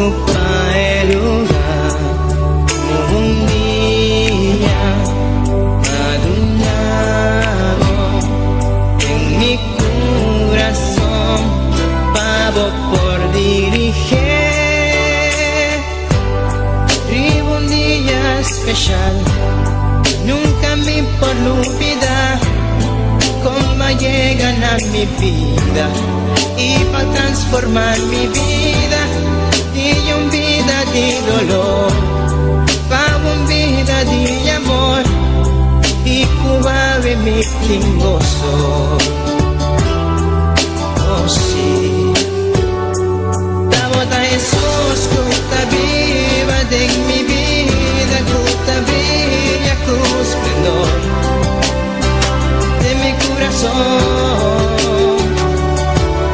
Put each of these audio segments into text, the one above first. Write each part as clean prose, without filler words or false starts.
ocupa el lugar como un día adornado en mi corazón, pavo por dirigir. Vivo un día especial, nunca me por olvidar cómo llegan a mi vida y para transformar mi vida y una vida de dolor para una vida de amor y cubabe mi gozo. Oh sí, la bota Jesús que está viva de mi vida, que está brilla con esplendor de mi corazón.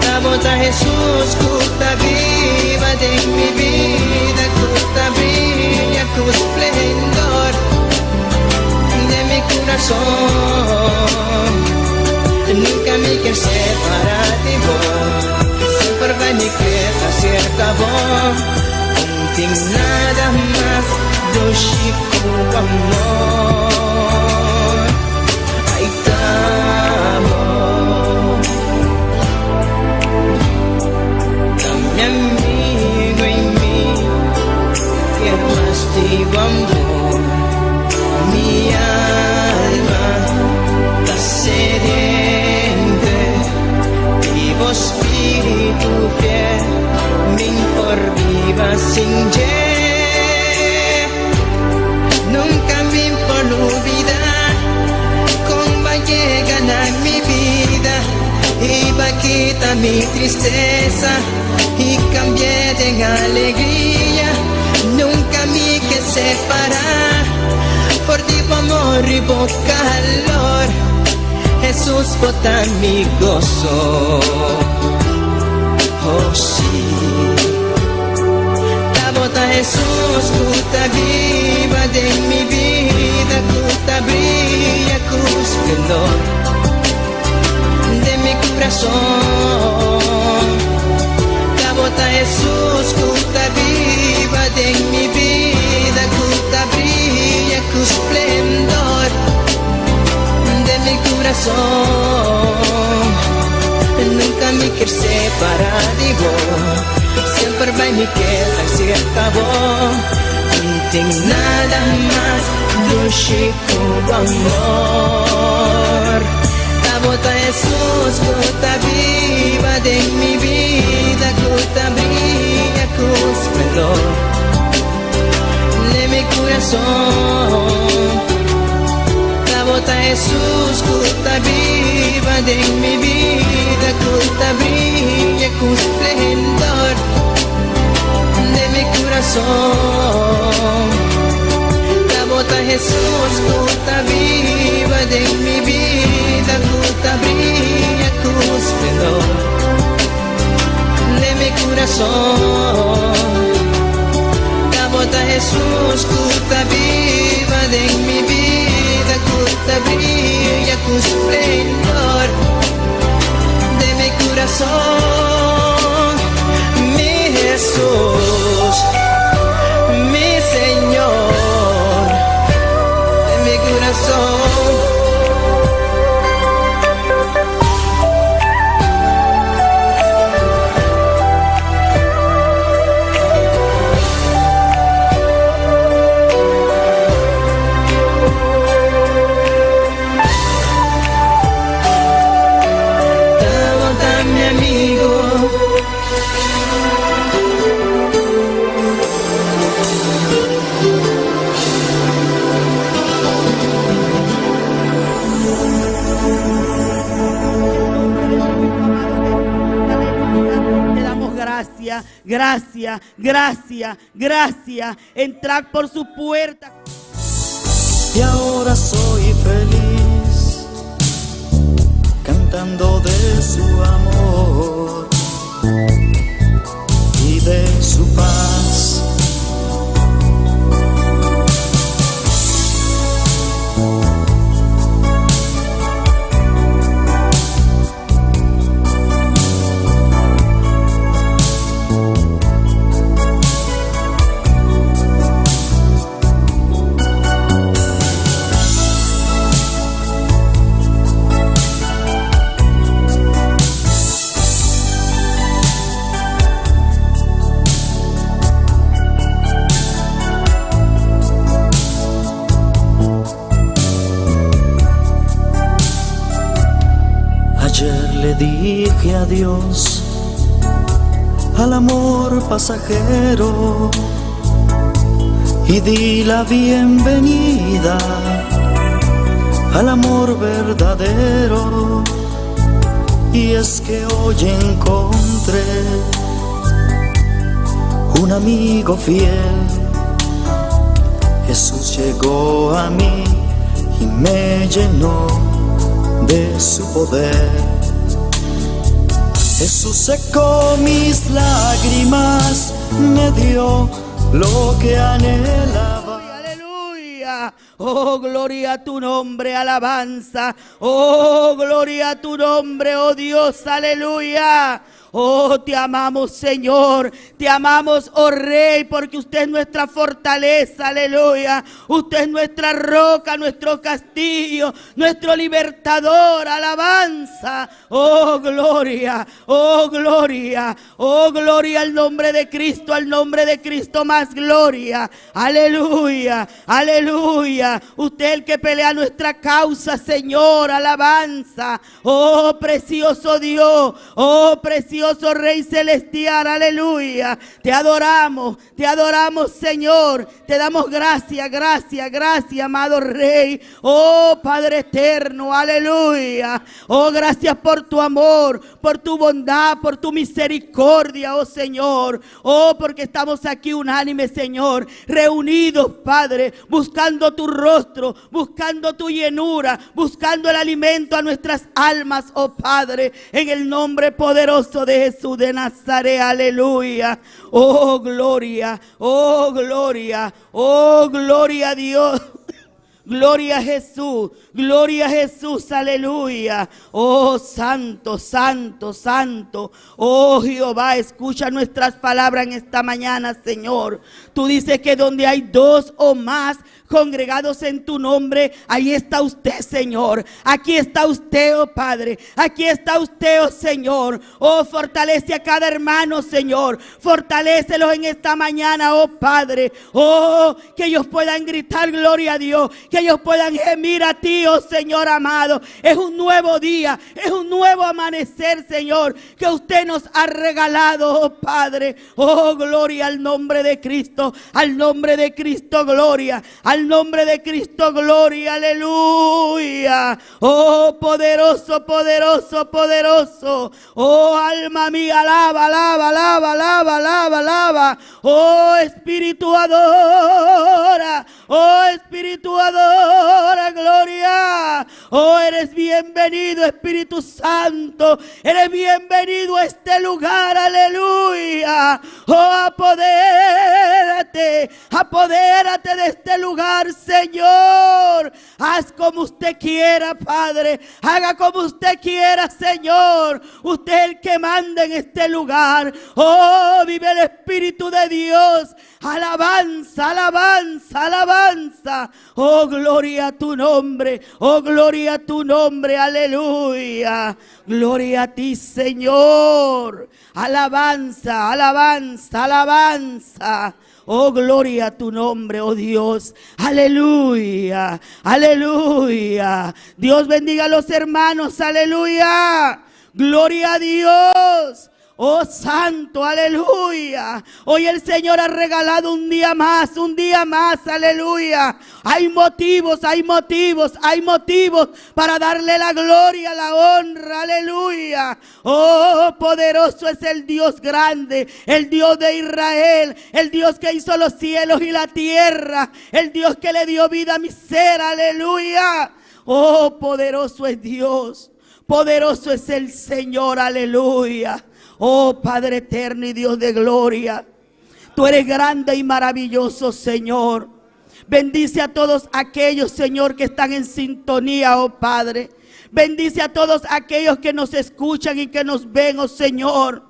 La bota Jesús que está viva de mi vida, que está brilla con esplendor de mi corazón. Nunca me quiero separar de vos, siempre va mi queda cerca vos. No tengo nada más do chico amor. Ahí estamos, dame amigo en mí, que más digo amor. Mi alma está sediente, vivo espíritu fiel, me por viva sin ye. Nunca me por olvidar cómo llegan a mi vida y va a quitar mi tristeza y cambié de alegría. Nunca me que separar por ti amor y por calor. Jesús bota mi gozo. Oh sí, la bota Jesús que está viva de mi vida, que está brilla con esplendor de mi corazón. La bota Jesús que está viva de mi vida, que está brilla con esplendor de mi corazón. Nunca me quiero separar de vos, siempre va me queda cerca vos. No tengo nada más do chico amor. La bota Jesús que está viva de mi vida, que está brilla con esplendor de mi corazón. La bota Jesús que está viva de mi vida, que está brilla con esplendor de mi corazón. La bota Jesús que está viva de mi vida, que está brilla con esplendor de mi corazón. La bota Jesús que está viva de mi vida, que está brilla con esplendor de mi corazón. Mi Jesús, mi Señor, de mi corazón. Gracias, gracias, gracias. Entrad por su puerta. Y ahora soy feliz, cantando de su amor y de su paz. que a Dios, al amor pasajero, y di la bienvenida al amor verdadero. Y es que hoy encontré un amigo fiel. Jesús llegó a mí y me llenó de su poder. Jesús secó mis lágrimas, me dio lo que anhelaba. Aleluya. Oh, gloria a tu nombre, alabanza. Oh, gloria a tu nombre, oh Dios, aleluya. Oh, te amamos, Señor, te amamos, oh Rey, porque usted es nuestra fortaleza, aleluya. Usted es nuestra roca, nuestro castillo, nuestro libertador, alabanza. Oh, gloria, oh, gloria, oh, gloria al nombre de Cristo, al nombre de Cristo más gloria. Aleluya, aleluya. Usted es el que pelea nuestra causa, Señor, alabanza. Oh, precioso Dios, oh, precioso Rey celestial, aleluya. Te adoramos, Señor. Te damos gracias, gracias, gracias, amado Rey. Oh, Padre eterno, aleluya. Oh, gracias por tu amor, por tu bondad, por tu misericordia, oh Señor. Oh, porque estamos aquí unánimes, Señor, reunidos, Padre, buscando tu rostro, buscando tu llenura, buscando el alimento a nuestras almas, oh Padre, en el nombre poderoso de Jesús de Nazaret, aleluya. Oh, gloria, oh, gloria, oh, gloria a Dios. Gloria a Jesús, aleluya. Oh, santo, santo, santo. Oh, Jehová, escucha nuestras palabras en esta mañana, Señor. Tú dices que donde hay dos o más congregados en tu nombre, ahí está usted, Señor. Aquí está usted, oh Padre. Aquí está usted, oh Señor. Oh, fortalece a cada hermano, Señor. Fortalécelos en esta mañana, oh Padre. Oh, que ellos puedan gritar gloria a Dios. Que ellos puedan gemir a ti, oh Señor amado. Es un nuevo día, es un nuevo amanecer, Señor, que usted nos ha regalado, oh Padre. Oh, gloria al nombre de Cristo. Al nombre de Cristo, gloria. Al nombre de Cristo, gloria, aleluya. Oh, poderoso, poderoso, poderoso. Oh, alma mía, alaba, alaba, alaba, alaba, alaba, alaba. Oh, Espíritu adora. Oh, Espíritu adora, gloria. Oh, eres bienvenido, Espíritu Santo. Eres bienvenido a este lugar, aleluya. Oh, apodérate, apodérate de este lugar, Señor. Haz como usted quiera, Padre. Haga como usted quiera, Señor. Usted es el que manda en este lugar. Oh, vive el Espíritu de Dios. Alabanza, alabanza, alabanza. Oh, gloria a tu nombre. Oh, gloria a tu nombre. Aleluya. Gloria a ti, Señor. Alabanza, alabanza, alabanza. Oh, gloria a tu nombre, oh Dios. Aleluya, aleluya. Dios bendiga a los hermanos, aleluya. Gloria a Dios. Oh, santo, aleluya. Hoy el Señor ha regalado un día más, aleluya. Hay motivos, hay motivos, hay motivos para darle la gloria, la honra, aleluya. Oh, poderoso es el Dios grande, el Dios de Israel, el Dios que hizo los cielos y la tierra, el Dios que le dio vida a mi ser, aleluya. Oh, poderoso es Dios, poderoso es el Señor, aleluya. Oh, Padre eterno y Dios de gloria, tú eres grande y maravilloso, Señor. Bendice a todos aquellos, Señor, que están en sintonía, oh Padre. Bendice a todos aquellos que nos escuchan y que nos ven, oh Señor.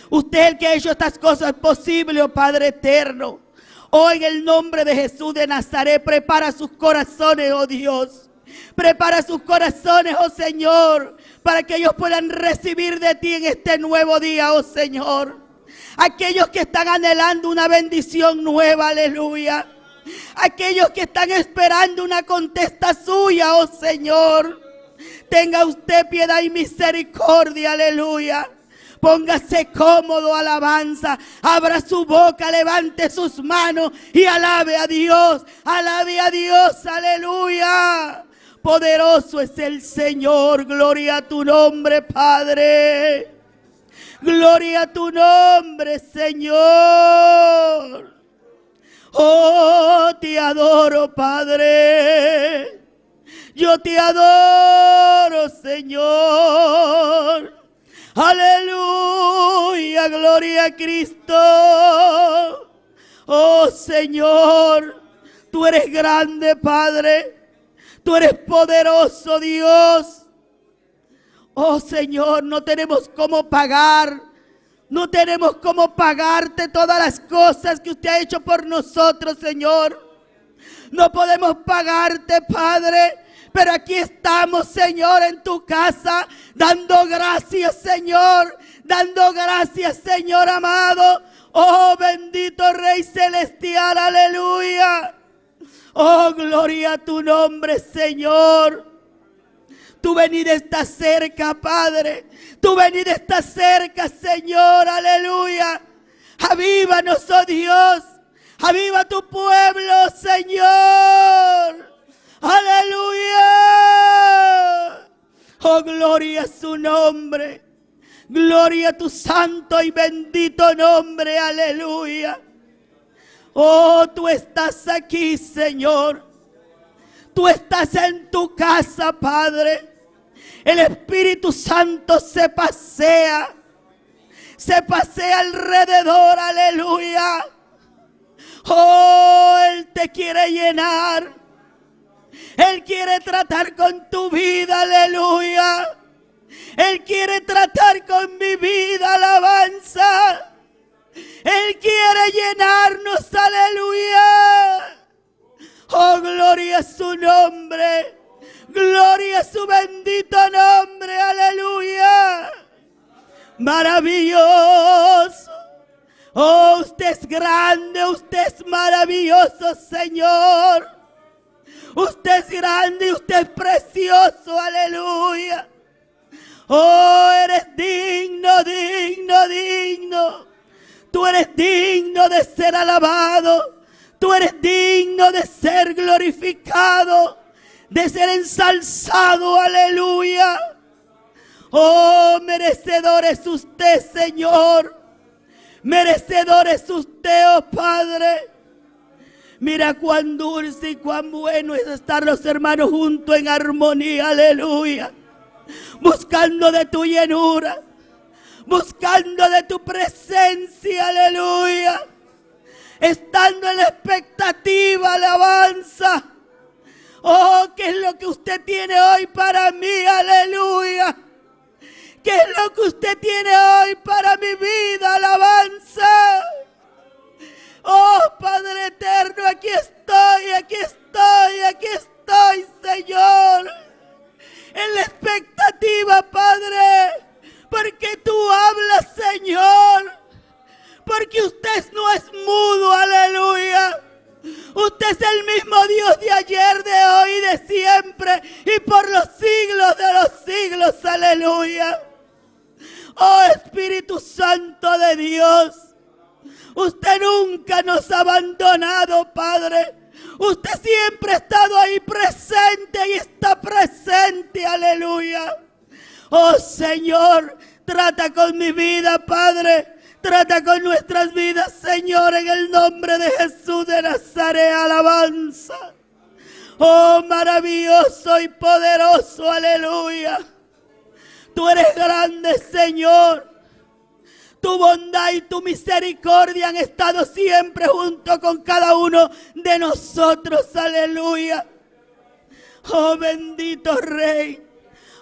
Usted es el que ha hecho estas cosas posibles, oh Padre eterno. Oh, en el nombre de Jesús de Nazaret, prepara sus corazones, oh Dios. Prepara sus corazones, oh Señor, para que ellos puedan recibir de ti en este nuevo día, oh Señor. Aquellos que están anhelando una bendición nueva, aleluya. Aquellos que están esperando una contesta suya, oh Señor. Tenga usted piedad y misericordia, aleluya. Póngase cómodo, alabanza. Abra su boca, levante sus manos y alabe a Dios. Alabe a Dios, aleluya. Poderoso es el Señor. Gloria a tu nombre, Padre. Gloria a tu nombre, Señor. Oh, te adoro, Padre. Yo te adoro, Señor. Aleluya, gloria a Cristo. Oh, Señor, tú eres grande, Padre. Tú eres poderoso, Dios. Oh, Señor, no tenemos cómo pagar. No tenemos cómo pagarte todas las cosas que usted ha hecho por nosotros, Señor. No podemos pagarte, Padre. Pero aquí estamos, Señor, en tu casa, dando gracias, Señor. Dando gracias, Señor amado. Oh, bendito Rey Celestial, aleluya. Oh, gloria a tu nombre, Señor. Tu venida está cerca, Padre. Tu venida está cerca, Señor, aleluya. Avívanos, oh Dios. Aviva tu pueblo, Señor. Aleluya. Oh, gloria a su nombre. Gloria a tu santo y bendito nombre. Aleluya. Oh, tú estás aquí, Señor. Tú estás en tu casa, Padre. El Espíritu Santo se pasea alrededor. Aleluya. Oh, Él te quiere llenar. Él quiere tratar con tu vida, aleluya. Él quiere tratar con mi vida, alabanza. Él quiere llenarnos, aleluya. Oh, gloria a su nombre. Gloria a su bendito nombre, aleluya. Maravilloso. Oh, usted es grande, usted es maravilloso, Señor. Usted es grande y usted es precioso, aleluya. Oh, eres digno, digno, digno. Tú eres digno de ser alabado. Tú eres digno de ser glorificado, de ser ensalzado, aleluya. Oh, merecedor es usted, Señor. Merecedor es usted, oh Padre. Mira cuán dulce y cuán bueno es estar los hermanos juntos en armonía, aleluya. Buscando de tu llenura, buscando de tu presencia, aleluya. Estando en la expectativa, alabanza. Oh, ¿qué es lo que usted tiene hoy para mí, aleluya? ¿Qué es lo que usted tiene hoy para mi vida, alabanza? Oh, Padre eterno, aquí estoy, aquí estoy, aquí estoy, Señor. En la expectativa, Padre, porque tú hablas, Señor. Porque usted no es mudo, aleluya. Usted es el mismo Dios de ayer, de hoy y de siempre. Y por los siglos de los siglos, aleluya. Oh, Espíritu Santo de Dios. Usted nunca nos ha abandonado, Padre. Usted siempre ha estado ahí presente y está presente, aleluya. Oh, Señor, trata con mi vida, Padre. Trata con nuestras vidas, Señor, en el nombre de Jesús de Nazaret, alabanza. Oh, maravilloso y poderoso, aleluya. Tú eres grande, Señor. Tu bondad y tu misericordia han estado siempre junto con cada uno de nosotros, aleluya. Oh, bendito Rey.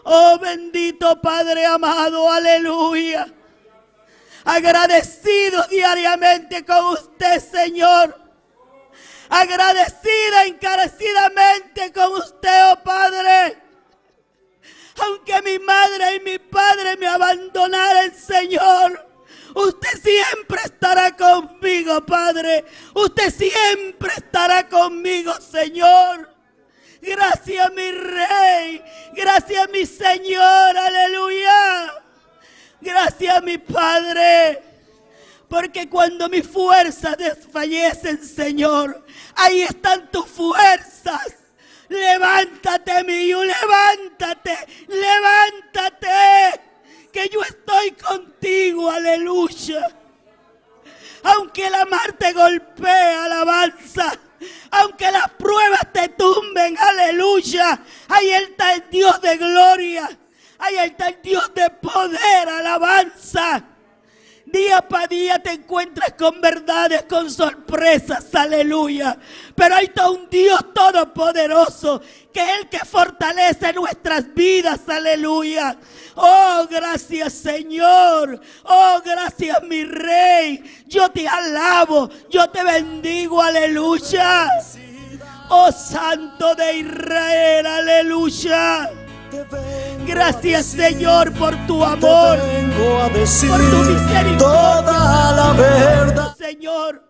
Oh, bendito Padre amado, aleluya. Agradecidos diariamente con usted, Señor. Agradecida encarecidamente con usted, oh Padre. Aunque mi madre y mi padre me abandonaran, Señor, usted siempre estará conmigo, Padre. Usted siempre estará conmigo, Señor. Gracias mi Rey. Gracias mi Señor. Aleluya. Gracias mi Padre. Porque cuando mis fuerzas desfallecen, Señor, ahí están tus fuerzas. Levántate, mi hijo, levántate, levántate, que yo estoy contigo, aleluya. Aunque la mar te golpee, alabanza, aunque las pruebas te tumben, aleluya, ahí está el Dios de gloria, ahí está el Dios de poder, alabanza. Día para día te encuentras con verdades, con sorpresas, aleluya. Pero hay todo un Dios todopoderoso, que es el que fortalece nuestras vidas, aleluya. Oh, gracias Señor. Oh, gracias mi Rey. Yo te alabo, yo te bendigo, aleluya. Oh, Santo de Israel, aleluya. Gracias Señor por tu amor, por tu misericordia, toda la verdad, Señor,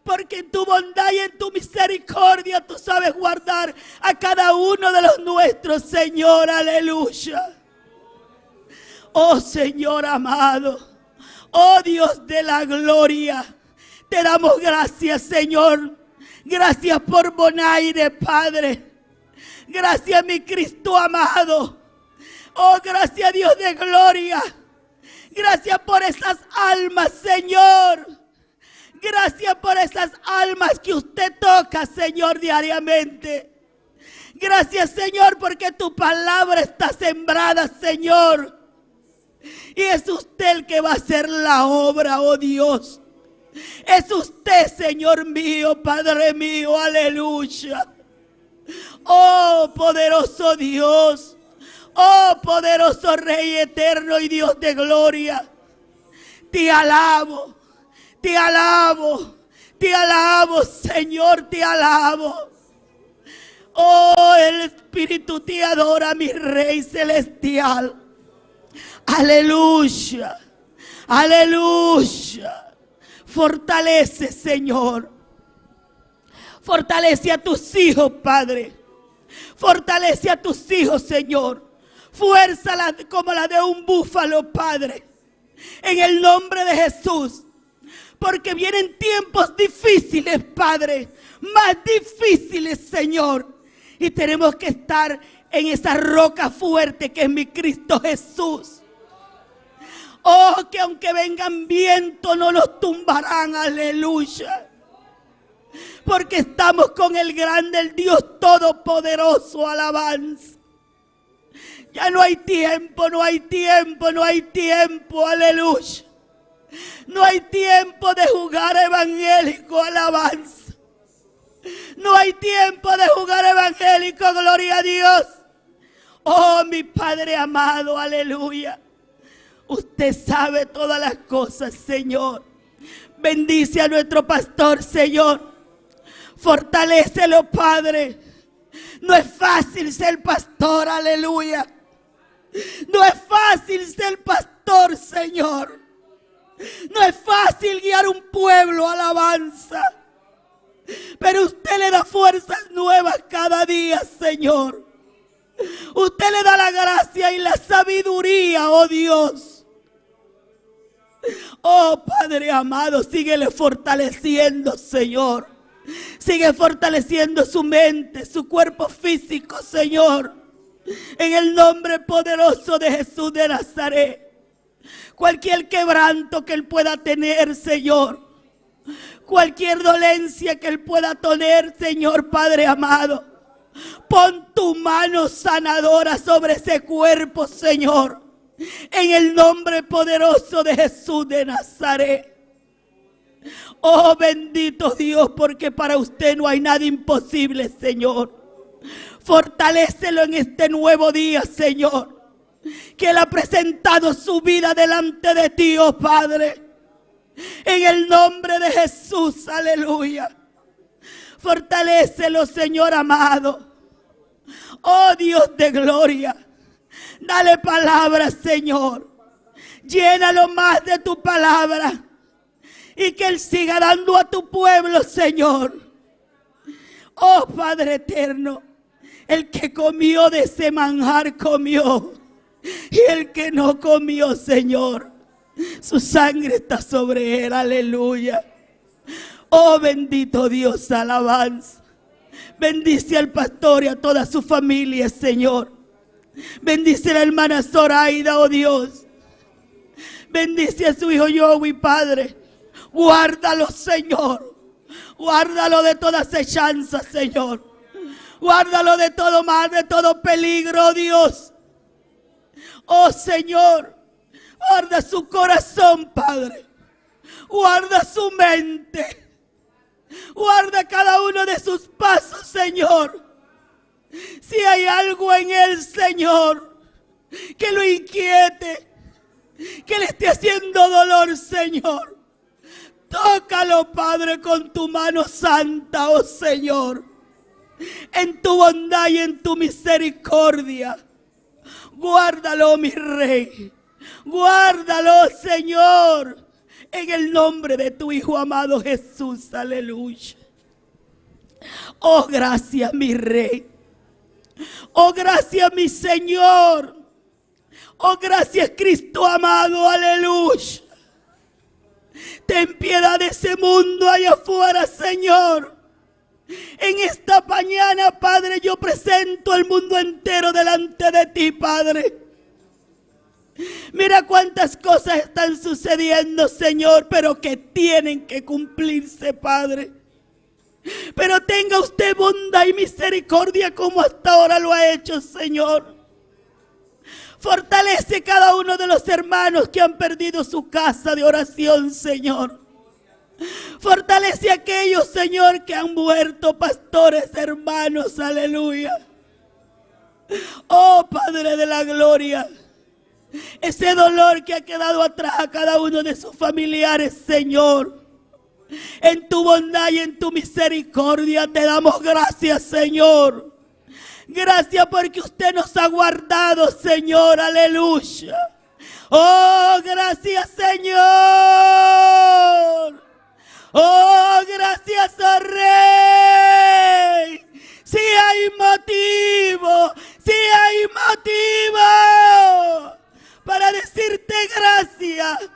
porque en tu bondad y en tu misericordia tú sabes guardar a cada uno de los nuestros, Señor, aleluya. Oh Señor amado, oh Dios de la gloria, te damos gracias, Señor. Gracias por Bonaire, Padre. Gracias mi Cristo amado. Oh, gracias Dios de gloria. Gracias por esas almas, Señor. Gracias por esas almas que usted toca, Señor, diariamente. Gracias, Señor, porque tu palabra está sembrada, Señor. Y es usted el que va a hacer la obra, oh Dios. Es usted, Señor mío, Padre mío, aleluya. Oh, poderoso Dios. Oh, poderoso Rey eterno y Dios de gloria. Te alabo, te alabo, te alabo, Señor, te alabo. Oh, el Espíritu te adora, mi Rey celestial. Aleluya, aleluya. Fortalece, Señor. Fortalece a tus hijos, Padre. Fortalece a tus hijos, Señor. Fuerza como la de un búfalo, Padre. En el nombre de Jesús. Porque vienen tiempos difíciles, Padre. Más difíciles, Señor. Y tenemos que estar en esa roca fuerte que es mi Cristo Jesús. Oh, que aunque vengan vientos no nos tumbarán, aleluya. Porque estamos con el grande, el Dios todopoderoso, alabanza. Ya no hay tiempo, no hay tiempo, no hay tiempo, aleluya. No hay tiempo de jugar evangélico, alabanza. No hay tiempo de jugar evangélico, gloria a Dios. Oh, mi Padre amado, aleluya. Usted sabe todas las cosas, Señor. Bendice a nuestro pastor, Señor. Fortalécelo, Padre. No es fácil ser pastor, aleluya. No es fácil ser pastor, Señor. No es fácil guiar un pueblo, alabanza. Pero usted le da fuerzas nuevas cada día, Señor. Usted le da la gracia y la sabiduría, oh Dios. Oh Padre amado, síguele fortaleciendo, Señor. Sigue fortaleciendo su mente, su cuerpo físico, Señor. En el nombre poderoso de Jesús de Nazaret. Cualquier quebranto que él pueda tener, Señor. Cualquier dolencia que él pueda tener, Señor Padre amado. Pon tu mano sanadora sobre ese cuerpo, Señor. En el nombre poderoso de Jesús de Nazaret. Oh, bendito Dios, porque para usted no hay nada imposible, Señor. Fortalécelo en este nuevo día, Señor. Que Él ha presentado su vida delante de ti, oh Padre. En el nombre de Jesús, aleluya. Fortalécelo, Señor amado. Oh Dios de gloria. Dale palabra, Señor. Llénalo más de tu palabra. Y que Él siga dando a tu pueblo, Señor. Oh Padre eterno. El que comió de ese manjar comió. Y el que no comió, Señor, su sangre está sobre él. Aleluya. Oh, bendito Dios, alabanza. Bendice al pastor y a toda su familia, Señor. Bendice a la hermana Zoraida, oh Dios. Bendice a su hijo Joey, Padre. Guárdalo, Señor. Guárdalo de toda acechanza, Señor. Guárdalo de todo mal, de todo peligro, oh Dios. Oh Señor, guarda su corazón, Padre. Guarda su mente. Guarda cada uno de sus pasos, Señor. Si hay algo en él, Señor, que lo inquiete, que le esté haciendo dolor, Señor, tócalo, Padre, con tu mano santa, oh Señor, en tu bondad y en tu misericordia. Guárdalo, mi Rey. Guárdalo, Señor, en el nombre de tu Hijo amado Jesús. Aleluya. Oh, gracias, mi Rey. Oh, gracias, mi Señor. Oh, gracias, Cristo amado. Aleluya. Ten piedad de ese mundo allá afuera, Señor. En esta mañana, Padre, yo presento al mundo entero delante de ti, Padre. Mira cuántas cosas están sucediendo, Señor, pero que tienen que cumplirse, Padre. Pero tenga usted bondad y misericordia como hasta ahora lo ha hecho, Señor. Fortalece cada uno de los hermanos que han perdido su casa de oración, Señor. Fortalece a aquellos, Señor, que han muerto, pastores, hermanos, aleluya. Oh, Padre de la gloria, ese dolor que ha quedado atrás a cada uno de sus familiares, Señor, en tu bondad y en tu misericordia te damos gracias, Señor. Gracias porque usted nos ha guardado, Señor, aleluya. Oh, gracias, Señor. Oh, gracias, oh Rey. Si hay motivo para decirte gracias.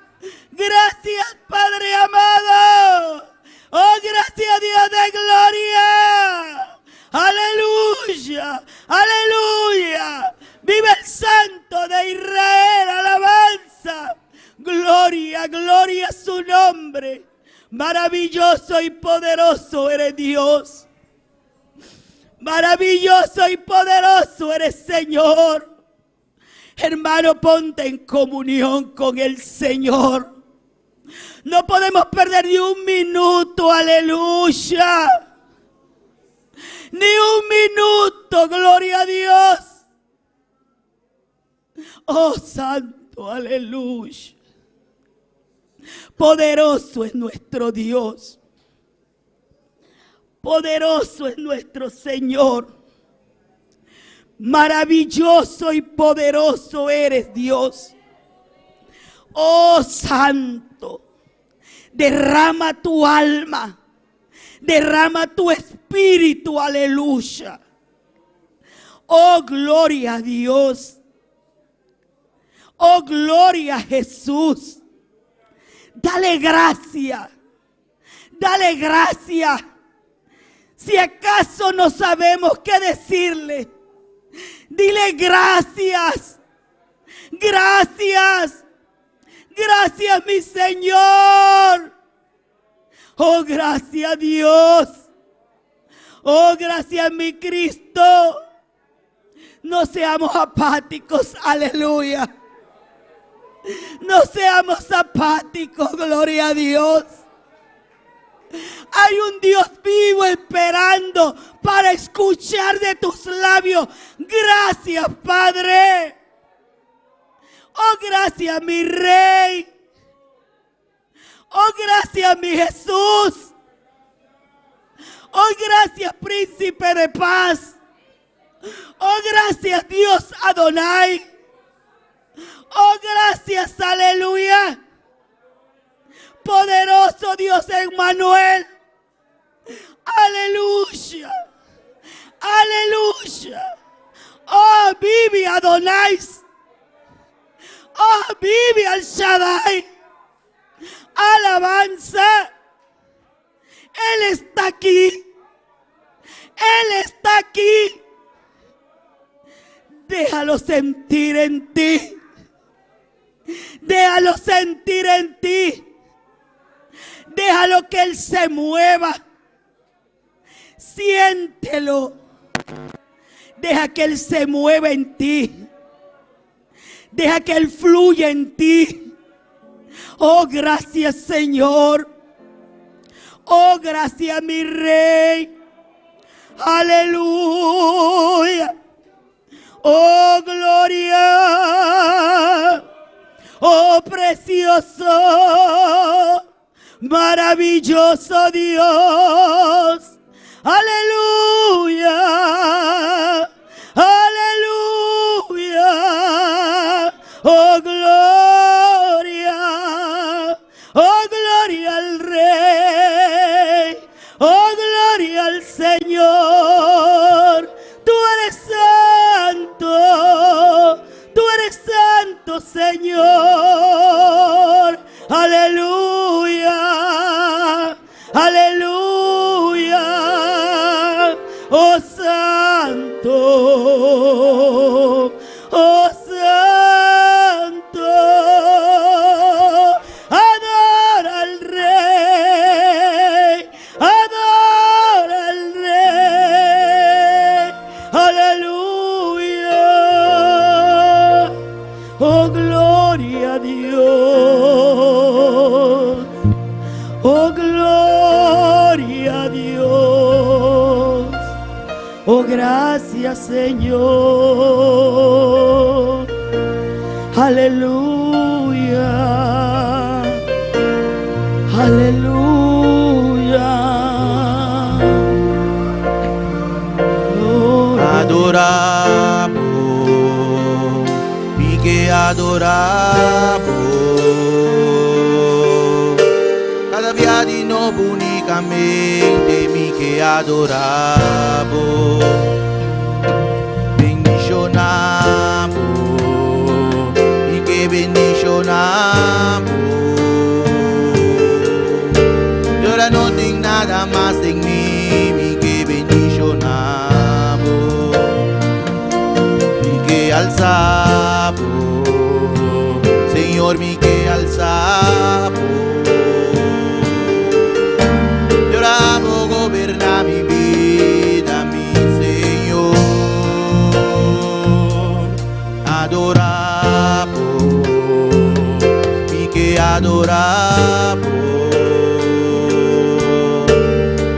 Gracias, Padre amado. Oh, gracias, Dios de gloria. Aleluya, aleluya. Vive el Santo de Israel, alabanza. Gloria, gloria a su nombre. Maravilloso y poderoso eres Dios. Maravilloso y poderoso eres, Señor. Hermano, ponte en comunión con el Señor. No podemos perder ni un minuto, aleluya. Ni un minuto, gloria a Dios. Oh, Santo, aleluya. Poderoso es nuestro Dios. Poderoso es nuestro Señor. Maravilloso y poderoso eres, Dios. Oh, Santo, derrama tu alma, derrama tu espíritu, aleluya. Oh, gloria a Dios. Oh, gloria a Jesús. Dale gracia, dale gracia. Si acaso no sabemos qué decirle, dile gracias, gracias, gracias, mi Señor. Oh, gracias, Dios. Oh, gracias, mi Cristo. No seamos apáticos, aleluya. No seamos apáticos, gloria a Dios. Hay un Dios vivo esperando para escuchar de tus labios. Gracias, Padre. Oh, gracias, mi Rey. Oh, gracias, mi Jesús. Oh, gracias, Príncipe de paz. Oh, gracias, Dios Adonai. Oh, gracias, aleluya. Poderoso Dios Emmanuel. Aleluya. Aleluya. Adonais. Oh, vive al Shaddai. Alabanza. Él está aquí. Él está aquí. Déjalo sentir en ti. Déjalo sentir en ti. Déjalo que Él se mueva. Siéntelo. Deja que Él se mueva en ti. Deja que Él fluya en ti. Oh, gracias, Señor. Oh, gracias, mi Rey. Aleluya. Oh, gloria. Oh, precioso, maravilloso Dios. Aleluya. Aleluya. Oh, gloria. Oh, gloria al Rey. Oh, gloria al Señor. Tú eres santo. Tú eres santo, Señor. Aleluya. Aleluya. Oh, santo. Oh, santo. Adora al Rey. Adora al Rey. Aleluya. Oh, gloria a Dios. Oh, gloria a Dios. Oh, gracias, Señor. Aleluya. Aleluya. Gloria. Adoramos, mi que adoramos. Cada día di nuovo unicamente mi que adoramos. Bendicionamos, mi que bendicionamos. Y ahora no tengo nada más en mí, mi que bendicionamos. Mi que alzamos, Señor, mi que alzamos. Lloramos, gobierna mi vida, mi Señor. Adoramos, mi que adoramos.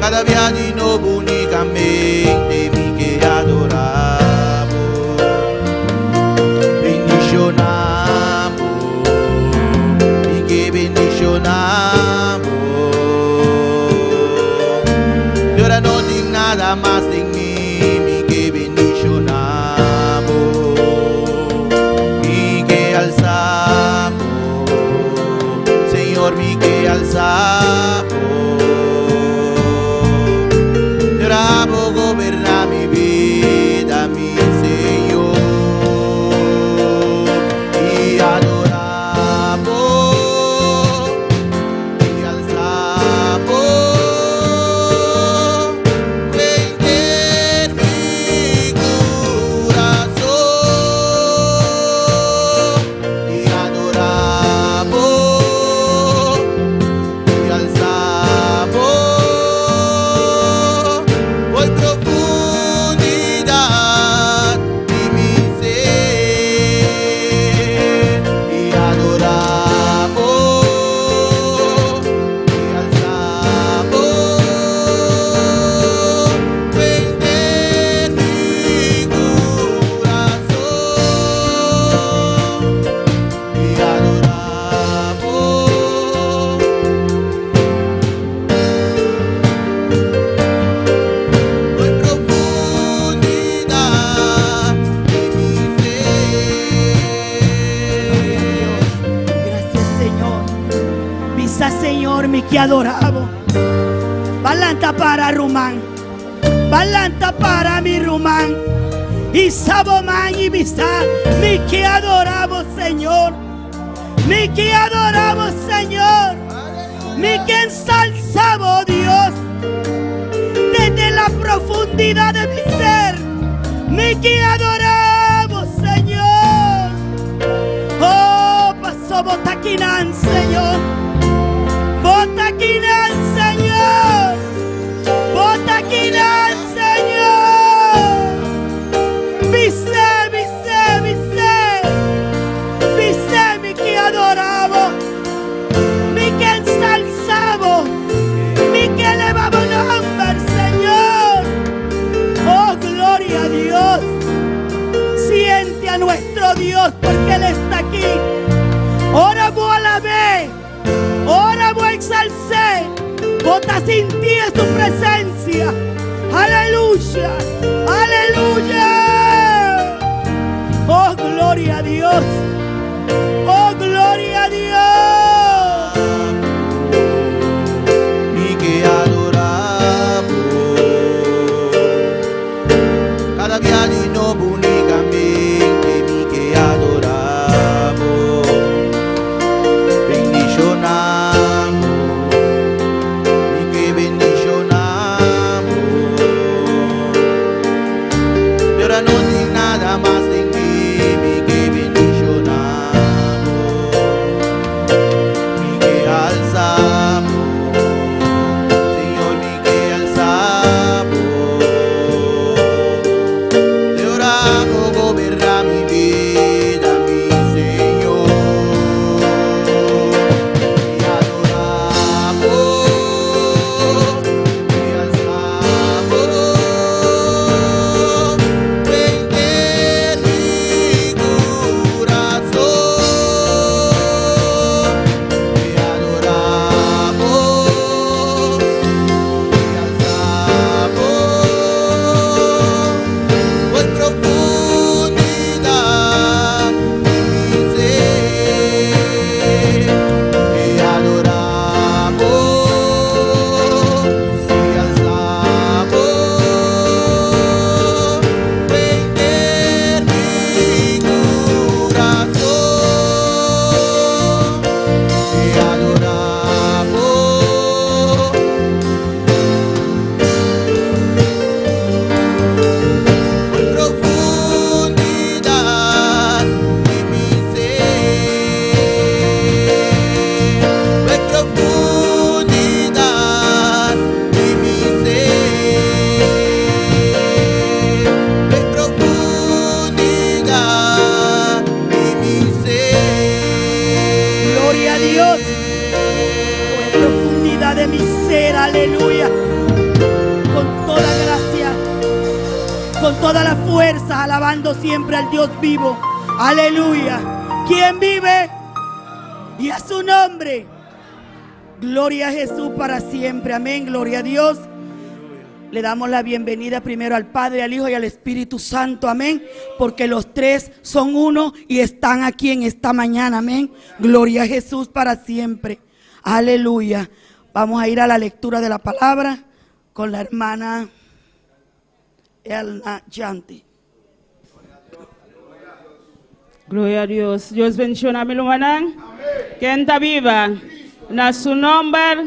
Cada día di nuovo unicamente mi que adoramos. Bendicionamos, mi que bendicionamos. Y ahora no tengo nada más en mí, mi que bendicionamos. Mi que alzamos, Señor, mi que alzamos. Lloramos, gobierna mi vida, mi Señor. Y adoramos, y alzamos. Prende mi corazón. Y adoramos, y alzamos. Voy profundidad de mi ser. Y adoramos, y alzamos. Prende mi corazón. Y adoramos. Voy profundidad de mi ser. Gracias, Señor. Bisa, Señor, mi que adoramos. Balanta para Rumán. Balanta para mi Rumán. y Sabomán y Bisá. Mi que adoramos, Señor. Mi que adoramos, Señor. Mi que ensalzamos, Dios. Desde la profundidad de mi ser. Mi que adoramos, Señor. Oh, pasó Botaquinán, Señor. Botaquinán, Señor. Botaquinán, Señor. Vise, vise, vise. Vise, mi que adoramos. Mi que ensalzamos. Mi que elevamos nombre, Señor. Oh, gloria a Dios. Siente a nuestro Dios porque Él está aquí. Ora vos alabé. Ora vos exalcé. Bota sin ti es tu presencia. Aleluya. Aleluya. Oh, gloria a Dios. Oh, gloria a Dios. Y que adoramos cada día de nuevo únicamente, mi que adoramos, bendicionamos, mi que bendicionamos. Y ahora no hay nada más de mí, mi que bendicionamos, mi que alzamos. Señor, mi que alzamos, te oramos, gobierna mi vida, mi Señor, te adoramos, te alzamos, ven en mi corazón, te adoramos. Por profundidad de mi ser, te adoramos, te alzamos, ven en mi corazón, te adoramos. Por profundidad de mi ser, por profundidad de mi ser, por profundidad de mi ser. Gloria a Dios. En profundidad de mi ser, aleluya. Con toda gracia, con toda la fuerza, alabando siempre al Dios vivo. Aleluya. ¿Quién vive? Y a su nombre. Gloria a Jesús para siempre. Amén. Gloria a Dios. Le damos la bienvenida primero al Padre, al Hijo y al Espíritu Santo. Amén. Porque los tres son uno y están aquí en esta mañana. Amén. Gloria a Jesús para siempre. Aleluya. Vamos a ir a la lectura de la palabra con la hermana Elna Yanti. Gloria a Dios. Dios bendiga a mi hermana. ¿Quién está viva? Na su nombre.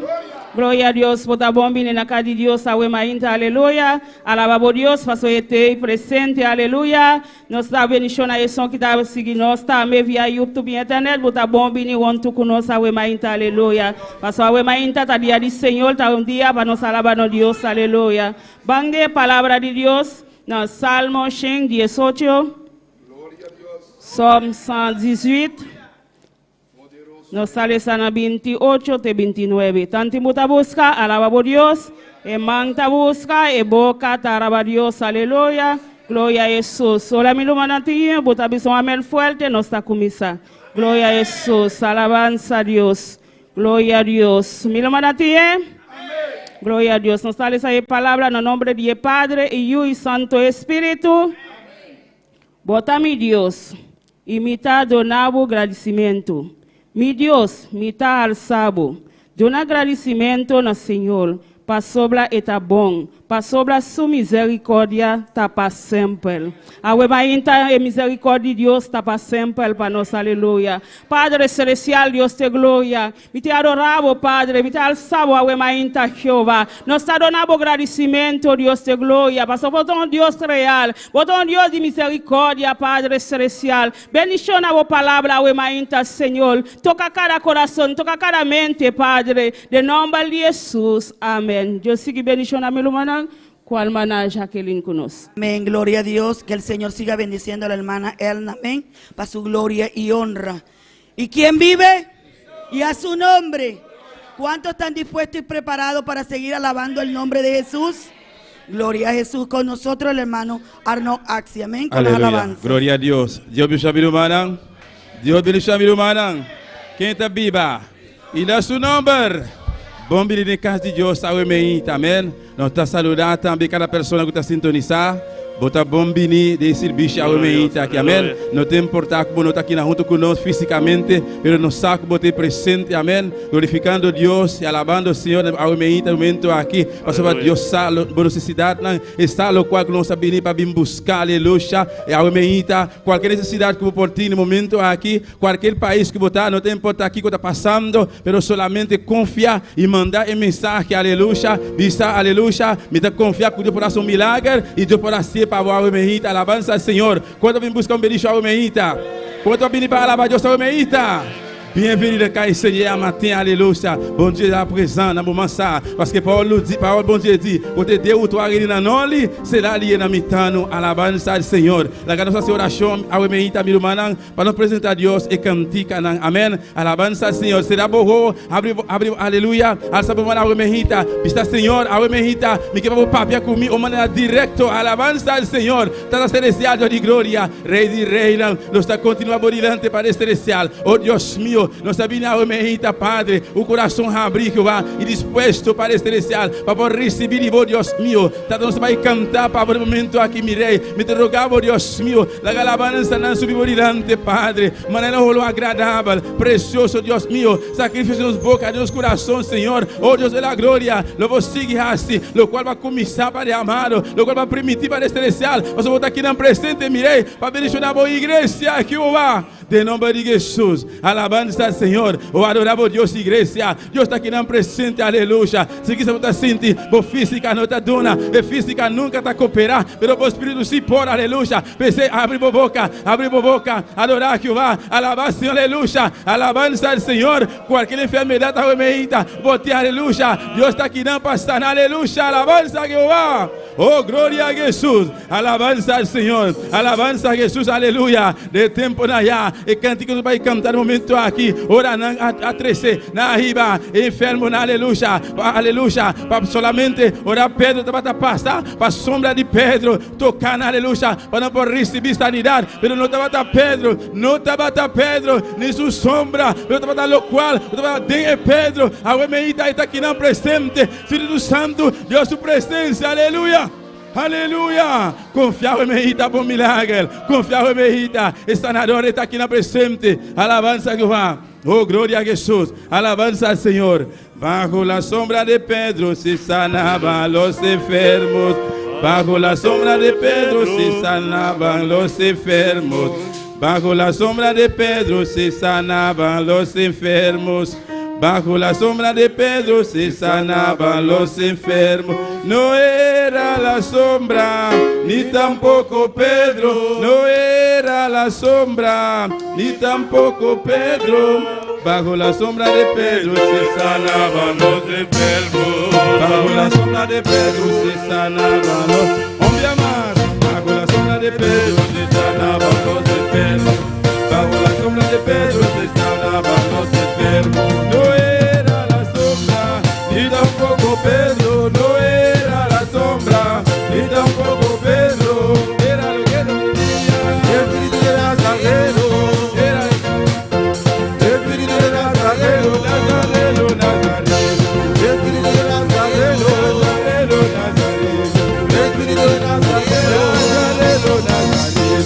Gloria a Dios. Bota bombi na casa de Dios. Awemainta. Aleluya. Alabamos Dios. Paso este presente. Aleluya. Nos está bendicionando a eso que está siguiendo. Nos está me via YouTube internet. Bota bombi ni want to conocer. Awemainta. Aleluya. Paso awemainta. Ta dia di Señor. Ta un día para nos alabar a Dios. Aleluya. Bangue palabra de Dios. Na Salmo 18. Somme 118. Nos sale sana 28 te 29. Tanti muta busca, alaba Dios. E manta busca, e boca taraba Dios. Aleluya. Gloria a Jesús. Hola mi lumanati, buta bison amel fuerte, no está comisa. Gloria a Jesús. Alabanza a Dios. Gloria a Dios. Mi lumanati, gloria a Dios. Nos sale esa palabra en el nombre de Padre, Hijo y Santo Espíritu. Bota mi Dios. Y mitad donavo agradecimiento. Mi Dios, mitad alzabo. Dona agradecimiento no Senhor. Pa sobra eta bom. para sobre su misericordia está para siempre. Awe mainta e misericordia de Dios está para siempre para nos, aleluya. Padre celestial, Dios te gloria. Me te adoramos, Padre, me te alzamos, awe mainta Jehová. Nos adoramos agradecimiento, Dios te gloria. Pastor, botón Dios real, botón Dios de misericordia, Padre celestial. Bendición a vos palabra, awe mainta, Señor. Toca cada corazón, toca cada mente, Padre. De nombre de Jesús, amén. Yo sigo bendición a mi hermana, cual hermana Jacqueline conoce. Amén, gloria a Dios, que el Señor siga bendiciendo a la hermana Elna, amén, para su gloria y honra. ¿Y quién vive? Y a su nombre. ¿Cuántos están dispuestos y preparados para seguir alabando el nombre de Jesús? Gloria a Jesús. Con nosotros el hermano Arno Axi, amén, con las alabanzas. Gloria a Dios. Dios bendiga a mi hermana. Dios bendiga a mi hermana. Quem está viva? E na seu nome. Bom dia de casa de Deus, amém. Amém. Nós estamos saludando também cada pessoa que está sintonizada. Bota bom dia de serviço, amém. Amém. Não tem importância que você está aqui junto conosco fisicamente, mas nós sabemos que você é presente, amém. Glorificando Deus e alabando o Senhor, amém. No momento aqui, para Deus sabe a necessidade, está o qual nós sabemos para vir buscar, aleluia. E amém. Qualquer necessidade que você tem no momento aqui, qualquer país que você está, não tem importância aqui que está passando, mas somente confiar e mandar a mensagem, aleluia. Vista, aleluia. Me dá confiar que Deus pode fazer um milagre e Deus pode ser para o Almeita, alabança ao Senhor. Quando vem buscar bendição ao Almeita, quando vem para alabar Deus ao Almeita. Bienvenue à Seigneur matin, alléluia. Bon Dieu est présent dans le moment ça. Parce que parole dit, parole bon Dieu dit, côté deux ou trois réunis dans noli, c'est là lié dans mitano à la bande ça Seigneur. La grande oration à Wemeita Milumanang, pour nous présenter à Dieu et cantique amen. À la bande ça Seigneur, c'est d'abord abri alléluia. À ce moment là Wemeita, pista Seigneur, à Wemeita, mais que vous papier commis au manière directo à la bande ça Seigneur. Tata celestial de gloria, rei di reina, lo sta continua borilante para celestial. Oh Dios mío. Nós sabemos a Padre, o coração abrir e disposto para celestial, para poder receber de vós, Deus meu. Nós vamos cantar para o momento aqui, mirei, me te rogava, Deus meu, a alabança não subiu diante, Padre, maneira rolo agradável, precioso, Deus meu, sacrifício nos boca, Deus coração, Senhor, oh Deus da glória, lo vou seguir assim, o qual vai começar para amado, o qual vai permitir para celestial, nós vamos estar aqui na presente, mirei, para bendicionar a boa igreja, aqui o de nome de Jesus, alabança, Senhor, o adorável Deus, igreja, Deus está aqui na presente, aleluia. Se quiser você sentir, a física não está dona, a física nunca está cooperar, mas o Espírito se pôr, aleluia. Pensei, abre a boca, adorar Jeová, alabar, Senhor, aleluia. Alabança ao Senhor, qualquer enfermidade está remeita, bote, aleluia. Deus está aqui na passada, aleluia, alabança a Jeová. Oh, glória a Jesus, alabança ao Senhor, alabança a Jesus, aleluia. De tempo na já, e cântico vai cantar no momento aqui. Ora a 13, na riba, enfermo na aleluia, para solamente ora Pedro para passar, para a sombra de Pedro, tocar na aleluia, para não poder receber sanidade, mas não estava Pedro, nem sua sombra, não estava lo qual, não estava de Pedro, a Wemeita está aqui na presente, Espírito Santo, Deus sua presença, aleluia. Aleluia! Confiar em Meita, bom milagre. Confiar em Meita, o sanador está aqui na presente. Alabança a Jeová. Oh, glória a Jesus. Alabança ao Senhor. Bajo la sombra de Pedro se sanaban los enfermos. Bajo la sombra de Pedro se sanaban los enfermos. Bajo la sombra de Pedro se sanaban los enfermos. Bajo la sombra de Pedro se sanaban los enfermos. No era la sombra, ni tampoco Pedro. No era la sombra, ni tampoco Pedro. Bajo la sombra de Pedro se sanaban los enfermos. Bajo la sombra de Pedro se sanaban los enfermos. Bajo la sombra de Pedro se sanaban los enfermos. Bajo la sombra de Pedro se sanaban los enfermos. No era la sombra, ni tampoco Pedro. No era la sombra, ni tampoco Pedro. Era lo que no vivía. El Espíritu de Nazareno. Era el Espíritu de Nazareno, Nazareno, Nazareno. El Espíritu de Nazareno, Nazareno, Nazareno. El Espíritu de Nazareno, Nazareno, Nazareno.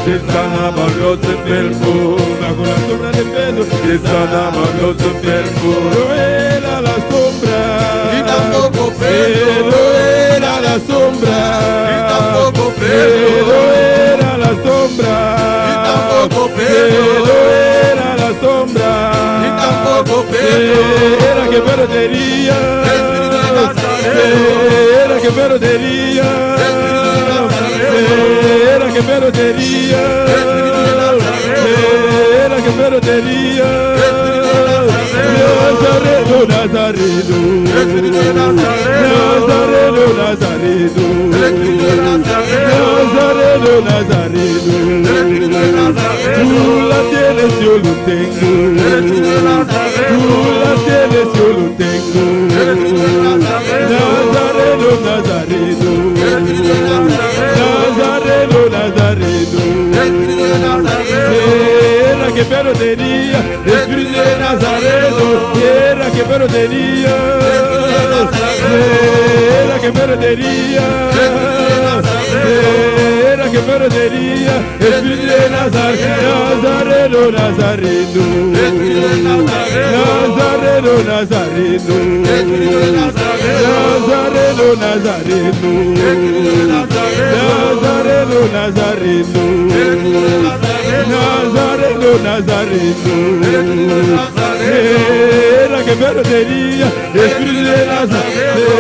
Desana Mario se perco, bajo la sombra de Pedro. Desana Mario se perco, no era la sombra. Y tampoco Pedro, No era la sombra. y tampoco Pedro, No era la sombra. y tampoco Pedro, No era la sombra. y tampoco Pedro. Era que perdería. Espíritu de Nazareno, Era que perdería. Era que perdería. Era que perdería. Nazareno, Nazareno. Espíritu de Nazareno, Nazareno, Nazareno. Espíritu de Nazareno, Nazareno, Nazareno. Espíritu de Nazareno, Tú la tienes, yo lo tengo. Espíritu de Nazareno, Tú la tienes, yo lo tengo. Espíritu de Nazareno, Nazareno, Nazareno. Espíritu de Nazareno, Nazareno, Nazareno. Espíritu de Nazareno, Era que perdería. Espíritu de Nazareno. Era que perdería. Era que perdería. Era que perdería. Espíritu de Nazareno. Nazareno, Nazareno. Espíritu de Nazareno, Nazareno, Nazareno. Espíritu de Nazareno, Nazareno, Nazareno. Espíritu de Nazareno, Nazareno, Nazareno. Espíritu de Nazareno, Nazareno, Nazareno. Espíritu de Nazareno, Era que perdería. Espíritu de Nazareno.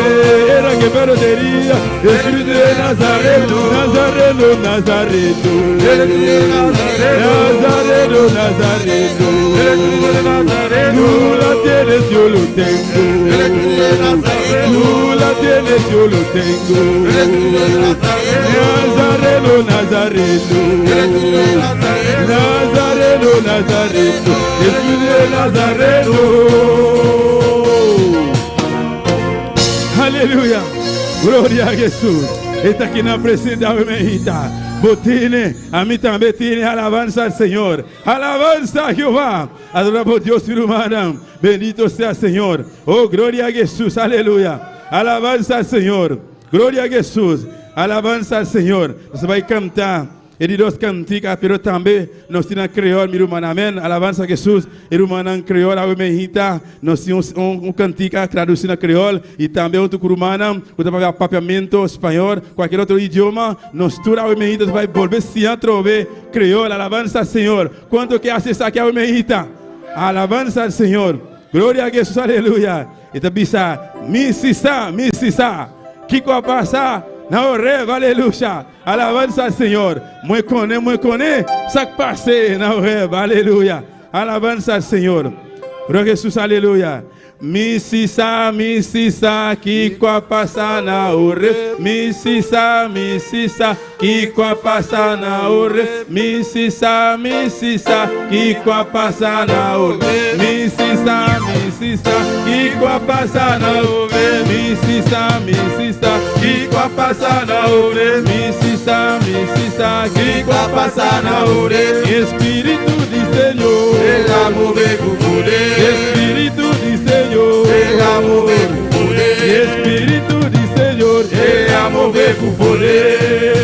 Era que perdería. Espíritu de Nazareno. Nazareno, Nazareno. Espíritu de Nazareno, Nazareno, Nazareno. Espíritu de Nazareno, Tú la tienes, yo lo tengo. Espíritu de Nazareno, Tú la tienes, yo lo tengo. Espíritu de Nazareno, Nazareno, Nazareno. Espíritu de Nazareno, Nazareno, Nazareno. Espíritu de Nazareno. Aleluya. Gloria a Jesús. Esta aquí na presencia de mi hijita. Botine, a mí también tiene alabanza al Señor. Alabanza a Jehová. Adoramos a Dios y humana. Bendito sea el Señor. Oh, gloria a Jesús. Aleluya. Alabanza al Señor. Gloria a Jesús. Alabanza al Señor. Você vai cantar. Ele dos canticas, pero também nós temos crioulo, meu irmão, amém. Alabança a Jesus. Irmão, crioulo, a menina, nós temos cantica traduzido na crioulo e também outro curumana, o papiamento espanhol, qualquer outro idioma, nós tudo a menina vai volver se a trover crioulo. Alabança ao Senhor. Quanto que hace aqui a menina? Alabança ao Senhor. Glória a Jesus, aleluia. E também missisa, que vai passar? Não, rêve, aleluia. Alabança ao Senhor. Moi connais, ça que passe, não rêve, aleluia. Alabança ao Senhor. Glória a Jesus, aleluia. Missisa, que vai passar na ore. Missisa, que vai passar na ore. Missisa, que vai passar na ore. Missisa, que vai passar na ore. Missisa, que vai passar na ore. Missisa, que vai passar na ore. Espírito de Senhor, ela mover com poder, Espírito de Senhor, ela mover com poder, Espírito de Senhor, ela mover com poder.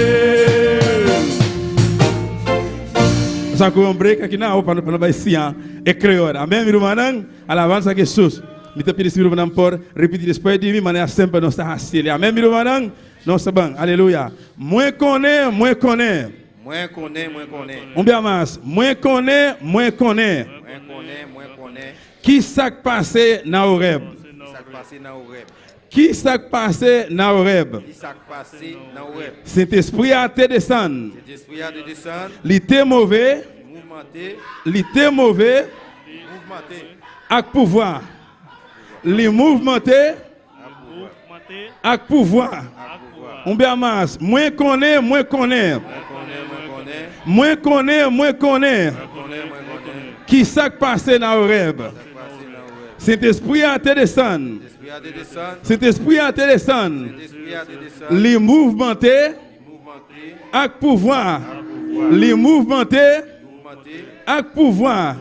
Só que o break aqui na para não vai ser é crioulo. Amém, meu irmão? Alabança a Jesus. Me te pedir, meu irmão, por repetir depois de mim, maneira sempre não está assim. Amém, meu irmão? Não sabem. Aleluia. Moi connais. Moi connais. Um dia mais. Moi connais. Qui s'est passé na Horeb? Qui s'est passé na Horeb? Saint-Esprit a été descendu. Il était mauvais. Avec pouvoir. Les mouvementés. Avec pouvoir. On bien masse. Moi connais. Qui s'est passé dans Horeb? Saint-Esprit a été descendu. Saint-Esprit a été descendu. Les mouvementés avec pouvoir. Les mouvementés avec pouvoir.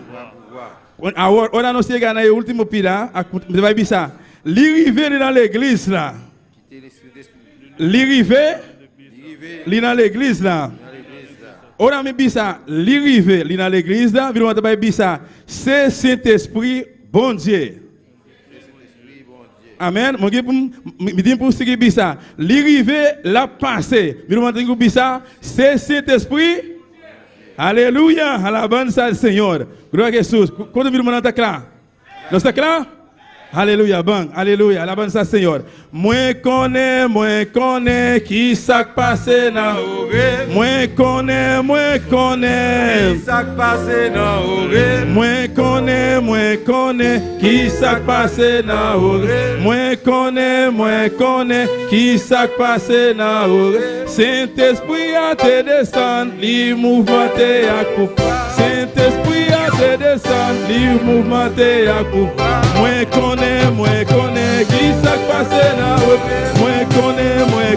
On a annoncé gagner le ultime pila. Vai bisa. L'arrivée dans l'église là. L'arrivée dans l'église là. On a mis ça, l'arrivée, dans l'église, là, on a mis ça, c'est Saint-Esprit, bon Dieu. Amen. Mon Dieu, me dit pour ce qui est ça, l'arrivée, la passée. On a mis ça, c'est Saint-Esprit. Alléluia, à la bonne salle, Seigneur. Gloire à Jésus. Quand on me dit clair, non c'est clair? Alléluia, bon, alléluia, la bonne ça Seigneur. Moi connais qui s'est passé dans l'orée. Moi connais Qui s'est passé dans l'orée. Moi connais qui s'est passé dans l'orée. Moi connais qui s'est passé dans l'orée. Saint-Esprit a te descend, li mouvementé à coupe. Saint-Esprit a te descend, li mouvementé à coupe. Moi connais qui s'est passé dans l'orée. Moi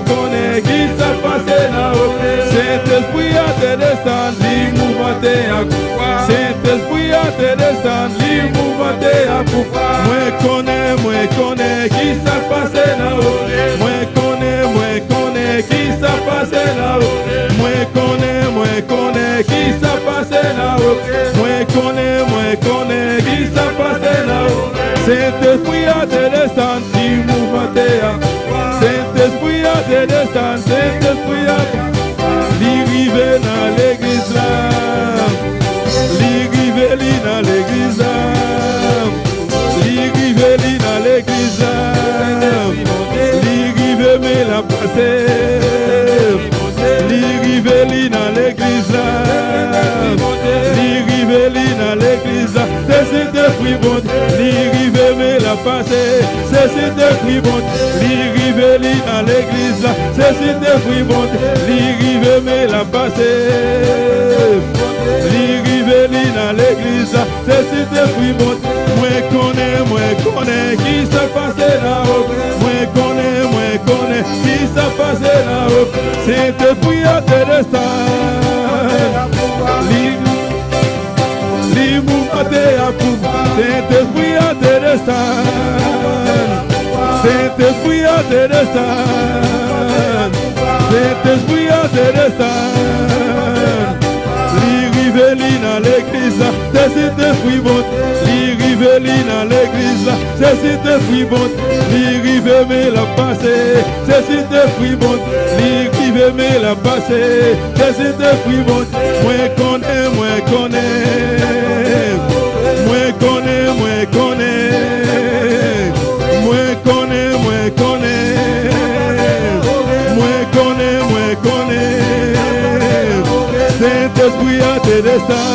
connais qui s'est passé dans l'orée. Saint-Esprit a te descend, li mouvementé à coupe. Saint-Esprit a te descend, li mouvementé à coupe. Moi connais qui s'est passé dans l'orée. Moi connais qui s'est passé dans l'orée. Moi connais qui s'est passé dans l'orée. Moi connais qui s'est passé dans l'orée. Saint-Esprit a te descend, li mouvementé à coupe. Saint-Esprit a te descend, Saint-Esprit a l'arrivé dans l'église là. L'arrivé dans l'église là. L'arrivé dans l'église là. L'arrivé mais la passée. L'arrivé dans l'église là. L'arrivé dans l'église là. C'est Saint-Esprit bon. L'arrivé mais la passée. C'est Saint-Esprit bon. L'arrivé dans l'église là. C'est Saint-Esprit bon. L'arrivé mais la passée. L'arrivé dans l'église là. C'est Saint-Esprit bon. Moi connais qui s'est passé là-haut. Moi connais qui s'est passé là-haut. Saint-Esprit a te descend. Li mouvementé à coupe. Saint-Esprit a te descend. Saint-Esprit a te descend. Saint-Esprit a te descend. L'arrivée dans l'église, c'est Saint-Esprit bon. L'arrivée dans l'église, c'est Saint-Esprit bon. L'arrivée mais la passée, c'est Saint-Esprit bon. L'arrivée mais la passée, c'est Saint-Esprit bon. Moi connais. Moi connais. Moi connais. Saint-Esprit a te descend.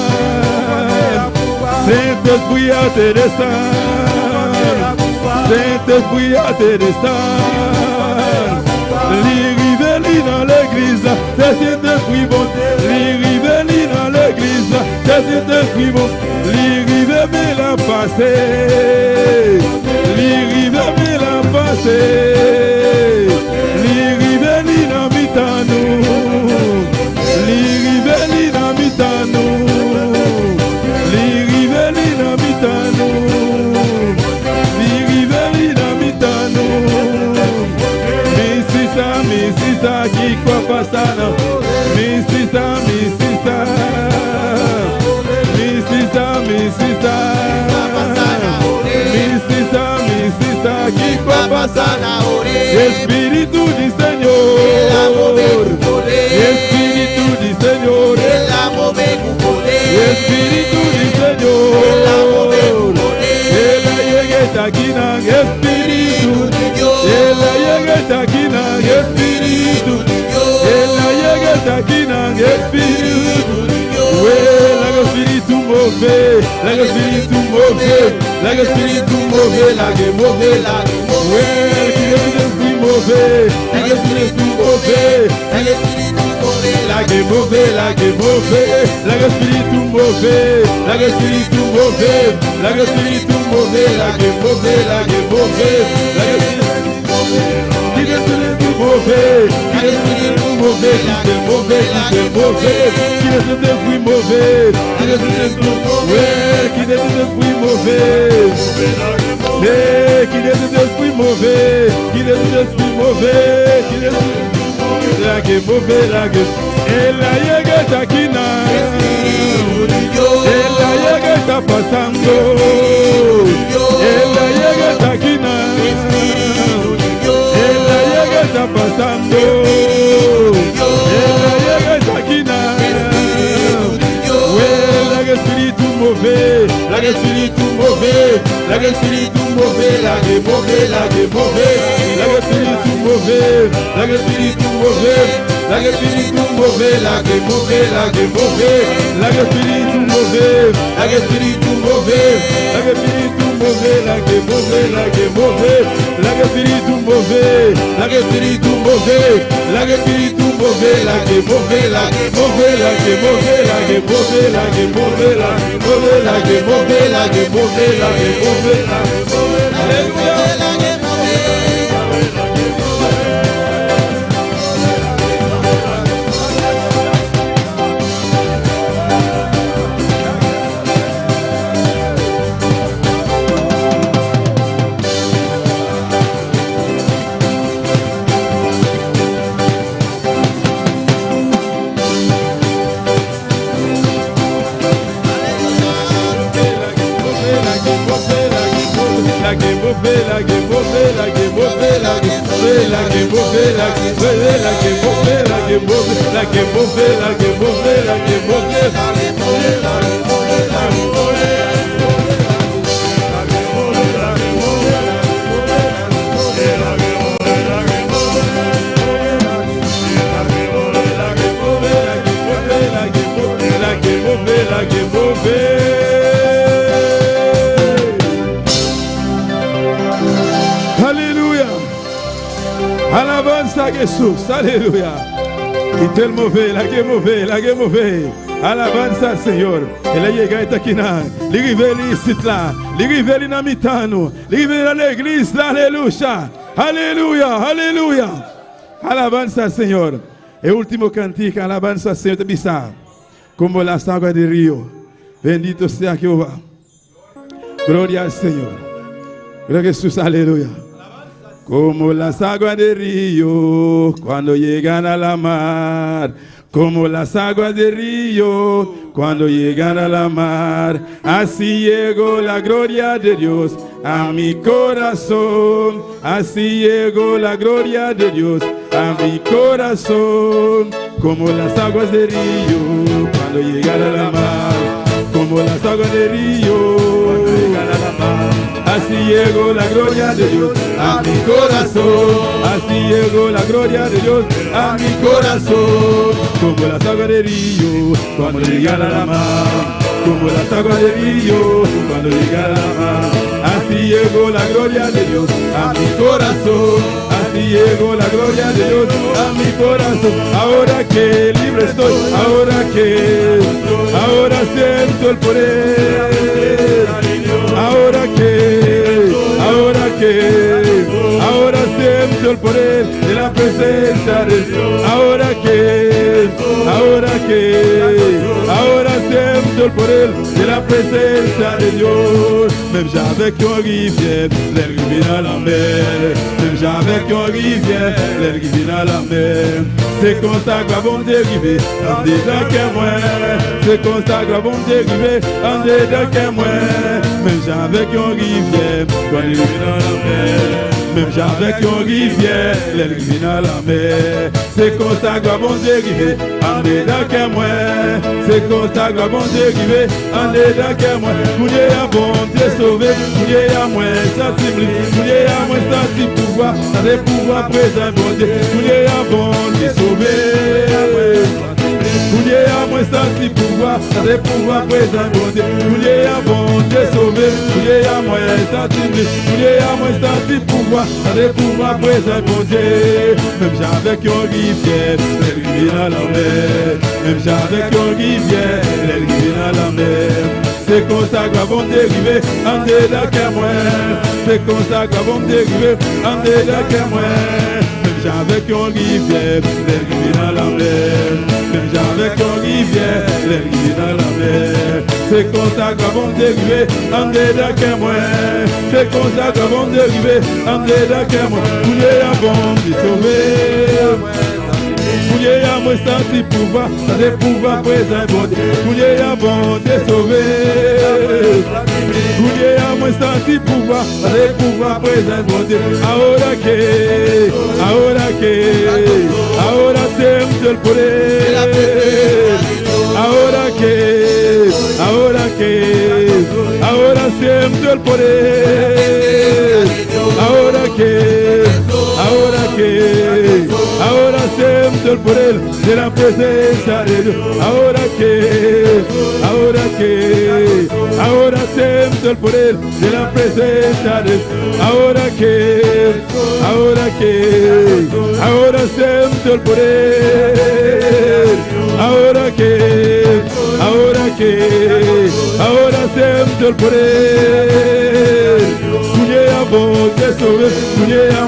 Saint-Esprit a te descend. Saint-Esprit a te descend. L'arrivée dans l'église, c'est Saint-Esprit bon. L'arrivée dans l'église, c'est Saint-Esprit bon. L'arrivée mais la passée. L'arrivée mais la passée. L'arrivée dans mitano. L'arrivée dans mitano. L'arrivée dans mitano. L'arrivée dans mitano. Mais ça qui quoi pas ça non. Mais c'est ça. Mais c'est ça qui quoi pas ça. Espíritu di Señor. Espíritu di Señor. Espíritu di Señor. Ela llega aquí na Espíritu. Ela llega aquí na Espíritu. Ela llega aquí na Espíritu. La Espíritu move, la Espíritu move, la Espíritu move, la que move, la que move. La Espíritu move, la Espíritu move, la que move, la que move, la Espíritu move, la Espíritu move, la Espíritu move, la que move, la que move, la Espíritu move. Qui est mauvais, qui est mauvais, qui est mauvais, qui est mauvais, qui est fruit mauvais, qui est mauvais, qui est fruit mauvais, qui est fruit mauvais, qui est fruit mauvais, qui est la que mauvais la gueule. Et la yega takina. Et la yega tapasando. Et la yega takina. Et la yega tapasando. Et la yega takina. Ouais, la spiritu mauvais, la spiritu mauvais, la spiritu mauvais, la mauvais, la mauvais, la spiritu mauvais, la spiritu mauvais, la spiritu mauvais, la mauvais, la mauvais, la spiritu mauvais, la spiritu mauvais, la spiritu mauvais, la mauvais, la mauvais, la spiritu mauvais, la spiritu mauvais, la spiritu mauvais, la mauvais, la mauvais, la mauvais, la mauvais, la mauvais, la mauvais, la mauvais, la mauvais, la mauvais, la alléluia. Jesús, aleluya. Y el mauvais, la que mauvais, la que mauvais. Alabanza al Señor. Elle llega esta quina. Li riveli ici là. Li riveli na mitano. Li riveli à l'église, aleluya. Aleluya, aleluya. Alabanza al Señor. El último cantico, alabanza al Señor. Bisa. Como las aguas del río. Bendito sea Jehová. Gloria al Señor. Gloria a Jesús, aleluya. Como las aguas del río cuando llegan a la mar, como las aguas del río cuando llegan a la mar, así llegó la gloria de Dios a mi corazón, así llegó la gloria de Dios a mi corazón, como las aguas del río cuando llegan a la mar, como las aguas del río cuando llegan a la mar. Así llegó la gloria de Dios a mi corazón. Así llegó la gloria de Dios a mi corazón. Como las aguas del río cuando llegan a la mar. Como las aguas del río cuando llegan a la mar. Así llegó la gloria de Dios a mi corazón. Así llegó la gloria de Dios a mi corazón. Ahora que libre estoy, ahora siento el poder. Ahora siento el poder de la presencia de Dios. Ahora siento el poder de la presencia de Dios. Même j'avais qu'un rivière, l'air qui vient à la mer. Même j'avais qu'un rivière, l'air qui vient à la mer. C'est comme ça que bon dérivé, en dedans qu'un moins. C'est comme ça que bon dérivé, en dedans qu'un moins. Même j'avais qu'un rivière, quand il vient à la mer. Même j'avais qu'un rivière, l'air qui vient à la mer. C'est comme ça que bon dérivé, en dedans qu'un moins. C'est comme ça que bon dérivé, en dedans qu'un moins. Mouillé à bon Dieu sauvé, mouillé à moins sensible, mouillé à moins sensible pouvoir, ça des pouvoirs présents bon Dieu. Mouillé à bon Dieu sauvé, mouillé à moins sensible pouvoir, ça des pouvoirs présents bon Dieu. Mouillé à bon Dieu sauvé, mouillé à moins sensible, mouillé à moins sensible pouvoir, ça des pouvoirs présents bon Dieu. Même j'avais qu'un rivière, l'air qui vient à la mer. Même j'avais qu'un rivière, l'air qui vient à la mer. C'est comme ça que bon dérivé, en dedans qu'un moins. C'est comme ça que bon dérivé, en dedans qu'un moins. Même j'avais qu'un rivière, l'air qui vient à la mer. Même j'avais qu'un rivière, l'air qui vient à la mer. C'est comme ça que bon dérivé, en dedans qu'un moins. C'est comme ça que bon dérivé, en dedans qu'un moins. Mouillé à bon d'y sauver. Mouillé moi senti pouvoir, le pouvoir présent bon Dieu. Kouye ya bon Dieu sauver. Kouye ya moi senti pouvoir, le pouvoir présent bon Dieu. Ahora siempre el poder. Ahora siempre el poder. Ahora siempre el poder de la presencia de Dios. Ahora siempre el poder de la presencia de Dios. Ahora siempre el poder. Ahora siempre el poder. Kouye ya bon Dieu sauver, kouye ya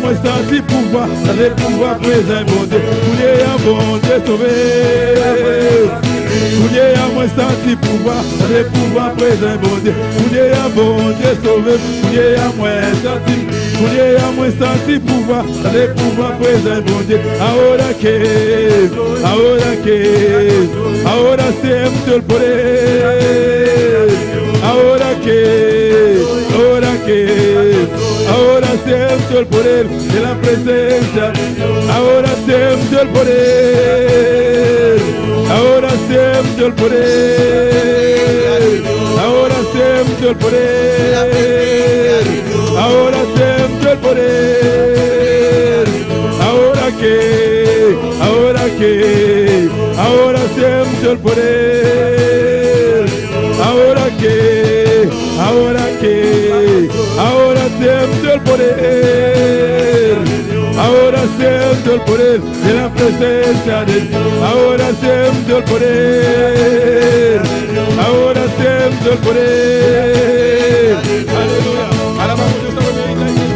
moi senti pouvoir, le pouvoir présent bon Dieu. Kouye ya bon Dieu sauver. Kouye ya moi senti pouvoir, le pouvoir présent bon Dieu. Kouye ya bon Dieu sauver, kouye ya moi senti pouvoir, le pouvoir présent bon Dieu. Ahora siempre el poder. Ahora siento el poder de la presencia. Ahora siento el poder. Ahora siento el poder. Ahora siento el poder. Ahora siento el poder. Ahora siento el poder. Ahora siento el poder. Ahora siento el poder de la presencia de Dios. Ahora siento el poder. Ahora siento el poder. Aleluya. Alabamos a Dios, iglesia.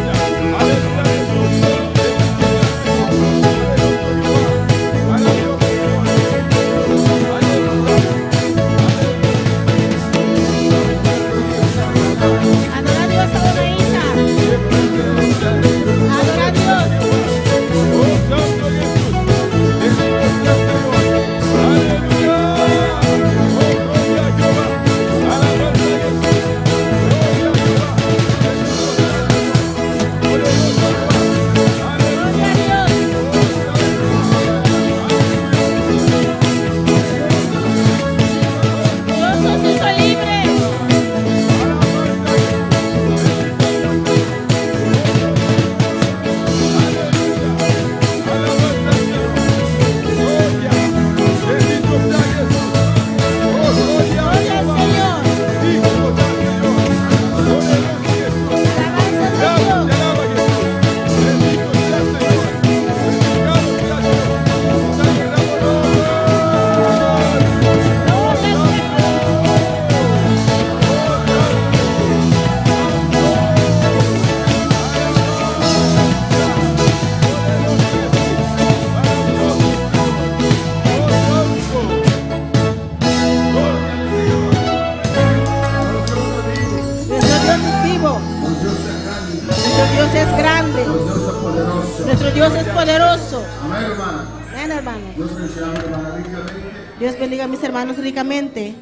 Dios bendiga a mis hermanos ricamente.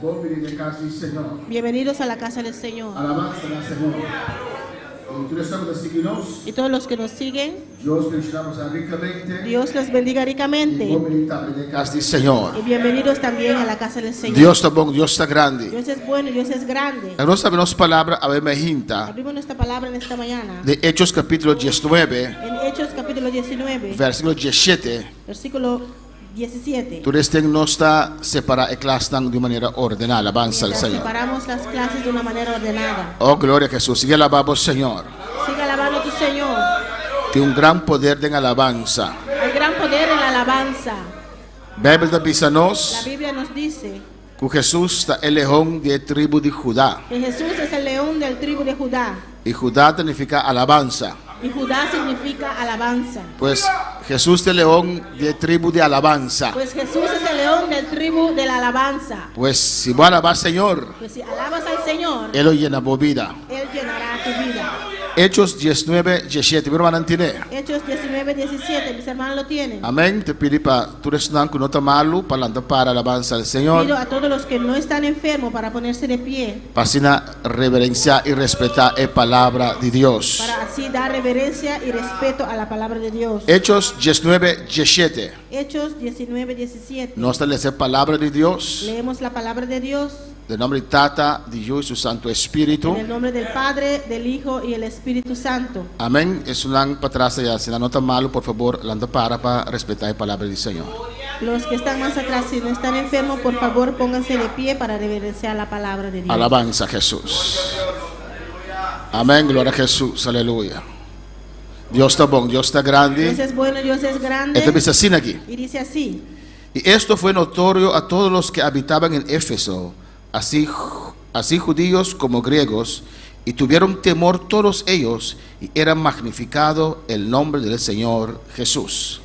Bienvenidos a la casa del Señor. Alabanza al Señor. Y todos los que nos siguen, Dios les bendiga ricamente. y bienvenidos también a la casa del Señor. Deus está bom, Deus está grande. Dios es bueno, Dios es grande. Nós sabemos palavra a hinta Abrimos nuestra palabra en esta mañana. de Hechos capítulo 19, En Hechos capítulo 19, versículo 17. versículo 17. Tú nos está separar a clase de manera ordenada. Alabanza al Señor. Separamos las clases de una manera ordenada. Oh, gloria a Jesús. Sigue alabando al Señor. Sigue alabando a tu Señor. Tiene un gran poder en alabanza. Hay gran poder en la alabanza. La Bíblia dice La Biblia nos dice que Jesús está el león de tribu de Judá. que Jesús es el león del tribu de Judá. Y Judá significa alabanza. Y Judá significa alabanza. Pues Jesús es el león de tribu de alabanza. Pues Jesús es el león del tribu de la alabanza. Pues si voy a alabar al Señor, Pues si alabas al Señor, Él lo llena de vida. Él llenará tu vida. Hechos 19, 17. Mi hermana tiene. Hechos 19, 17. Mis hermanos lo tienen. Amén. Te pido para tu resnan que no está malo para alabanza al Señor. Pido a todos los que no están enfermos para ponerse de pie. Para reverenciar y respetar la palabra de Dios. Para así dar reverencia y respeto a la palabra de Dios. Hechos 19, 17. Hechos 19, 17. Nos está la palabra de Dios. Leemos la palabra de Dios. De nombre de Tata, de Dios y su Santo Espíritu. En el nombre del Padre, del Hijo y el Espíritu Santo. Amén. Es un para atrás ya. Si no está malo, por favor, la para respetar la palabra del Señor. Los que están más atrás, si no están enfermos, por favor, pónganse de pie para reverenciar la palabra de Dios. Alabanza a Jesús. Amén. Gloria a Jesús. Aleluya. Dios está bueno, Dios está grande. Dios es bueno, Dios es grande. Este dice así aquí. Y dice así. Y esto fue notorio a todos los que habitaban en Éfeso, así judíos como griegos, y tuvieron temor todos ellos, y era magnificado el nombre del Señor Jesús.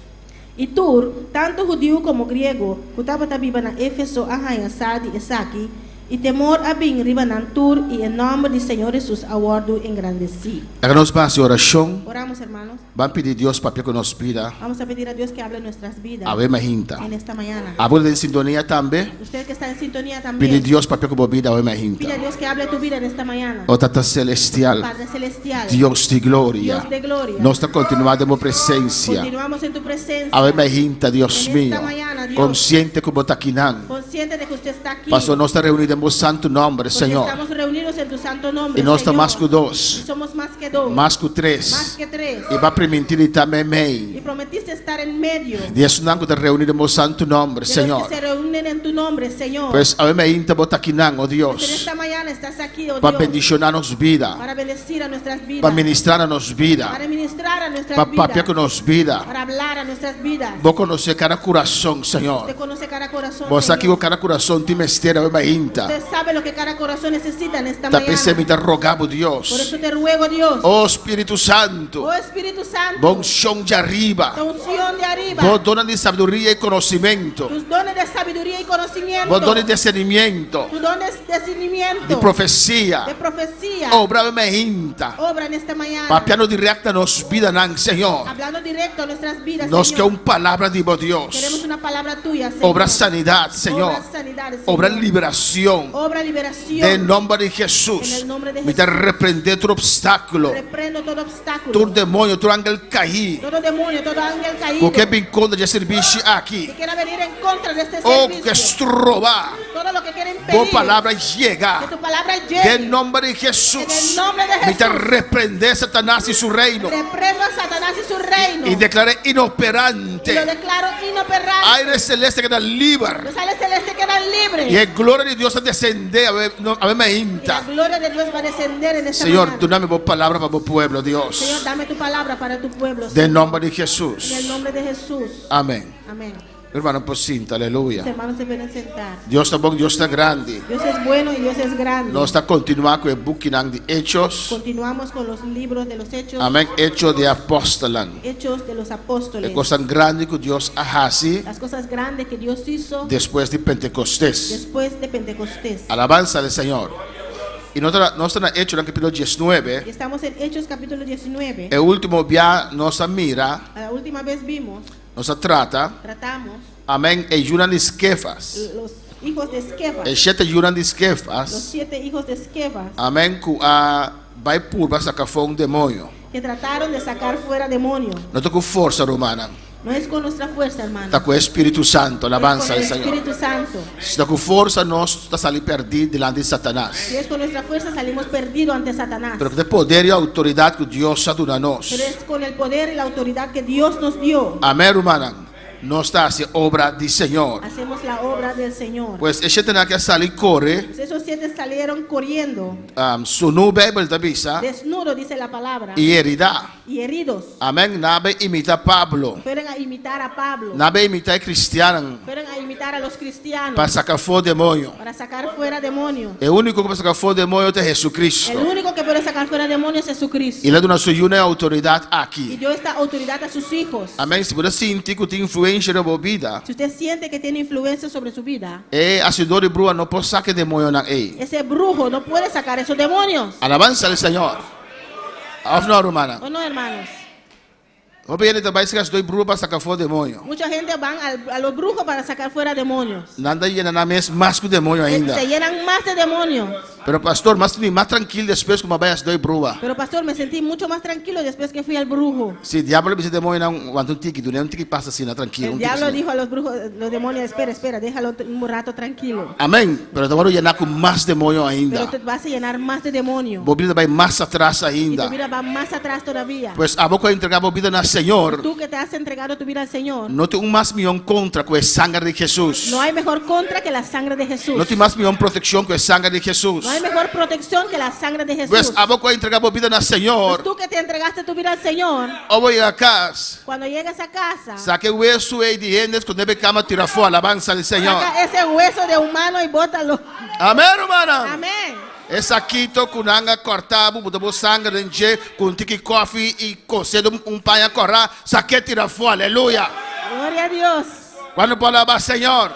Y tú, tanto judío como griego, kutapa tabiba na Éfeso, ahai asadi esaki, e temor abing ribanan tur, e em nome do Senhor Jesus aguardo engrandeci. Hagamos más oración. Oramos, hermanos. Van a pedir Dios para que nos pida. Vamos a pedir a Dios que hable en nuestras vidas. A ver, majinta. En esta mañana. Abuelo en sintonía también. Usted que está en sintonía también. Pide Dios para que nos vida a ver, majinta. Pide a Dios que hable tu vida en esta mañana. Oh Tata Celestial. Padre Celestial. Dios de gloria. Dios de gloria. Nos está continuando en presencia. Continuamos en tu presencia. A ver, majinta, Dios En mío. esta mañana, Dios. Consciente como taquinan. Consciente de que usted está aquí. Pastor, nos está reunido en vuestro santo nombre, Porque Señor. estamos reunidos en tu santo nombre, Y no está Señor. más que dos. Y somos más que dos. Más que tres. Más que tres. Y va a permitir y también Y me. prometiste estar en medio Y es un ángulo de reunir en vuestro santo nombre, de Señor. los que se reúnen en tu nombre, Señor. Pues a ver, me inta botaquinan, oh Pues en Dios. esta mañana estás aquí, oh Para Dios, bendicionarnos vida. para bendecir a nuestras vidas, Para ministrarnos vida. para ministrar a nuestras Para vidas, papiarnos vida. para hablar a nuestras vidas. Vos conocés cada corazón, Señor. Usted conoce cada corazón, Vos aquí Señor. cada corazón te mestera, a ver, me inta. Usted sabe lo que cada corazón necesita en esta También se me mañana. te rogamos, Por Dios. eso te ruego, Dios, Oh Espíritu Santo. oh Espíritu Santo, Bon son de arriba. tu unción de arriba, Vos donas de sabiduría y conocimiento. tus dones de sabiduría y conocimiento, Vos dones de discernimiento. tus dones de discernimiento, De profecía. de profecía, Obra me inta. obra en esta mañana, Papiano directa nos vida, nan, Señor. hablando directo a nuestras vidas, Nos que Señor. un palabra de vos, Queremos Dios. una palabra tuya, Señor. Obra sanidad, Señor. Obra sanidad, Señor. Obra liberación. Obra liberación. En nombre de En Jesús. el nombre de Me te Jesús. reprender tu obstáculo. Reprendo todo obstáculo. Tu demonio, tu ángel caído. Todo demonio, todo ángel caído. Porque me encontra de servicio aquí. que quiera venir en contra de este Oh, servicio. que estroba. Todo lo que quieren Tu pedir. palabra Que llega. tu palabra llegue. En nombre de En Jesús. el nombre de Me te Jesús. reprender Satanás y su reino. Reprendo a Satanás y su reino. Y declaré Y lo inoperante. declaro inoperante. Aire celeste que da libre. Los ángeles celestes quedan libres. Y el gloria de Dios a descender. A ver, me Y la inta. gloria de Dios va a descender en esta Señor, mañana. tú dame vos palabra para vos pueblo, Dios. Señor, dame tu palabra para tu pueblo. De Señor. nombre de En el Jesús. nombre de Jesús. Amén. Amén. Hermano, pues cinta, Los aleluya. hermanos se pueden sentar. Dios está bueno, Dios está grande. Dios es bueno y Dios es grande. Nos está continuando con el booking de Hechos. Continuamos con los libros de los hechos. Amén. Hechos de apóstoles. Hechos de los apóstoles. Es cosa grande que Dios hace Las cosas grandes que Dios hizo después de Pentecostés. después de Pentecostés. Alabanza al Señor. Y no está hecho en el capítulo 19. Y estamos en Hechos capítulo 19. El último día nos mira, La última vez vimos, nos trata. tratamos Amén. El Yunan de Esquefas. los hijos de Esquefas. El 7 Yunan de Los Esquefas. 7 hijos de Esquefas Amén. Que vai purba sacar fora um demônio. que trataron de sacar fuera demonios. Não está com força romana. No es con nuestra fuerza, hermano. Está com o Espírito Santo. Es Alabanza con al el Senhor. Espíritu Santo. Se está com força, nós está saindo perdido diante de Satanás. Si es con nuestra fuerza salimos perdidos ante Satanás. Pero que tem poder e autoridade que Deus está dando a nós. Pero es con el poder y la autoridad que Dios nos dio. Amém, romana? Nós está assim, obra do Senhor. Hacemos la obra del Señor. Pois esse tem que sair e correr. Pues esos 7 salieron corriendo, Sunu Bíblia da bisa desnudos, dice la palabra, e heridar. y heridos. Amém. Nabe imita Pablo. Fueron a imitar a Pablo. Nabe imita Cristiano. Fueron a imitar a los cristianos Para sacar fora o demônio. para sacar fuera demonios. O único que pode sacar fora o demônio é Jesus Cristo. El único que puede sacar fuera demonios es Jesucristo. Ele é do nosso uma autoridade Y aqui. dio esta autoridad a sus hijos. Amém. Se você sentir que tem influência na sua vida, Si usted siente que tiene influencia sobre su vida, a cidade brua não pode sacar demônio na ei. ese brujo no puede sacar esos demonios. Alabanza al Senhor. Of no, hermana. ¿O no, hermanos? Obviamente também se dois brujos para sacar fora demônio. Mucha gente van a los brujos para sacar fuera demonios. Nada llena na mes mais que o demônio ainda. Se llenan más de demonios. Pero pastor, mais tranquilo depois que vai as dois brujos. Pero pastor, me sentí mucho más tranquilo después que fui al brujo. Se diabo le dice demônio não, quando um tique, não tique passa assim, tranquilo. El diablo dijo a los brujos, los demonios, espera, déjalo un rato tranquilo. Amém. Pero agora llenar com mais demônio Pero ainda. te vas a llenar más de demonios. Bobida vai mais atrás Y ainda. tu vida va más atrás todavía. Pois a boca entregar bobida na Senhor. Tú que te has entregado tu vida al Señor, Não tem mais milhão contra com a sangue de Jesus. no hay mejor contra que la sangre de Jesús. Não tem mais milhão proteção com a sangue de Jesus. No hay mejor protección que la sangre de Pois Jesús. a boca entregar bobida na Pues Senhor. tú que te entregaste tu vida al Señor, Eu vou ir a casa. cuando llegas a casa, Saque o hueso e de hendes quando deve cama tira fora, alabança do Senhor. saca ese hueso de humano y bótalo. Amém, hermana. Amén. Essa aqui tô com nanga cortado, botou sangue dentro, com tique coffee e cocedo pão a correr, saque tira fora, aleluia. Gloria a Dios. Quando pode alabar Senhor,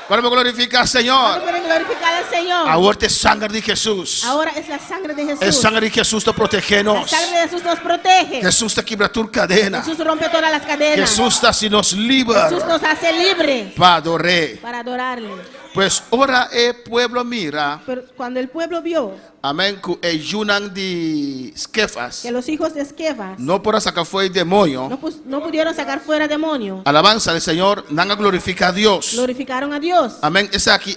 quando glorificar Cuando Senhor, pueden glorificar al Señor. agora é sangue de Jesus. Ahora es la sangre de É Jesús. sangue de Jesus está La protegendo. sangre de Jesús nos protege. Jesus está quebrando toda cadena. Jesús rompe todas las cadenas. Jesus está se nos livra Jesús nos hace libres para adorar. para adorarle. Pois ora pueblo mira, Pero cuando el pueblo vio amém, que é junam de Esquefas, que los hijos de Esquefas não para sacar fora demônio. no pudieron sacar fuera demonios, Alabanza del Señor, nanga glorifica a Dios. glorificaron a Dios. Amén. Esa aquí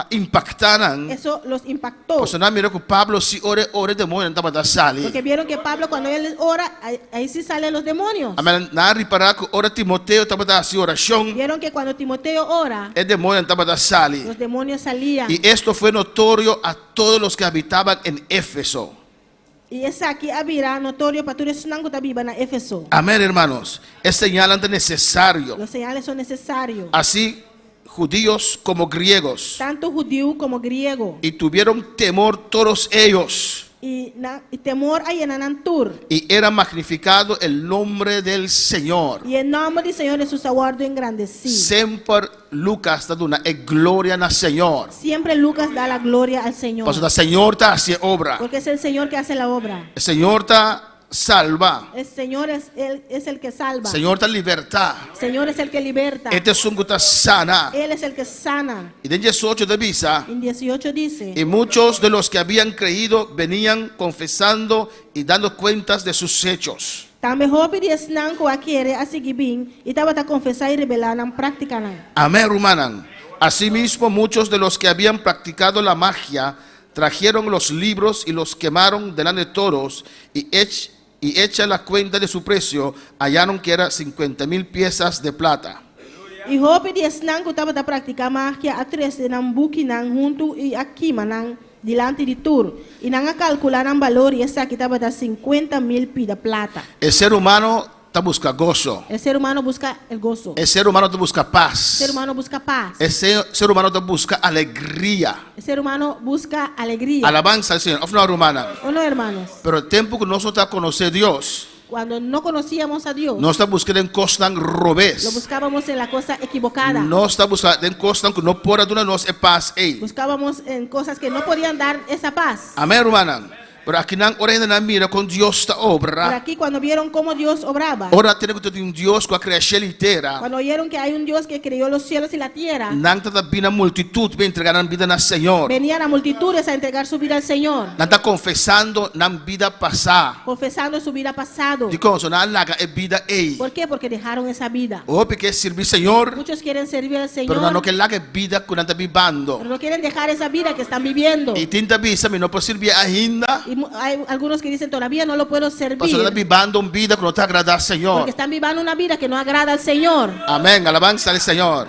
impactaran. Eso los impactó. Pues no mira que Pablo si ore demonio estaba da sali. Porque vieron que Pablo cuando él ora, ahí sí salen los demonios. Amén. Na reparar que ora Timoteo estaba da así oración. Vieron que cuando Timoteo ora, El demonio estaba da sali. los demonios salían. Y esto fue notorio a todos los que habitaban en Éfeso. Y esa aquí había notorio para todos los que viven en Éfeso. Amén, hermanos. Es señalante necesario. Los señales son necesarios. Así judíos como griegos. Tanto judío como griego. Y tuvieron temor todos ellos. Y temor hay en Anantur. Y era magnificado el nombre del Señor. Y el nombre del Señor Jesús ha guardado engrandecido. Sempre Lucas está dando gloria al Señor. Siempre Lucas da la gloria al Señor. Porque el Señor está haciendo obra. Porque es el Señor que hace la obra. El Señor está salva. El Señor es el que salva. El Señor está libertad. El Señor es el que liberta. Este es un que está sana. Él es el que sana. Y en 18 de visa. En 18 dice. Y muchos de los que habían creído venían confesando y dando cuentas de sus hechos. También hopi di esnan ko akere asigibin itabata confesar y revelar en práctica. Amén, hermana. Asimismo, muchos de los que habían practicado la magia trajeron los libros y los quemaron delante de todos y hecha la cuenta de su precio, hallaron que era 50,000 piezas de plata. Y hopi di esnan ko tabata práctica magia a tres de nambuki nan junto y aquí manan delante de tur y nan a calcular en valor y esa aquí tabata 50,000 pi de plata. El ser humano te busca gozo. El ser humano busca el gozo. El ser humano te busca paz. El ser humano busca paz. El ser humano te busca alegría. El ser humano busca alegría. Alabanza al Señor. No, hermana. ¿O no, hermanos? Pero el tiempo que nosotros conocemos a Dios, Cuando no conocíamos a Dios, no está buscando en cosas lo robes. buscábamos en la cosa equivocada. No está buscando en cosas que no pueda darnos paz. Buscábamos en cosas que no podían dar esa paz. Amén, hermana. Pero aquí no orena mira con Dios esta Por obra. aquí cuando vieron cómo Dios obraba, Ahora tiene que tener un Dios que ha creado entera. cuando oyeron que hay un Dios que creó los cielos y la tierra, Nanta da bina multitud para entregar la vida al Señor. venían a multitudes a entregar su vida al Señor, Nanta confesando la vida pasada. confesando su vida pasado. Dico, so na laga e vida ei. ¿Por qué? Porque dejaron esa vida. O porque servir Señor, Muchos quieren servir al Señor, pero no que laga vida que nanta vivando. pero no quieren dejar esa vida que están viviendo. Y tinta visa me no puedo servir ainda. Y hay algunos que dicen todavía no lo puedo servir Pastor está vivando una vida que no te agrada al Señor. porque están viviendo una vida que no agrada al Señor. Amén, alabanza al Señor.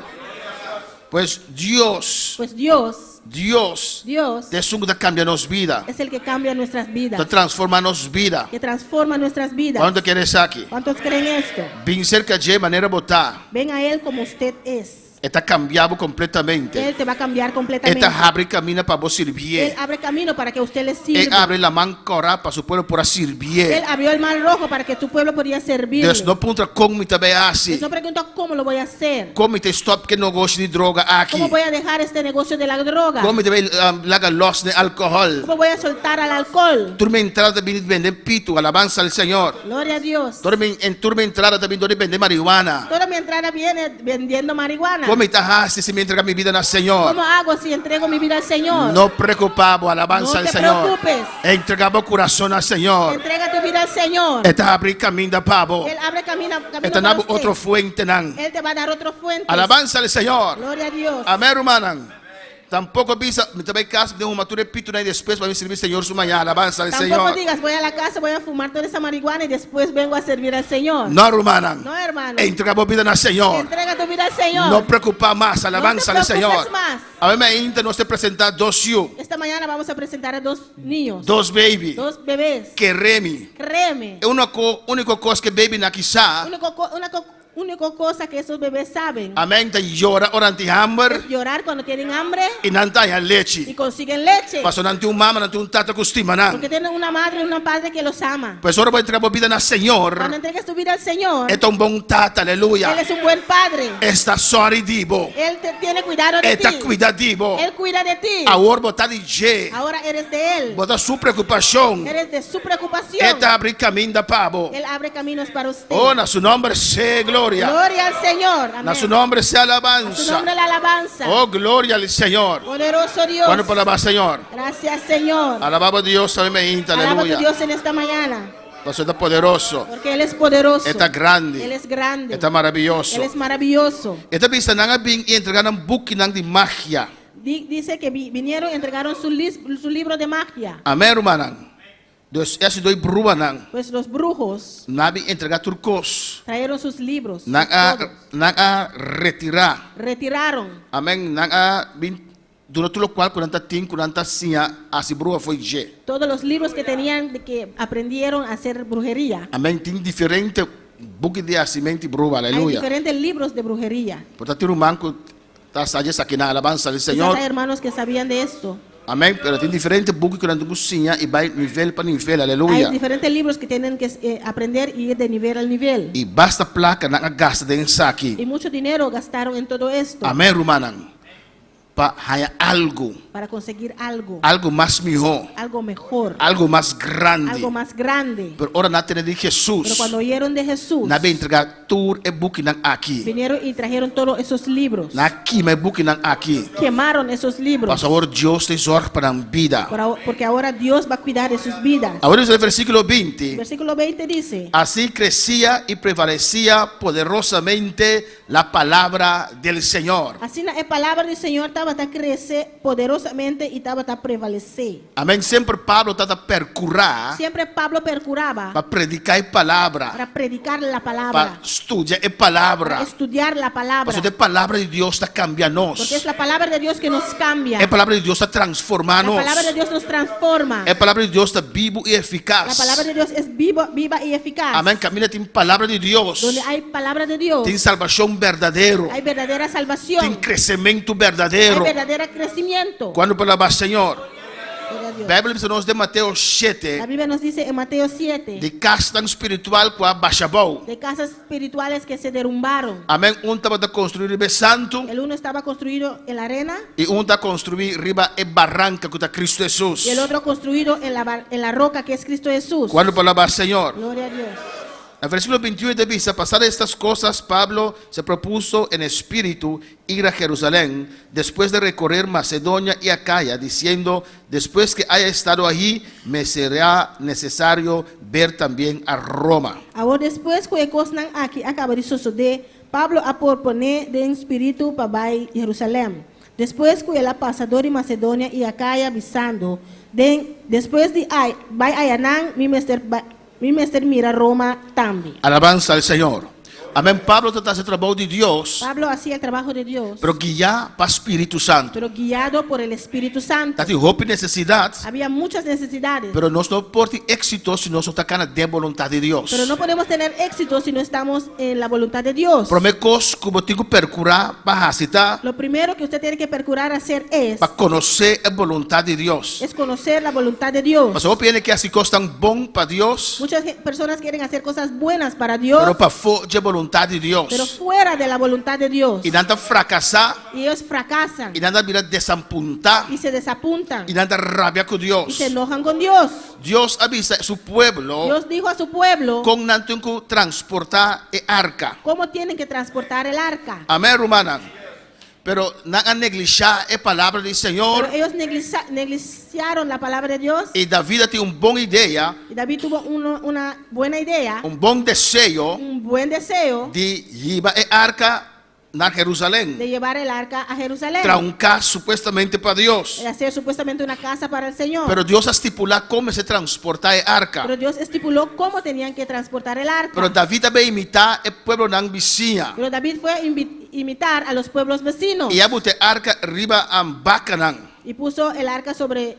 Pues Dios Pues Dios es un que cambia nos vida, es el que cambia nuestras te vidas, transforma nos vida. que transforma nuestras vidas. ¿Cuánto quieres aquí? ¿Cuántos creen esto? Bien cerca de manera botar. Ven a Él como usted es. Está cambiado completamente. Él te va a cambiar completamente. Esta abre camino para vos Él servir. abre camino para que usted le Él sirva. abre la mano para su pueblo para Él servir. abrió el mar rojo para que tu pueblo podía servir. Deus não pergunta como te vai Dios assim. no pregunta cómo lo voy a hacer. Como te stop que negócio de droga aqui. ¿Cómo voy a dejar este negocio de la droga? Como te vai largar los de álcool. ¿Cómo voy a soltar al alcohol? Turma entrada também vender pito, alabanza al Senhor. Gloria a Dios. Turma entrada também vender marihuana. Toda mi entrada viene vendiendo marihuana. Como está se me entrega minha vida no Senhor? ¿Cómo hago si entrego mi vida al Señor? Não preocupado, alabanza No al te Senhor. preocupes. Entregava o coração ao Senhor. Entrega tu vida al Señor. Está abrir caminho da pavo. Él abre camino Está para dando usted. outra fuente não. Él te va a dar otro fuente. Alabanza al Senhor. Gloria a Dios. Amém, irmã. Tampouco bisa, também casa de uma matura pito e depois para me servir Senhor su manhã. Alabanza al Tampoco Senhor. digas, voy a la casa, voy a fumar toda esa marihuana y después vengo a servir al Señor. Não, irmã. No, hermano. Entrega a vida no Senhor. Entrega tu vida al Señor. Não preocupar mais, alabanza No al te Senhor. preocupes más. A mim ainda nós te apresentar dois filhos, Esta mañana vamos a presentar a dos niños. dois baby, Dos bebés. que remi. Créeme. É uma única coisa que baby na quizá. Única cosa que esos bebés saben Amém, tá llora orante hambre es llorar cuando tienen hambre e não tá y leite. consiguen leche. Passou não tem mama, não tem tata que estima não. Porque tienen una madre y un padre que los ama. Pois ora vai entregar a vida na Senhor. Cuando entregues tu vida al Señor, É tão bom tata, aleluia. Él es un buen padre. Está sorridivo. Él tiene cuidado de Está ti. cuidativo. Él cuida de ti. Agora botar de G. Ahora eres de Él. Botar sua preocupação. Eres de su preocupación. Está abrir caminho da pavo. Él abre caminos para usted. Oh, na su nome se glória. Gloria al Señor. Na su Amén. nome se A su alabanza. nombre la alabanza. Oh, glória al Senhor. Poderoso Dios. Quando para alabar Senhor. Gracias, Señor. Alababa Deus, amém. Alaba a tu Aleluia. Dios en esta mañana. Você está poderoso. Porque Él es poderoso. Está grande. Él es grande. Está maravilhoso. Él es maravilloso. Esta bisa nanga bing e entregar um book nang di magia. Dice que vinieron y entregaron su libro de magia. Amém, irmã. Dus esse dois brua nang. Pues los brujos Nabi entregar turcos. trajeron sus libros. Nang a retirar. Retiraron. Amém. Nang a bin durante o qual 40 sia assim brua foi G. Todos los libros que tenían, que aprendieron a hacer brujería. Amém. Tem diferente book de asimenti brua. Hay Aleluia. diferentes libros de brujería. Portanto, o manco tá sabe aqui na alabança do Quizás Senhor. hay hermanos que sabían de esto. Amém. Pero tem diferente book que nós cozinha e vai nível para nível. Hay Aleluia. diferentes libros que tienen que aprender y ir de nivel al nivel. E basta placa na gasta de aqui. Y mucho dinero gastaron en todo esto Amém, irmã. Para ganhar algo. para conseguir algo. Algo mais melhor. Algo mejor. Algo mais grande. Algo más grande. Pero ora na tene de Pero Jesus. cuando oyeron de Jesús, Na bem entregar tour e book nang aqui. vinieron y trajeron todos esos libros. Na aqui me book nang aqui. Quemaron esos libros. Por favor, Deus te zorga para a vida. Porque ahora Dios va a cuidar de sus vidas. Agora no versículo 20. Versículo 20 dice: Así crecía y prevalecía poderosamente la palabra del Señor. Así la palabra del Señor estaba a crecer poderosamente y estaba a prevalecer. Amém. Sempre Pablo está a percurar Siempre Pablo percuraba para predicar a palavra, para predicar la para palabra, estudar a para palavra. estudiar la palabra. Porque a palavra de Deus está cambiando Porque es nós. la palabra de Dios que nos cambia. A palavra de Deus está La transformando palabra de nós. Dios nos transforma. A palavra de Deus está vivo e La eficaz. palabra de Dios es viva y eficaz. Amém. Camina tem palavra de Deus. Donde hay palabra de Dios, Tem salvação verdadeiro. hay verdadera Tem salvación, crescimento hay verdadeiro. verdadero crecimiento. Quando palavra Senhor. Gloria a Dios. A Bíblia diz nos de Mateus La 7 Biblia nos dice en Mateo 7 de casta espiritual com a baixabou. de casas espirituales que se derrumbaron. Amém. Estava a construir riba santo El uno estaba construido en la arena e está a construir riba e barranca com Cristo Jesus. y el otro construido en la roca que es Cristo Jesús. Quando palavra Senhor. Gloria a Dios. En versículo 21 de vista, pasadas estas cosas, Pablo se propuso en espíritu ir a Jerusalén después de recorrer Macedonia y Acaya, diciendo, después que haya estado allí, me será necesario ver también a Roma. Ahora después que cosnan aquí acaba de suceder, Pablo a proponer de espíritu para Jerusalén. Después que la pasador de Macedonia y Acaya visando, después de vai a Yanán, mi mester mira Roma también. Alabanza al Señor. Amén. Pablo está haciendo el trabajo de Dios, Pablo hacía el trabajo de Dios, pero guiado para Espíritu Santo. pero guiado por el Espíritu Santo. Tem roupa e necessidade, Había muchas necesidades, pero nós não podemos ter êxito se nós não estamos na vontade de Deus. pero no podemos tener éxito si no estamos en la voluntad de Dios. Primeira coisa que eu tenho que procurar para citar, Lo primero que usted tiene que procurar hacer para conhecer a vontade de Deus. es conocer la voluntad de Dios. Mas eu penso que as coisas estão bom para Deus, Muchas personas quieren hacer cosas buenas para Dios, pero para fora da vontade de Deus. pero fuera de la voluntad de Dios. E nada fracassar, Y ellos fracasan e nada virar desampuntar, y se desapuntan e nada rabia com y Deus. se enojan con Dios. Deus avisa a seu pueblo Dios dijo a su pueblo como não tem que transportar a arca. cómo tienen que transportar el arca. Amém, romana? Pero não negligenciar a palavra do Senhor. Pero ellos negligenciaron la palabra de Dios E Davi tem uma boa ideia, y David tuvo una buena idea, bom desejo un buen deseo de levar a arca na Jerusalém, de llevar el arca a Jerusalén, trancar supostamente para Deus. de hacer supuestamente una casa para el Señor. Pero Deus estipula como se transporta a arca. Pero Dios estipuló cómo tenían que transportar el arca. Pero Davi também imitar o povo não vizinha. Pero David fue a imitar a los pueblos vecinos E a botar arca riba a bacanã. y puso el arca sobre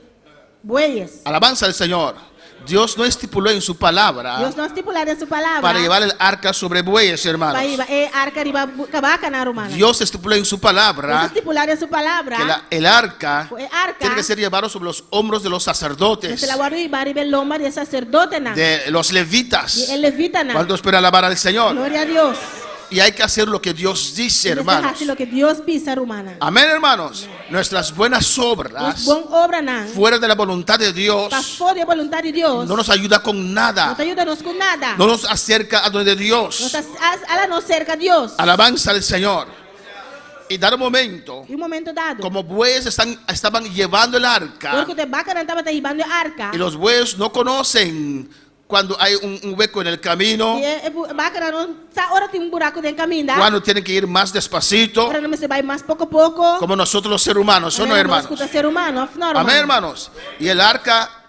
bueyes. Alabanza al Senhor. Dios no estipuló en su palabra Dios no estipuló en su palabra para llevar el arca sobre bueyes, hermanos. para llevar el arca riba cabacana, hermano. Dios estipuló en su Dios palabra estipuló en su palabra que el arca el arca tiene que ser llevado sobre los hombros de los sacerdotes, se la guardó y va arriba el loma del sacerdote na, de los levitas, y el levita na. cuando espera alabar al Señor. Gloria a Dios. Y hay que hacer lo que Dios dice, hermanos. Hace lo que Dios pisa, hermana. Amén, hermanos. Nuestras buenas obras Los buen obra na, fuera de la voluntad de Dios pa fuera de voluntad de Dios, no nos ayuda con no nada, te ayuda con nada. no nos acerca a donde Dios. No cerca a Dios. Alabanza al Señor. Y dado momento, Y un momento dado, como bueyes estaban llevando el arca, porque te va a estaba llevando el arca. y los bueyes no conocen cuando hay un hueco en el camino, Y vaca no ahora tiene un buraco de camino. cuando tienen que ir más despacito, Ahora no se va más poco a poco. como nosotros los seres humanos, ¿o no, hermanos? Ser humano, no, Amén, hermanos. Y el arca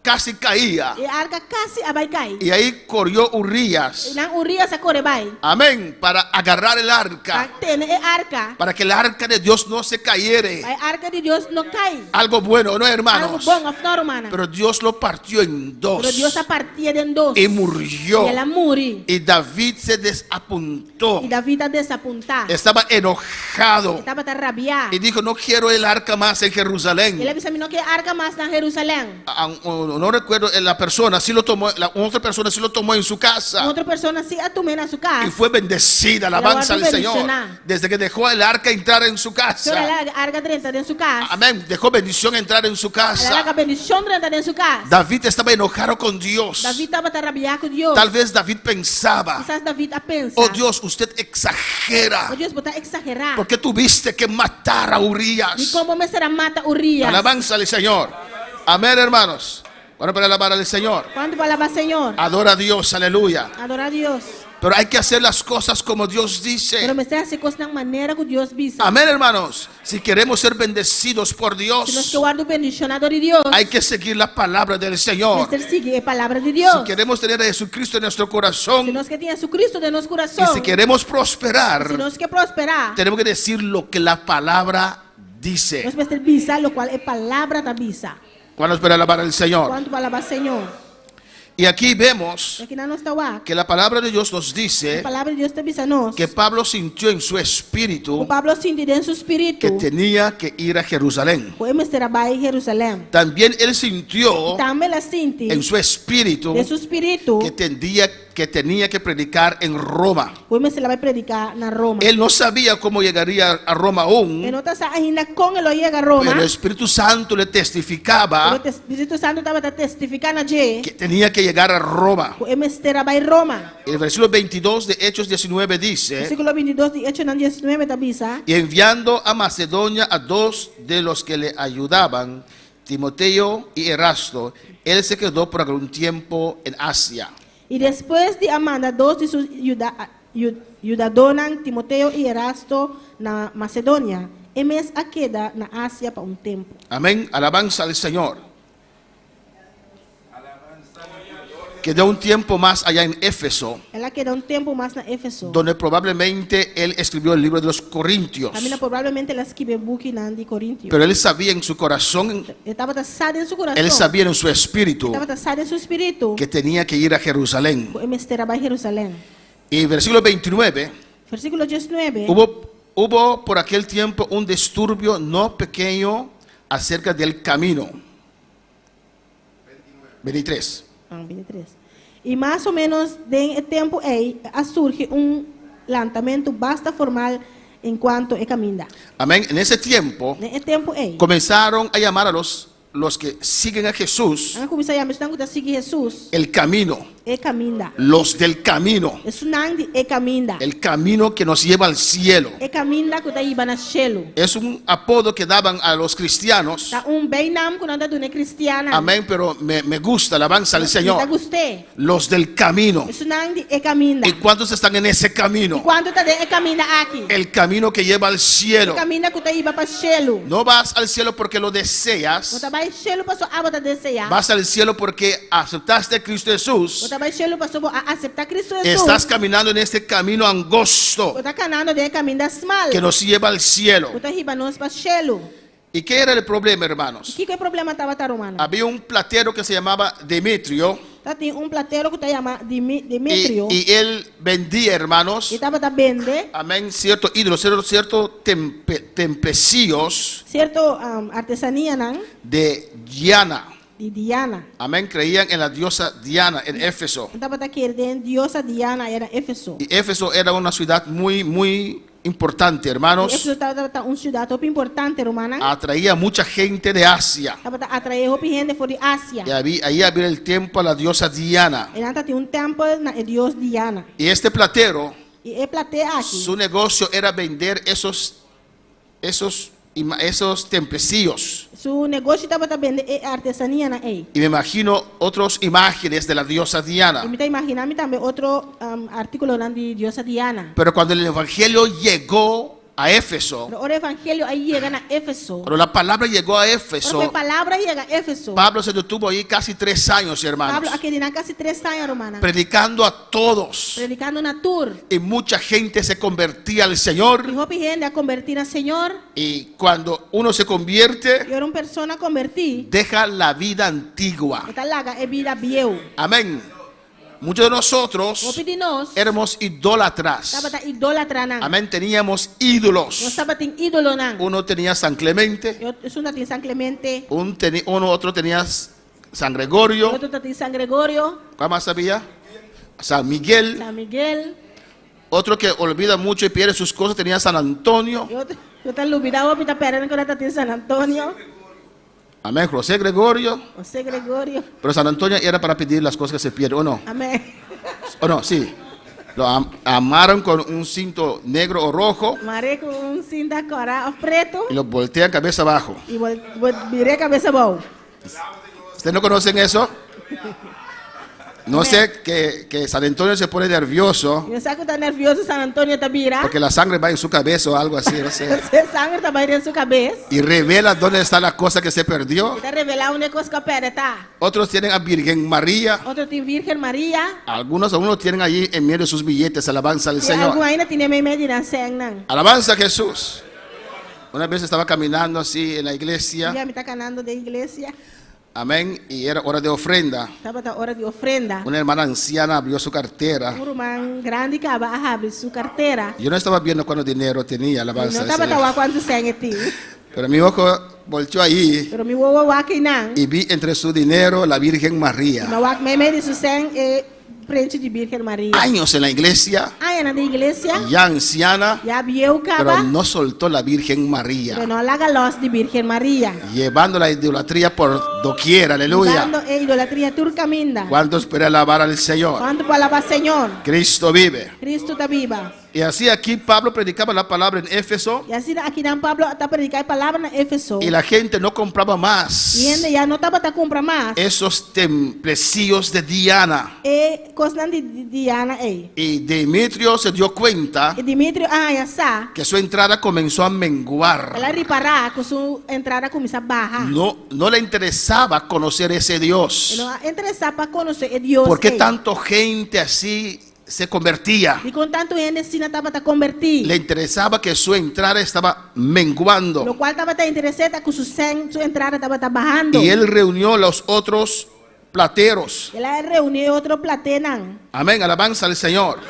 casi caía, Y el arca casi a caer. y ahí corrió Urias, Y la Urias se corre vai. amén, para agarrar el arca, Tiene el arca. para que el arca de Dios no se cayere. El arca de Dios no cae. Algo bueno, ¿no, Algo hermanos? bueno, no, hermana. Pero Dios lo partió en dos Pero Dios a partir en dos. y murió. Y él muri. Y David se desapuntó, Y David a desapuntar. estaba enojado Estaba tan rabiado. y dijo: no quiero el arca más en Y él Jerusalén. avisa a mí no que arca más en Jerusalén. No recuerdo la persona, sí lo tomó, otra persona sí lo tomó en su casa Otra persona sí a tu mena su casa. y fue bendecida, alabanza al guardó Señor, bendicionar. desde que dejó el arca entrar en su Ahora casa. la arca 30 en su casa. Amén, dejó bendición entrar en su La casa. bendición 30 en su casa. David estaba enojado con Dios. David estaba tan rabiado con Dios. Tal vez David pensaba: Quizás David a pensar. oh Dios, usted exagera. Oh Dios, vos estás exagerando. ¿Por qué tuviste que matar a ¿Y Urias? cómo me será mata Urias? Alabanza al Señor. Amén, hermanos. Bueno, para alabar al Señor, ¿Cuánto palabra, Señor? adora a Dios, aleluya. Adora a Dios. Pero hay que hacer las cosas como Dios dice. Pero me está haciendo cosas de manera que Dios visa. Amén, hermanos. Si queremos ser bendecidos por Si nos que Dios, guardo bendicionado de Dios, hay que seguir la palabra del Señor. es seguir la palabra de Dios. Si queremos tener a Jesucristo en nuestro Si corazón nos que tiene a Jesucristo de nuestro y corazón, si queremos si prosperar, nos que prosperar, tenemos que decir lo que la palabra dice. nos va a visa, lo cual es palabra de visa. Cuando espera alabar al Señor. ¿Cuánto palabra, Señor? Y aquí vemos Y aquí no está guac. que la palabra de Dios nos La dice palabra de Dios te visa nos. que Pablo sintió en su O espíritu Pablo sintió en su que espíritu. tenía que ir a Jerusalén. Fue estar en Jerusalén. También él sintió También la sinti en su espíritu de su espíritu. que tenía que predicar en Roma. Fue se la va a predicar en Roma. Él no sabía cómo llegaría a Roma En aún, otras agendas con él llega a Roma. pero el Espíritu Santo le testificaba Pero el Espíritu Santo estaba testificando allí. que tenía que llegar a Roma. Fue estar en Roma. El versículo 22 de Hechos 19 dice: Versículo 22 de Hechos 19 te avisa. y enviando a Macedonia a dos de los que le ayudaban, Timoteo y Erasto, él se quedó por algún tiempo en Asia. Y después de Amanda, dos de sus ayudadonan, Timoteo y Erasto, na Macedonia. Emes a queda na Asia para un tiempo. Amén, alabanza al Señor. quedó un tiempo más allá en Éfeso, ela quedou um tempo mais na Éfeso. donde probablemente él escribió el libro de los Corintios. Também provavelmente ela escreveu book na de Corintios. Pero él sabía en su corazón, Ele estava taçado em seu coração. él sabía en su espíritu Estava taçado em seu espírito. que tenía que ir a Jerusalén. O mestre vai a Jerusalém. Y versículo 29, Versículo 19. hubo por aquel tiempo un disturbio no pequeño acerca del camino. 23. 23. E mais ou menos de tempo aí surge lançamento basta formal enquanto é caminha. Amén. En esse tiempo É tempo aí. comenzaron a llamar a los que siguen a Jesús Ang kumisa yamis nang kuta sige Jesus el camino, é caminha. los del camino, É sunang di é caminha. el camino que nos lleva al cielo. É caminha kuta iba na cielo. Es un apodo que daban a los cristianos. Ta bem nam kunanda dune cristiana. Amén, pero me gusta, alabanza al Ta Señor. guste. Los del camino. É sunang di é caminha. ¿Y cuántos están en ese camino? Quando ta de é caminha aqui. El camino que lleva al cielo. Caminha kuta iba pa cielo. No vas al cielo porque lo deseas. Kuta vai cielo paso abota deseja. Vas al cielo porque aceptaste a Cristo Jesús. Kuta vai cielo paso a aceptar Cristo Jesus. Estás caminando en este camino angosto Kuta kanano de caminha small. que nos lleva al cielo. Kuta hiba nos pa cielo. ¿Y qué era el problema, hermanos? Que é problema tava ta romano? Había un platero que se llamaba Demetrio Ta tem platero que ta chama Demetrio. y él vendía, hermanos, E tava ta vende amén, ciertos ídolos, ciertos templecillos certo artesanía nan de Diana. di Diana. Amén, creían en la diosa Diana en Éfeso. Tava ta querendo diosa Diana era Éfeso. Y Éfeso era una ciudad muy importante, hermanos. Éfeso tava cidade top importante romana. Atraía mucha gente de Asia. Tava ta atrair hopi gente for de Ásia. Y ahí había el templo a la diosa Diana. E nanta tem templo na dios Diana. Y este platero, E plate aqui. su negocio era vender esos templecillos. Su negócio tava ta vende artesanía na ei. Y me imagino otras imágenes de la diosa E Diana. me ta imaginar também outro artículo nan di diosa Diana. Pero cuando el evangelio llegó a Éfeso, O evangelho aí chega na Éfeso. cuando la palabra llegó a Éfeso, Porque a palavra chega a Éfeso. Pablo se detuvo ahí casi 3 años, hermanos, Pablo aqui dinan casi 3 anos romana. predicando a todos. Predicando na tour. Y mucha gente se convertía al Señor. E hopi gente a convertir a Senhor. Y cuando uno se convierte, E era uma pessoa convertir. deja la vida antigua. Esta laga é vida viu. Amén. Muchos de nosotros Hopi de nós. éramos idólatras. Tava ta idólatra nan. Amén. Teníamos Nós ídolos. tava tem ídolo nan. Uno tenía San Clemente, Isso não tem San Clemente. otro tenía San Gregorio. Outro tem San Gregorio. ¿Cuál más había? San Miguel. San Miguel. Otro que olvida mucho y pierde sus cosas tenía San Antonio. E outro tá lubida hopi ta perna que tá tem San Antonio. Amén. José Gregorio. José Gregorio. Pero San Antonio era para pedir las cosas que se pierden, ¿o no? Amém. ¿O no? Sí. Lo amaron con un cinto negro o rojo Maré com cinta cora preto. y lo voltean cabeza abajo. E virei cabeça boa. ¿Ustedes no conocen eso? No sé que San Antonio se pone nervioso Eu sei que tá nervioso San Antonio tá vira. porque la sangre va en su cabeza o algo así, no sé. Você sangue tá bairando sua cabeça. Y revela dónde está la cosa que se perdió. Tá revelar uma coisa que perde tá. Otros tienen a Virgen María. Outro tem Virgem Maria. Algunos tienen allí en medio de sus billetes. Alabanza al E algum Señor. ainda tem meio meio de sang não. Alabanza a Jesús. Una vez estaba caminando así en la iglesia. Já me tá canando da igreja. Amén. Y era hora de ofrenda. Tava tá hora de ofrenda. Una hermana anciana abrió su cartera. Irmão grande que abre sua carteira. Yo no estaba viendo cuánto dinero tenía. E Alabanza não al tava Señor. tá quanto sangue tem. Pero mi ojo volteó ahí Pero mi wowo aqui não. y vi entre su dinero la Virgen María. Mas o meio meio de seu sangue é frente de Virgem Maria. Años en la iglesia, Ai na igreja. ya anciana, Já viu pero caba. no soltó la Virgen Pero María, não laga los de Virgem Maria. llevando la idolatría por doquier. Aleluya. Dando idolatria turcaminda. ¿Cuántos espera alabar al Señor? Quanto para alabar Senhor? Cristo vive. Cristo está viva. Y así aquí Pablo predicaba la palabra en Éfeso E assim aqui na Pablo está predicando a palavra na Éfeso. y la gente no compraba más E ainda já não estava a comprar mais. esos templecillos de Diana. E coisa de Diana aí. Y Demetrio se dio cuenta E Dimitrio já sabe. que su entrada comenzó a menguar. Ela reparar que sua entrada começa a barrar. No le interesaba conocer ese Dios. Não interessava para conhecer o Deus. ¿Por qué tanta gente así se convertía? E com tanto gente assim estava a convertir. Le interesaba que su entrada estaba menguando. Lo cual estava interessado que sua entrada estava barrando. Y él reunió los otros plateros. Ela reuniu outro platenan. Amén, alabanza al Señor.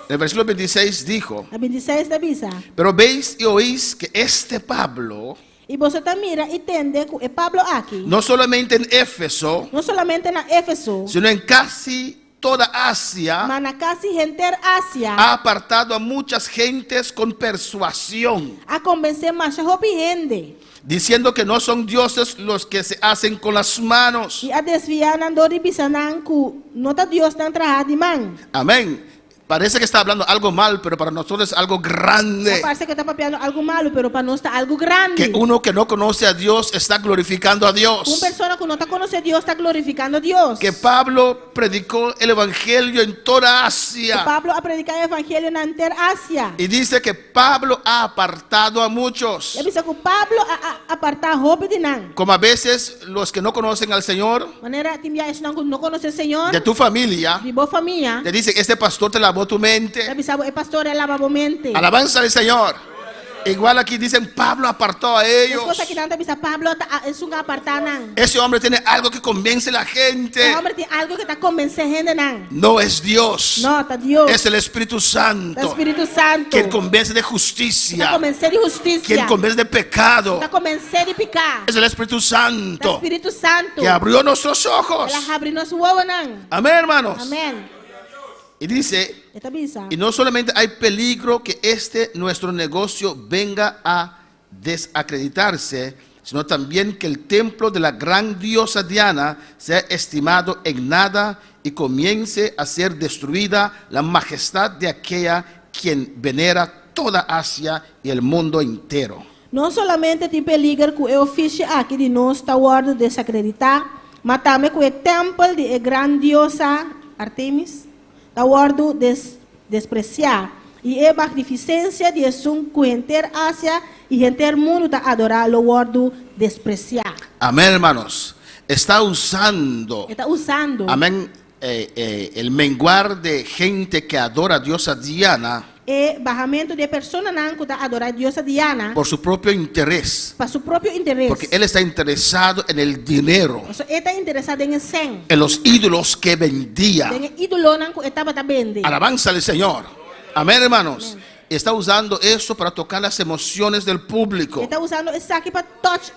El versículo 26 dijo: A 26 da bisa. pero veis y oís que este Pablo, E você tá mira e entende que Pablo aqui, no solamente en Éfeso, não somente na Éfeso, sino en casi toda Asia, mas na casi enter Ásia, ha apartado a muchas gentes con persuasión, a convencer mais gente. diciendo que no son dioses los que se hacen con las manos. E a desviar na dor de bisanan ku não tá Deus na entrada de man. Amén. Parece que está hablando algo mal, pero para nosotros es algo grande. Parece que está papiando algo malo, pero para nós está algo grande. Que uno que no conoce a Dios está glorificando a Dios. Uma pessoa que não está conhecendo Deus está glorificando a Deus. Que Pablo predicó el evangelio en toda Asia. Pablo a predicar o evangelho na enter Ásia. Y dice que Pablo ha apartado a muchos. E bisa que Pablo a apartar roupa de nan. Como a veces los que no conocen al Señor, Maneira timbia isso não conhece o Senhor. de tu familia, De boa família. te dicen: este pastor te lavó tu mente. E bisa o pastor lava a mente. Alabanza al Señor. Igual aquí dicen: Pablo apartó a ellos. Coisa que não bisa Pablo é um apartar nan. Ese hombre tiene algo que convence a la gente. O homem tem algo que está convencendo gente nan. No es Dios, Não, tá Deus. es el Espíritu O Santo Espírito Santo. quien convence de Está justicia, convencendo de justiça. quien convence de pecado. Está convencendo de pecar. Es el Espíritu O Santo Espírito Santo. que abrió nuestros ojos. Ela abre nosso olho nan. Amén, hermanos. Amém. Y dice: Esta bisa. y no solamente hay peligro que nuestro negocio venga a desacreditarse, sino también que el templo de la gran diosa Diana sea estimado en nada y comience a ser destruida la majestad de aquella quien venera toda Asia y el mundo entero. Não somente tem peligro que o fiche aqui de nós está guardo desacreditar, mas também que o templo de grande diosa Artemis está guardo despreciar. E a magnificência de um que enter Ásia e enter mundo está adorar o guardo despreciar. Amén, hermanos. Está usando, Está usando amén, el menguar de gente que adora a diosa Diana o barramento de pessoas que está adorar a diosa Diana por su propio interés. para seu próprio interesse. Porque él está interesado en el dinero, Ele está interessado em sen. en los ídolos que vendía. Tem ídolo que estava vender. Alabanza al Señor. Amén, hermanos. Está usando eso para tocar las emociones del público. Ele está usando isso aqui para touch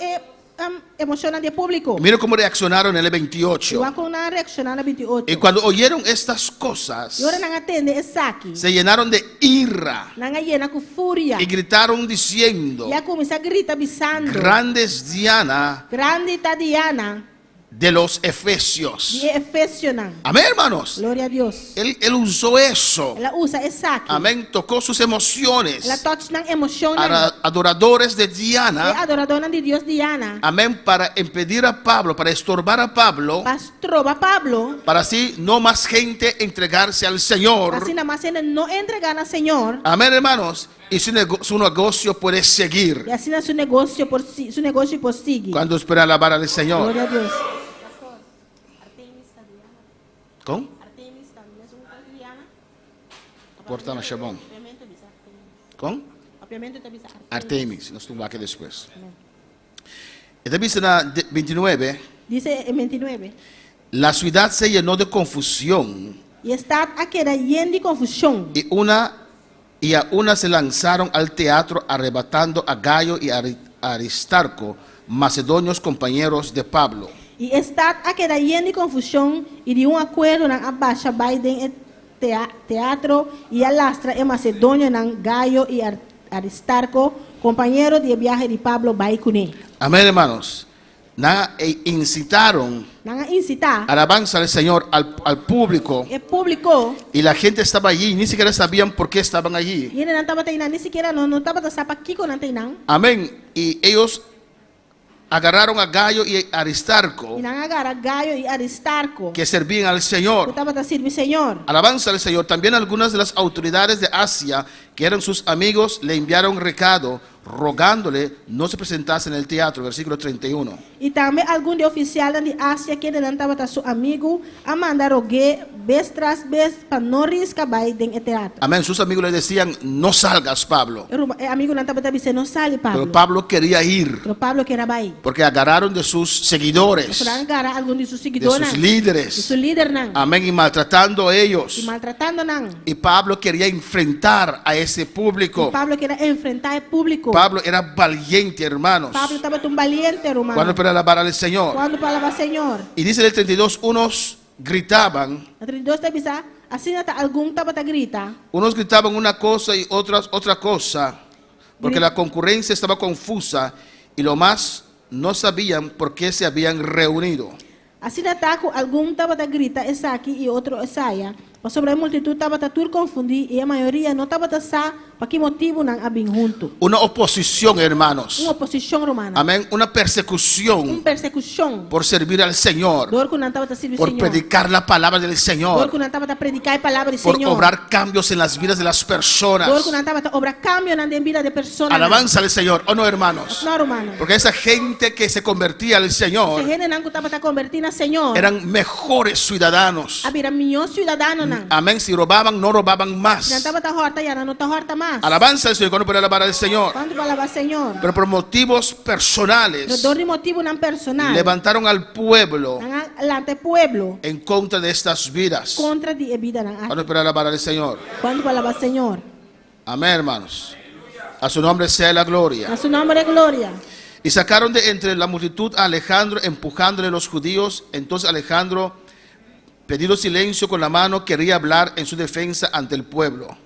emocional do público. Miren cómo reaccionaron en el 28. Igual com na reaccionar na 28. Y cuando oyeron estas cosas, E ora não atende isso aqui. se llenaron de ira Não llena com fúria. y gritaron diciendo: E a começa a gritar bisando. grandes Diana Grande está Diana de los Efesios. de Efésio. Amén, hermanos. Glória a Deus. Él usó eso. Ela usa isso aqui. Amén. Tocó sus emociones. Ela touch na emoção. Adoradores de É Diana. adoradora de Deus Diana. Amén, para impedir a Pablo, para estorbar a Pablo, Pastor Pablo. para así no más gente entregarse al Señor. Assim na mais ele não entregar ao Senhor. Amén, hermanos. Y su negocio puede seguir E assim seu negócio por seguir. cuando espera alabar al Señor. Glória a Deus. ¿Cómo? Portana Chabón. ¿Cómo? Artemis, nos tuvo aquí después. Esta dice en 29, Dice en 29. la ciudad se llenó de confusión E está aqui lleno de confusão. y a una se lanzaron al teatro arrebatando a Gayo y Aristarco, macedonios compañeros de Pablo. E está aqui lleno de confusão e de acordo na abaixa Biden teatro e alastra em Macedônia nan Gaio e Aristarco, companheiro de viagem de Pablo vai com ele. Amén, hermanos. incitaron Nanga incita alabanza al Señor al público, e público. y la gente estaba allí, ni siquiera sabían por qué estaban allí. Yun na taba tayo ni siquiera no taba ta sa pakiko na tayo. Amén. Y ellos agarraron a Gallo y Aristarco, Inangagara Gayo y Aristarco. que servían al Señor. Taba ta sirvi Señor. Alabanza al Señor. También algunas de las autoridades de Asia, que eran sus amigos, le enviaron recado rogándole no se presentase en el teatro, versículo 31. E também algum de oficial de Ásia que não estava tá seu amigo a mandar rogue vez tras vez para não riscar vai dentro do teatro. Amén. Sus amigos le decían, no salgas, Pablo. O amigo não estava tá dizendo não sale Pablo. Pero Pablo quería ir, Pero Pablo queria vai. porque agarraron de sus seguidores, Para agarrar algum de seus de seguidores. sus De líderes. seu líder não. Amén. Y maltratando a E ellos. maltratando não. Y Pablo quería enfrentar a ese público. Pablo queria enfrentar o público. Pablo era valiente, hermanos. Pablo estava tão valiente, romano. Cuando para alabar al Señor. Quando para alabar Senhor. Y dice el 32, unos gritaban, A 32 está bisa assim tá algum estava tá grita. unos gritaban una cosa y otras otra cosa, porque la concurrencia estaba confusa y lo más no sabían por qué se habían reunido. Assim tá com algum estava tá grita essa aqui e outro essa aí. Mas sobre a multitud estava tá tudo confundido e a maioria não estava tá sa para que motivo não abim junto. Una oposición, hermanos. Uma oposição romana. Amén. Una persecución Persecução. por servir al Señor, Dor que não estava tá servir por Senhor. predicar la palabra del Dor Señor, que não estava tá predicar a palavra do por Senhor. obrar cambios en las vidas de las personas. Dor que não estava tá obra cambio na vida de pessoas. Alabanza al Señor, ¿o no, hermanos? Não, romano. Porque esa gente que se convertía al Se Señor gente não estava tá convertindo a Senhor. eran mejores ciudadanos. Había milhões de cidadãos não. Amén. Si robaban, no robaban Não más. estava tá horta ya não tá horta mais. Alabanza al Señor, cuando puede alabar al Señor. Quando para alabar Senhor. Pero por motivos No personales, dor de motivo não personal. levantaron al pueblo Lante pueblo en contra de estas vidas. contra de vida não. Cuando puede alabar al Señor. Quando para alabar Senhor. Amén, hermanos. A su nombre sea la gloria. A su nombre de gloria. Y sacaron de entre la multitud a Alejandro, empujándole los judíos. Entonces Alejandro, pedido silencio con la mano, quería hablar en su defensa ante el pueblo.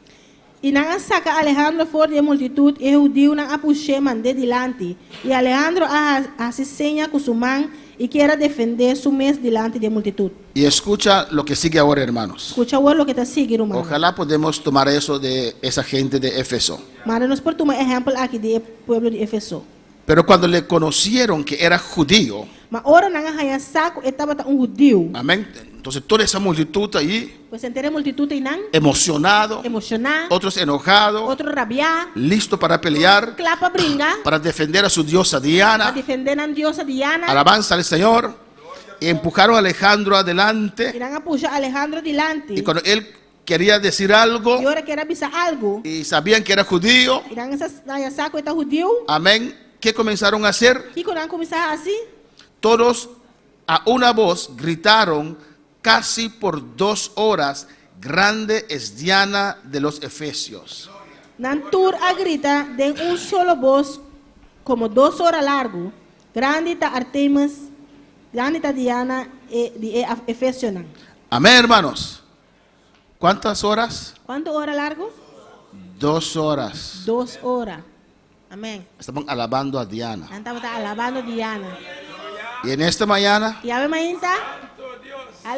E não saca Alejandro fora da multitud e judeu não a puxou mandé delante. E Alejandro a se senha com sua mão e quer defender su mês delante da multitud. Y escucha lo que sigue ahora, hermanos. Escucha o que está seguindo, irmão. Ojalá podemos tomar eso de esa gente de Éfeso. Mas nós por tomar exemplo aqui do povo de Éfeso. Pero cuando le conocieron que era judío, Mas ora não haya saco estava judeu. amén. Entonces toda esa multitud ahí, Pues entera multitud e não emocionado, emocionar, otros enojados, outro rabiar, listo para pelear, clapa brinca, para defender a su diosa para Diana. defender a diosa Diana. Alabanza al Señor. Y empujaron a Alejandro E adelante. não a puxar Alejandro delante. Y cuando él quería decir algo E ora quer avisar algo. y sabían que era judío, E não haya saco está judeu. amén, ¿qué comenzaron a hacer? E quando começar assim, Todos a una voz gritaron casi por 2 horas, grande es Diana de los Efesios. Nantur a grita de solo voz, como 2 horas largo. Grande está Artemis, grande está Diana de Efesio. Amén, hermanos. ¿Cuántas horas? ¿Cuánto hora largo? 2 horas. 2 horas. Amén. Estaban alabando a Diana. Estamos alabando Diana. Y en esta mañana, ¿Y a ver, mañana?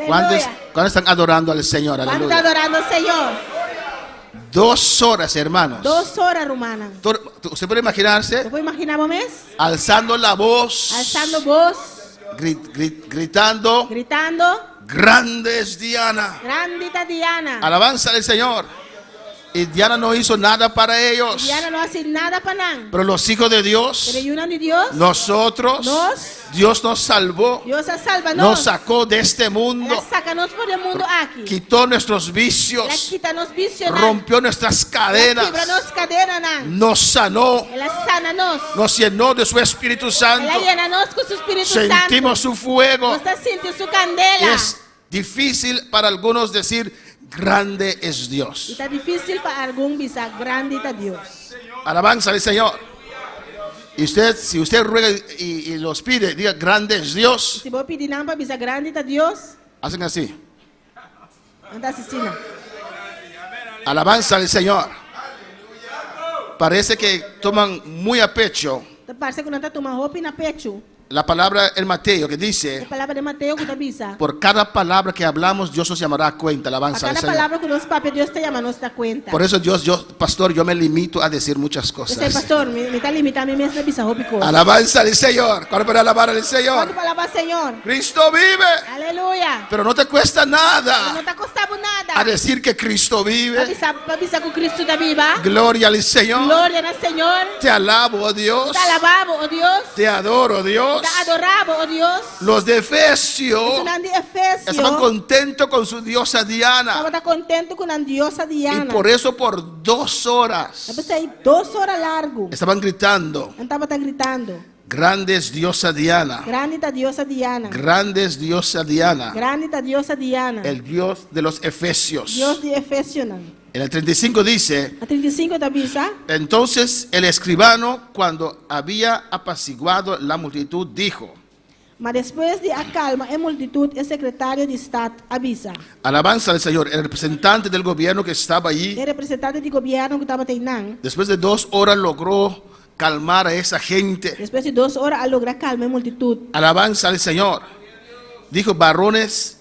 ¿cuántos Aleluya. están adorando al Señor? ¿Cuánto está Aleluya. adorando al Señor? 2 horas, hermanos. 2 horas, romana. Usted puede imaginarse ¿Te puedes imaginar, mes? alzando la voz, Alzando voz, gritando, gritando, grande es Diana. grandita Diana. Alabanza al Señor. Y Diana no hizo nada para ellos. Diana no hace nada para nada. Pero los hijos de Dios, Pero ayunan de Dios, nosotros, Dios nos salvó, Dios a salva nos sacó de este mundo, Ela saca-nos por el mundo aquí. quitó nuestros Ela vicios, quita-nos vícios. rompió nuestras cadenas, Quebra-nos cadenas. nos sanó, Ela sana-nos. nos llenó de su Espíritu Santo, Ela llena-nos com seu Espírito Santo. sentimos su fuego. Nós sentimos sua candela. Es difícil para algunos decir, grande es E Dios. está difícil para algum bisa grande está Deus. Alabanza al Señor. Y usted, si usted ruega y los pide, diga, grande es Dios. Se vou pedir não para bisa grande está Deus, Hacen así. não está assistindo. Alabanza al Señor. Parece que toman muy a pecho Parece que não está tomando roupa na pecho. la palabra en Mateo que A dice, palavra de Mateus que avisa. por cada palabra que hablamos, Dios nos llamará a cuenta. A Alabanza al cada Señor. palavra que nos papi Deus te llama, nos da cuenta. Por eso pastor, yo me limito a decir muchas Esse cosas. pastor, me está limitando a mim mesmo bisa hopi coisa. Alabanza al Señor. ¿Cuál para alabar al Quando Señor? palavra Senhor. Cristo vive. Aleluia. Pero no te cuesta Não nada tá custando a nada. decir que Cristo vive. Avisa que Cristo está viva. Gloria al Señor. Glória ao Senhor. Te alabo, oh Dios. Está alabado, oh Deus. Te adoro, oh Dios. Está adorado, oh Deus. Los de Efesio Isso não de Efésio. estaban contentos con su diosa Diana. Estava contente com a diosa Y Diana. por eso por 2 horas Eu pensei 2 horas largo. estaban gritando, Estava gritando. grande es diosa Diana. Grande da diosa Diana. Grande es diosa Diana. Grande da diosa Diana. El Dios de los Efesios. Dios de Efésio. Não. En el 35 dice, A 35 da avisa. entonces el escribano, cuando había apaciguado la multitud, dijo, Mas depois de acalma a multitud, o secretário de Estado avisa. alabanza al Señor, el representante del gobierno que estaba allí, O representante de governo que estava treinando. después de 2 horas logró calmar a esa gente. Depois de 2 horas, a lograr calma a multitud. Alabanza al Señor. Dijo, varones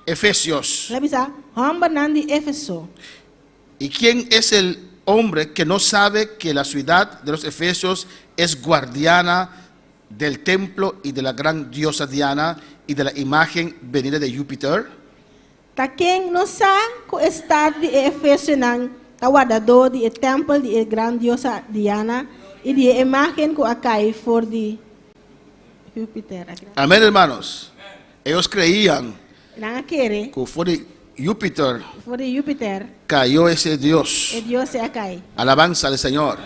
efesios, Ele avisa, Ramba não de Éfeso. ¿y quién es el hombre que no sabe que la ciudad de los efesios es guardiana del templo y de la gran diosa Diana y de la imagen venida de Júpiter? Tá quem não sabe que o Estado de Éfeso não está guardador do templo de grande diosa Diana e de imagem que acai for de Júpiter. Amén, hermanos. Ellos creían Não querer, que fue de Júpiter for de Júpiter, cayó ese Dios. e Deus se acai. Alabanza al Señor.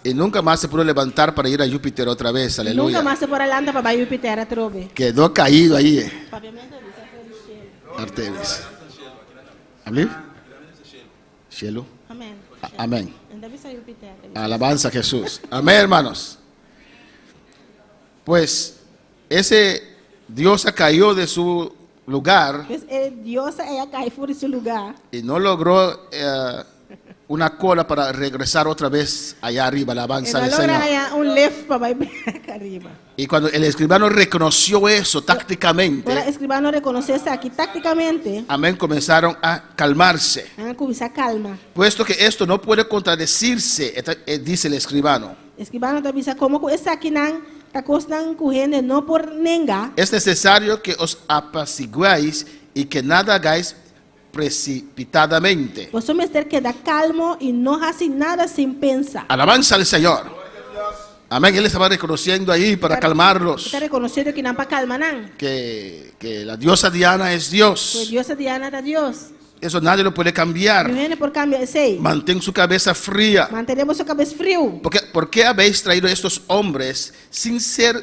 Y nunca más se pudo levantar para ir a Júpiter otra vez. Nunca Aleluya. mais se por alanda para Júpiter a trove. Quedó caído ahí. Artemis. ¿Amén? Cielo. Amém. Amén. Ainda visa Júpiter. Alabanza a Jesús. Amén, hermanos. Pues ese Dios cayó de su lugar Pois Deus é acai for esse lugar. y no logró una cola para regresar otra vez allá arriba. Alabanza al Logra Señor. left para ir acá arriba. Y cuando el escribano reconoció eso tácticamente, Agora, escribano reconhecer isso aqui taticamente. amén, comenzaron a calmarse. Com essa calma. Puesto que esto no puede contradecirse, dice el escribano, Escribano também disse como que essa aqui não está costando correndo não por nenga. es necesario que os apaciguéis y que nada hagáis precipitadamente. Você me ter que dar calmo e não fazer nada sem pensar. Alabanza al Señor. Amén. Él estaba reconociendo ahí para calmarlos Está reconhecendo que não para calma não. que la diosa Diana es Que Dios. Deus é Diana da Deus. Eso nadie lo puede cambiar. Não é por cambiar sei. Mantén su cabeza fría. Manteremos sua cabeça frio. ¿Por qué habéis traído a estos hombres sin ser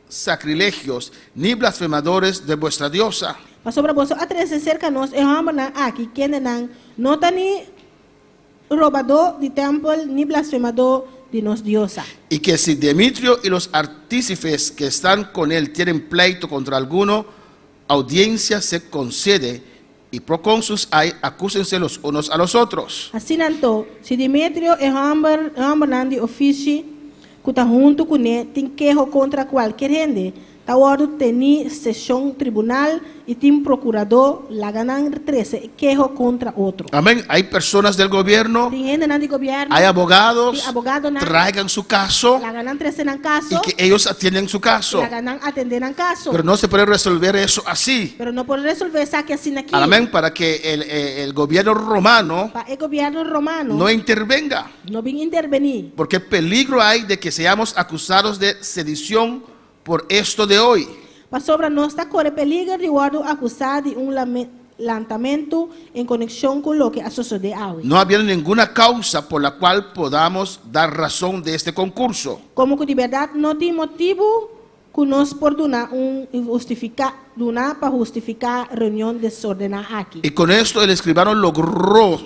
sacrilegios ni blasfemadores de vuestra diosa? Mas sobre você atrás cerca nós é homem não aqui que não está nem roubador de templo nem blasfemador de nos diosa. Y que si Demetrio y los artífices que están con él tienen pleito contra alguno, audiencia se concede y procónsuls hay, acúsense los unos a los otros. Assim então, se Demetrio é homem de ofício que está junto com ele, tem queijo contra qualquer gente, tá hora tem sessão tribunal e tem procurador, lá ganam 13 queijo contra outro. Amén. Hay personas del gobierno, Tem gente de governo, hay abogados, tem abogado na, traigan su caso lá ganam 13 no caso, y que ellos atienden su caso. lá ganam atender no caso. Pero no se puede resolver eso así. Pero não pode resolver isso aqui assim aqui. Amén. Para que el gobierno romano Para o governo romano no intervenga. não vem intervenir. Porque peligro hay de que seamos acusados de sedición por esto de hoy. Para sobre nós está corre peligro de guardo acusado de lançamento em conexão com o que a sociedade hoje. No había ninguna causa por la cual podamos dar razón de este concurso. Como que de verdade não tem motivo que nós por donar para justificar reunião desordenada aqui. Y con esto el escribano logró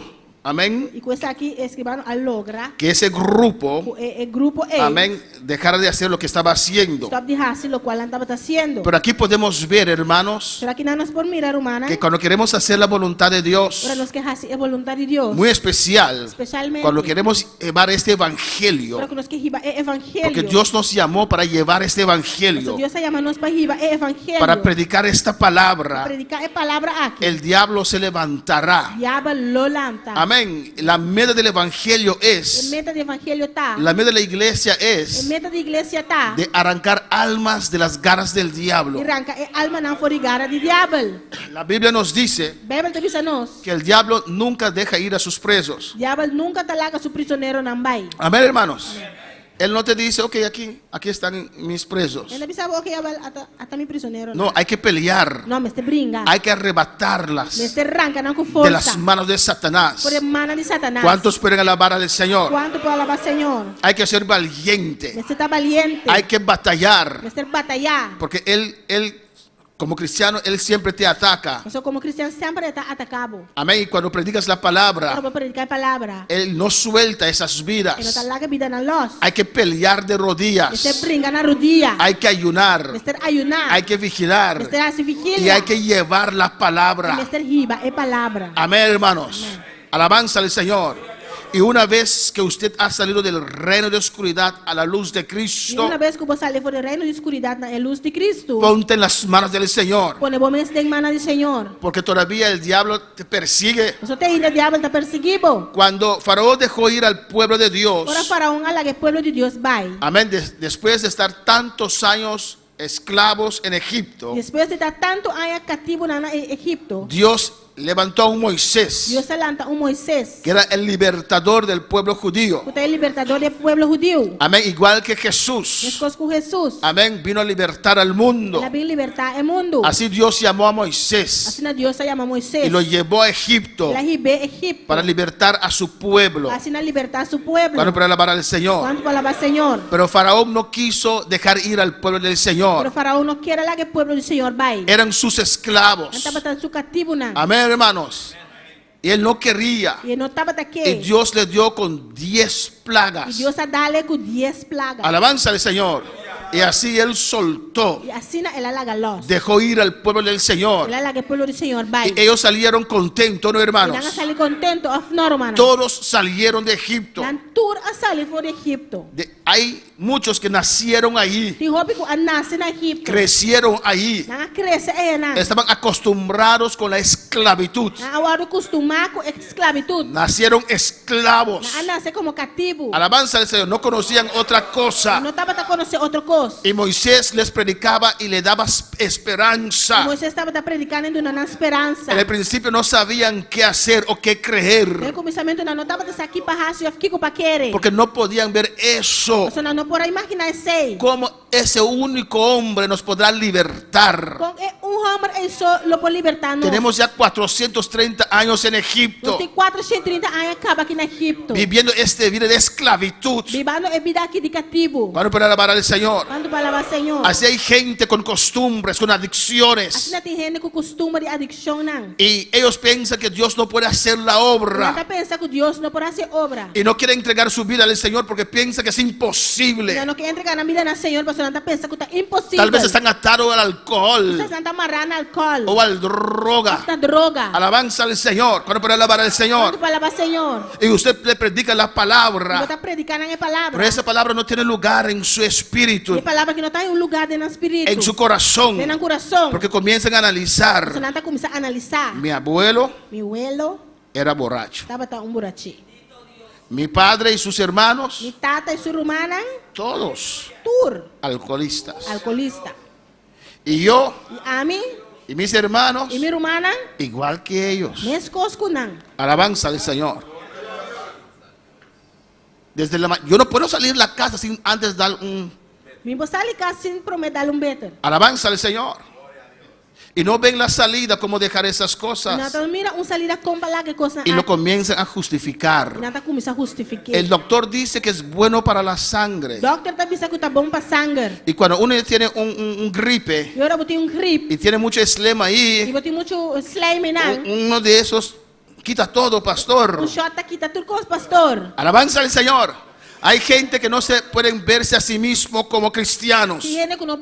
amén, E questa aqui escribano allogra. que ese grupo, El grupo A. amén, dejara de hacer lo que estaba haciendo. Stop de hacer lo cual estaba haciendo. Pero aquí podemos ver, hermanos, Pero aqui não nos por mirar humana. que cuando queremos hacer la voluntad de Dios, Para los que hacen voluntad de Dios. muy especial, Especialmente. cuando queremos llevar este evangelio, Para que nos que lleva el evangelio. porque Dios nos llamó para llevar este Porque evangelio, Dios se llama nos para llevar el evangelio. para predicar esta palabra, predicar la palabra aquí. el diablo se levantará. Diabo lo lanta. Amén. La meta del evangelio El es, meta del evangelio está. la meta de la iglesia El es meta de iglesia está. de arrancar almas de las garras del diablo. E arranca el alma não for ligada de diabo. La Biblia nos dice Bíblia te diz a nós. que el diablo nunca deja ir a sus presos. Diabo nunca te larga su prisionero não vai. Amén, hermanos. Él no te dice, ok, aquí están mis presos. Ele sabe o que até mi prisionero. No, hay que pelear. Não, mas te brinca. Hay que arrebatarlas Mas te arranca não com de força. las manos de Satanás. Por mano de Satanás. ¿Cuántos pueden alabar al Señor? Quanto pode alabar Senhor? Hay que ser valiente. Mas está valiente. Hay que batallar. Mas ter batalhar. Porque él, como cristiano, él siempre te ataca. Nós como cristiano sempre está atacado. Amén. Y cuando predicas la Para palabra, predicar a palavra. él no suelta esas Ele não vidas. te larga vida na luz. Hay que pelear de Mas te rodillas. brinca na rodilha. Hay que ayunar. Mas te ayunar. Hay que vigilar. Mas te hace vigilia. Y hay que llevar la palabra. Mas te riba é palavra. Amén, hermanos. Alabanza al Señor. Y una vez que usted ha salido del reino de oscuridad a la luz de E Cristo, uma vez que você sair fora do reino de escuridade na luz de Cristo, ponte en las manos del Señor. põe bom em manos do Senhor. Porque todavía el diablo te persigue. Você tem ainda diabo está perseguido. Cuando Faraón dejó ir al pueblo de Dios, Ora faraó ala que o povo de Deus vai. amén, después de estar tantos años esclavos en Egipto, Depois de estar tanto anos cativo na Egipto, Dios levantó a un Moisés, Deus se lanta Moisés, que era el libertador del pueblo judío. que é o libertador do povo judeu. Amén, igual que Jesús. Después com Jesus, Amén, vino a libertar al mundo. ela vem libertar o mundo. Así Dios llamó a Moisés Assim na Deus se chama Moisés. y lo llevó a Egipto Ela ribe Egipto. para libertar a su pueblo. Assim na libertar seu povo. Bueno, para alabar al Señor. Quanto palavra Senhor. Pero Faraón no quiso dejar ir al pueblo del Pero Señor. faraó não quer lá que o povo do Senhor vai. Eran sus esclavos. Não estava tan su cativo não. Amén, hermanos. Y él no quería. E não estava Y daqui. Dios le dio con 10 E plagas. Deus a dá-lhe com 10 plagas. Alabanza al Señor. Y así él soltó. E assim ela larga los. Dejó ir al pueblo del Señor. Ela larga o povo do Senhor vai. Y ellos salieron contentos, ¿no, E hermanos? não sair contento of norma. Todos salieron de Egipto. Não tur a sair fora de Egipto. Hay muchos que nacieron ahí, Tem roupa que nasce na Egipto. crecieron ahí, Não cresce não. estaban acostumbrados con la esclavitud. Não agora acostumar com esclavitud. Nacieron esclavos. Não nasce como cativo. Alabanza al Señor, no conocían otra cosa. Não estava a conhecer outra coisa. Y Moisés les predicaba y le daba esperanza. Moisés estava predicando e dando esperança. En el principio no sabían qué hacer o qué No creer, começamento não estava aqui para raça, eu fiquei para querer. porque no podían ver eso. Você não pode imaginar isso. ¿Cómo ese único hombre nos podrá libertar? Com homem isso lo pode libertar nós. Tenemos ya 430 años en Nós Egipto, tem 430 anos acaba aqui na Egipto. viviendo esta vida de esclavitud. Vivendo a vida aqui de cativo. Bueno, para alabar al Señor. Quando palavra Senhor. Así hay gente con costumbres, con Assim adicciones. não tem gente com costume de adicção não. Y ellos piensan que Dios no puede hacer la Não obra. está pensando que Deus não pode fazer obra. Y no quieren entregar su vida al Señor porque piensan que es imposible. Não quer entregar a vida na Senhor, porque não está pensando que está impossível. Tal vez están atados al alcohol Você está amarrando alcohol. o al droga. Esta droga. Alabanza al Señor. Cuando puede alabar al Quando Señor. palavra Senhor. Y usted le predica la Você palabra. está predicando a palavra. Pero esa palabra no tiene lugar en su espíritu, E palavra que não está em lugar dentro do espírito. en su corazón. Dentro do coração. Porque comienzan a Você analizar. não está começando a analisar. Mi abuelo Meu abuelo era borracho. estava burachi. Mi padre y sus hermanos, Mi tata e sua irmã, todos tur, alcoholistas. alcoolista. Y yo E a mim y mis hermanos, e minha irmã, igual que ellos. minhas cosas não. Alabanza al Señor. Yo no puedo salir de la casa sin antes dar un Me botar ali cá sem prometer better. alabanza al Señor. Y no ven la salida como dejar esas Não cosas. tá mira salida com lá que coisa. Y lo comienzan a justificar. Não tá começar a justificar. El doctor dice que es bueno para la sangre. Doctor tá dizendo que tá bom para sangue. Y cuando uno tiene un gripe E agora botei grip. y tiene mucho eslema E ahí, botei muito slime não. uno de esos quita todo, pastor. shot kita turcos, pastor. Alabanza al Señor. Hay gente que no se pueden verse a sí mismo como cristianos. Tiene que no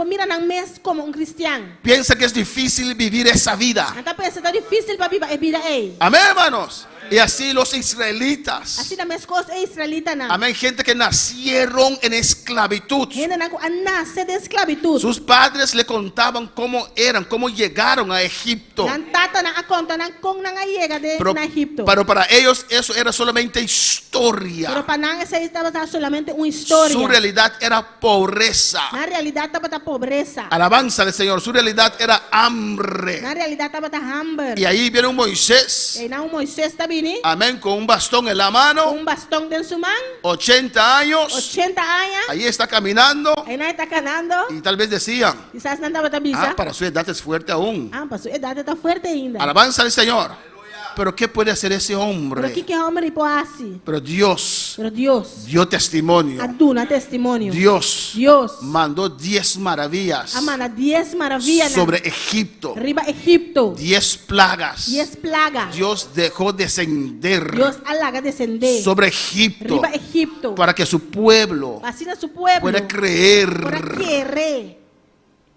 mira nang mes como un cristiano. Piensa que es difícil vivir esa vida. Anta pensa tá difícil para viver a vida aí. Amén, hermanos. Y así los israelitas. Assim na mes cos é israelita na. Amén, gente que nacieron en esclavitud. Gente na nasce de esclavitud. Sus padres le contaban cómo eran, cómo llegaron a Egipto. Nan tata na akonta nang kung nang ayega de Pero, na Egipto. pero para ellos eso era solamente historia. Pero para nang esa estaba solamente una historia. Su realidad era pobreza. Na realidad estaba ta pobreza. Alabanza al Señor. Su realidad era hambre. Na realidad estaba ta hambre. Y ahí viene un Moisés. E na Moisés ta bini. Amén, con un bastón en la mano, Un bastón de su man. 80 años, 80 años. ahí está caminando Ahí na está canando. y tal vez decían, Quizás não estava ta bisa. para su edad es fuerte aún. Para su edad está fuerte ainda. Alabanza al Señor. Pero ¿qué puede hacer ese Pero hombre? que homem pode assim? Pero Dios Pero Deus dio testimonio. aduna testemunho. Dios Deus mandó 10 maravillas amana 10 maravillas sobre Egipto. riba Egipto. 10 plagas. 10 plagas. Dios dejó descender Deus alaga descender sobre Egipto riba Egipto. para que su pueblo Assim na su pueblo. pueda Para creer querer.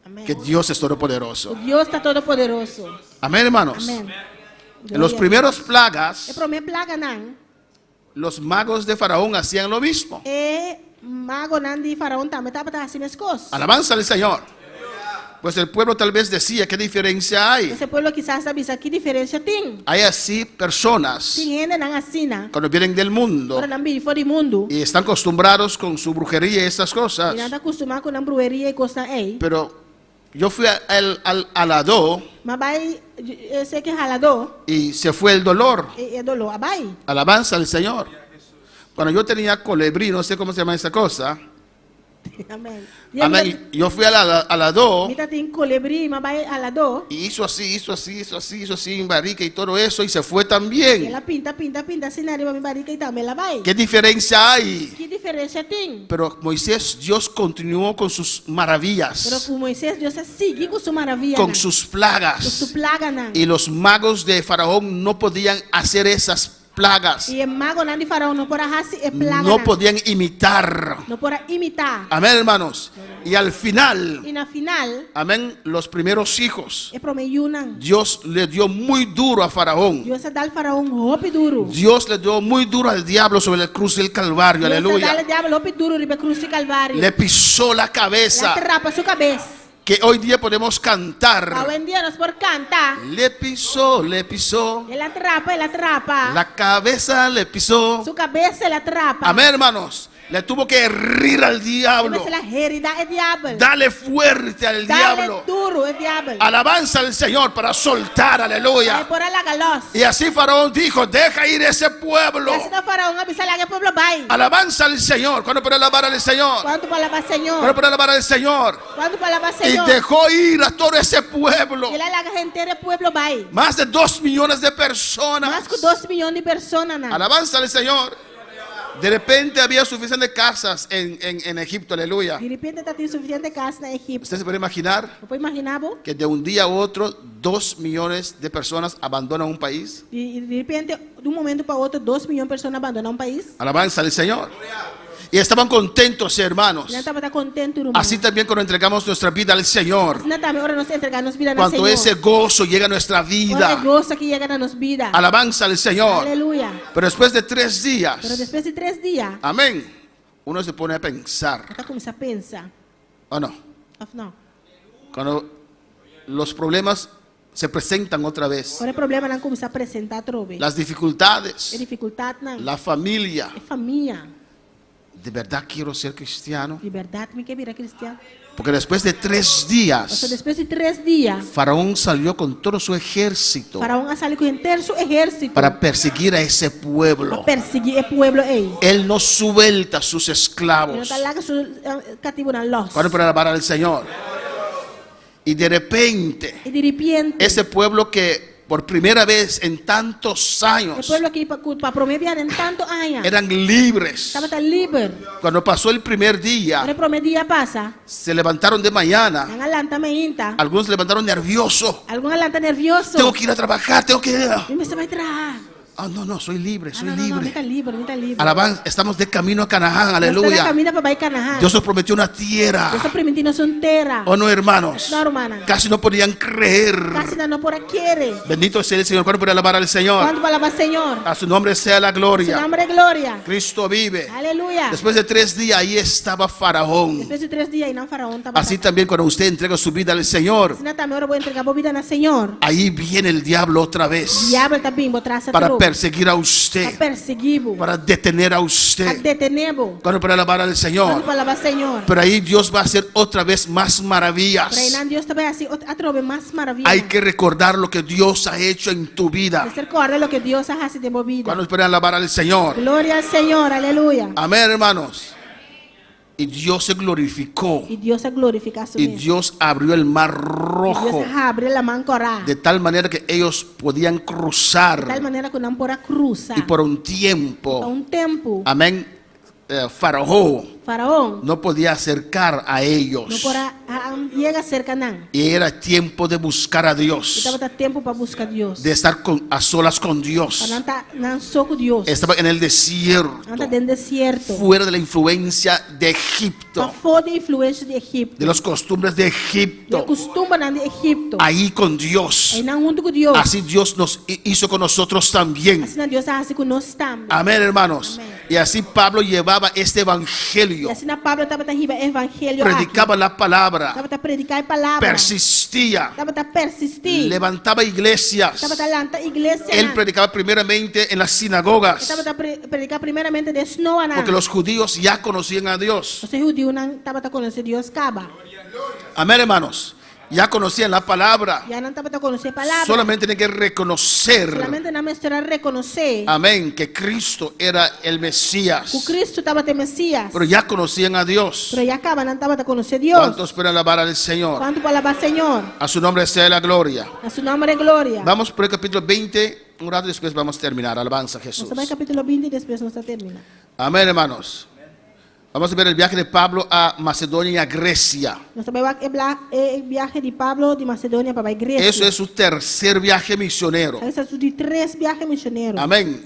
Amém. que Dios es todopoderoso. Deus está todo poderoso. Amén, hermanos. Amém. En los primeros plagas, E primeira plaga não. los magos de Faraón hacían lo mismo. E mago não de faraó também estava assim as coisas. Alabanza al Señor. Pues el pueblo tal vez decía, ¿qué diferencia hay? Esse pueblo quizás sabe que diferença tem. Hay así personas Tem gente não assim, não. cuando vienen del mundo Ora não vive fora do mundo. y están acostumbrados con su brujería y estas cosas. E não está acostumado com a brujeria e coisa aí. Pero yo fui al Adó Mas vai, eu sei que ralador y se fue el dolor. é dolor. Vai. Alabanza al Señor. Cuando yo tenía colibrí, no sé cómo se llama esa cosa. Amém. Amén. Yo fui al Adó Mita tem colibrí, mas vai ralador. y hizo así en barrica y todo eso y se fue también. Ela pinta assim na riba minha barriga e também ela vai. ¿Qué diferencia hay? Que diferença tem? Pero Moisés, Dios continuó con sus Pero maravillas, com Moisés, Deus sigue com sua maravilha. con sus Com sua plagas. plaga não. Y los magos de Faraón no podían hacer esas plagas. E o mago não de faraó não pode fazer é plaga. No podían imitar. Não pode imitar. Amén, hermanos. Y al final, E na final, amén, los primeros hijos, é prometido não. Dios le dio muy duro a Faraón. Deus dá al faraó golpe duro. Dios le dio muy duro al diablo sobre la cruz del Calvario. Deus dá Aleluya. al diabo golpe duro riba cruz de Calvário. Le pisó la Ela cabeza. trapa sua cabeça. Que hoy día podemos cantar. Hoje em dia nós por cantar. Le pisó, le pisó. Ela trapa. La cabeza le pisó. Sua cabeça ela trapa. Amén, hermanos. Le tuvo que herir al diablo. Mas ela herida é diabo. Dale fuerte al Dale diablo. duro é diabo. Alabanza al Señor para soltar, É aleluya. por ela galos. Y así Faraón dijo, deja ir ese pueblo. E assim da faraó avisa lá que o povo vai. Alabanza al Señor. ¿Cuándo puede alabar al Señor? Quanto para lavar ¿Cuándo Senhor? puede alabar al Señor? Quanto para lavar Y Senhor? dejó ir a todo ese pueblo. E lá a gente do povo vai. Más de 2 millones de Mais personas. que 2 milhões de pessoas não. Alabanza al Señor. De repente había suficientes casas en Egipto, aleluya. De repente tá tendo suficiente casa na Egipto. ¿Usted se puede imaginar Não pode imaginar, bo? que de un día a otro 2 millones de personas abandonan un país? De repente, de um momento para outro, 2 milhões de pessoas abandonam o país. Alabanza al Señor. Y estaban contentos, hermanos. Não estava contente, irmão. Así también cuando entregamos nuestra vida al Señor. Não também, ora, nós entregamos vida na Cuando Senhor. ese gozo llega a nuestra Ora, vida. gosto que chega na nossa vida. Alabanza al Señor. Aleluia. Pero después de 3 Pero días, depois de 3 dias, amén, uno se pone a pensar, ela começa a pensar. ¿o no? Não. Cuando los problemas se presentan otra vez, Ora, o problema não começa a apresentar outra vez. las É dificultades, dificuldade, não. la familia. É família. ¿De verdad quiero ser cristiano? De verdade, me quer virar cristiano. Porque después de 3 Ou seja, días, depois de 3 dias, Faraón salió con todo su ejército faraó saiu com inteiro seu exército para perseguir a ese para pueblo. perseguir o povo aí. Él no suelta a sus Ele esclavos. está lá com seu cativo na los. Cuando para alabar al Señor. Y de repente, E de repente, ese pueblo que por primera vez en tantos El años, pueblo aqui para promediar en tanto años. eran libres. Estaba tan libre. Cuando pasó el primer Ahora día, el promedio pasa. se levantaron de mañana. Ang alanta mainta. Algunos se levantaron nerviosos. Algún alanta nervioso. Tengo que ir a trabajar, tengo que ir. Dime se va a trabajar. Ah, no, soy libre, soy No, me libre. está libre, me está libre. Alabanza, estamos de camino a Canaán, aleluya. Camina para Canaán. Dios nos prometió una tierra. Dios permitindo son terra. ¿O no, hermanos? No, hermana. Casi no podían creer. Casi no por aquí quiere. Bendito sea el Señor. ¿Cuándo puede alabar al Señor? ¿Cuánto para alabar Señor? A su nombre sea la Su gloria. nombre es gloria. Cristo vive. Aleluya. Después de 3 días, ahí estaba Faraón. Después de 3 días y no faraón. Así también cuando usted entrega su vida al Señor, Así también ahora voy a entregar mi vida al Señor. ahí viene el diablo otra vez Diablo también vou trazer para tudo. perseguir a A usted, perseguir-vos. para detener a A usted. detener-vos. Cuando puede alabar al Quando Señor. para alabar Señor. Pero ahí Dios va a hacer otra vez más maravillas. Reinar Deus também assim, atrove mais maravilha. Hay que recordar lo que Dios ha hecho en tu vida. Você recorda lo que Deus ha hecho de mi vida. Cuando pueden alabar al Señor. Glória ao Senhor, aleluia. Amén, hermanos. Y Dios se glorificó. E Deus se glorifica a su Y mesmo. Dios abrió el mar Deus rojo abre a mão corá. de tal manera que ellos podían De tal cruzar. maneira que não porá cruzar. Y por un A tiempo, tempo, amén, Faraón faraón no podía acercar a não ellos. porá chega cerca não. Y era tiempo de buscar a Dios, Estava tempo para buscar Deus. de estar a solas con Dios. Para não estar não soco Deus. Estaba en el desierto, Não está dentro do deserto. fuera de la influencia de Para Egipto, fora da influência de Egipto. de las costumbres de De Egipto, costumbre de Egipto. ahí con Dios. Aí não junto com Deus. Así Dios nos hizo con nosotros también. Assim Deus hace conosco também. Amén, hermanos. Amén. Y así Pablo llevaba este evangelio, E assim na Pablo estava riba evangelho. predicaba la palabra, Estava predicar a palavra. persistía, Estava persistir. levantaba iglesias. Estava lanta igreja. Él predicaba primeramente en las sinagogas, Estava predicar primeiramente de snow na. porque los judíos ya conocían a Dios. Os judeus não estava conhecendo Deus caba. Amén, hermanos. Ya conocían la palabra. Já não estava conhecendo a palavra. Solamente tienen que reconocer, Solamente na mistura reconhecer amén, que Cristo era el Mesías. que o Cristo estava de Messias. Pero ya conocían a Dios. Pero já acaba não estava conhecendo Deus. ¿Cuántos pueden alabar al Señor? Quanto para alabar Senhor? A su nombre sea la gloria. A su nombre é glória. Vamos por el capítulo 20, un rato después vamos a terminar. Alabanza a Jesús. Nós vai capítulo 20 e depois nós termina. Amén, hermanos. Vamos a ver el viaje de Pablo a Macedonia y a Grecia. Nós também vai o viagem de Pablo de Macedônia para a igreja. Eso es su tercer viaje misionero. Esse é de 3 viajes misioneros. Amén.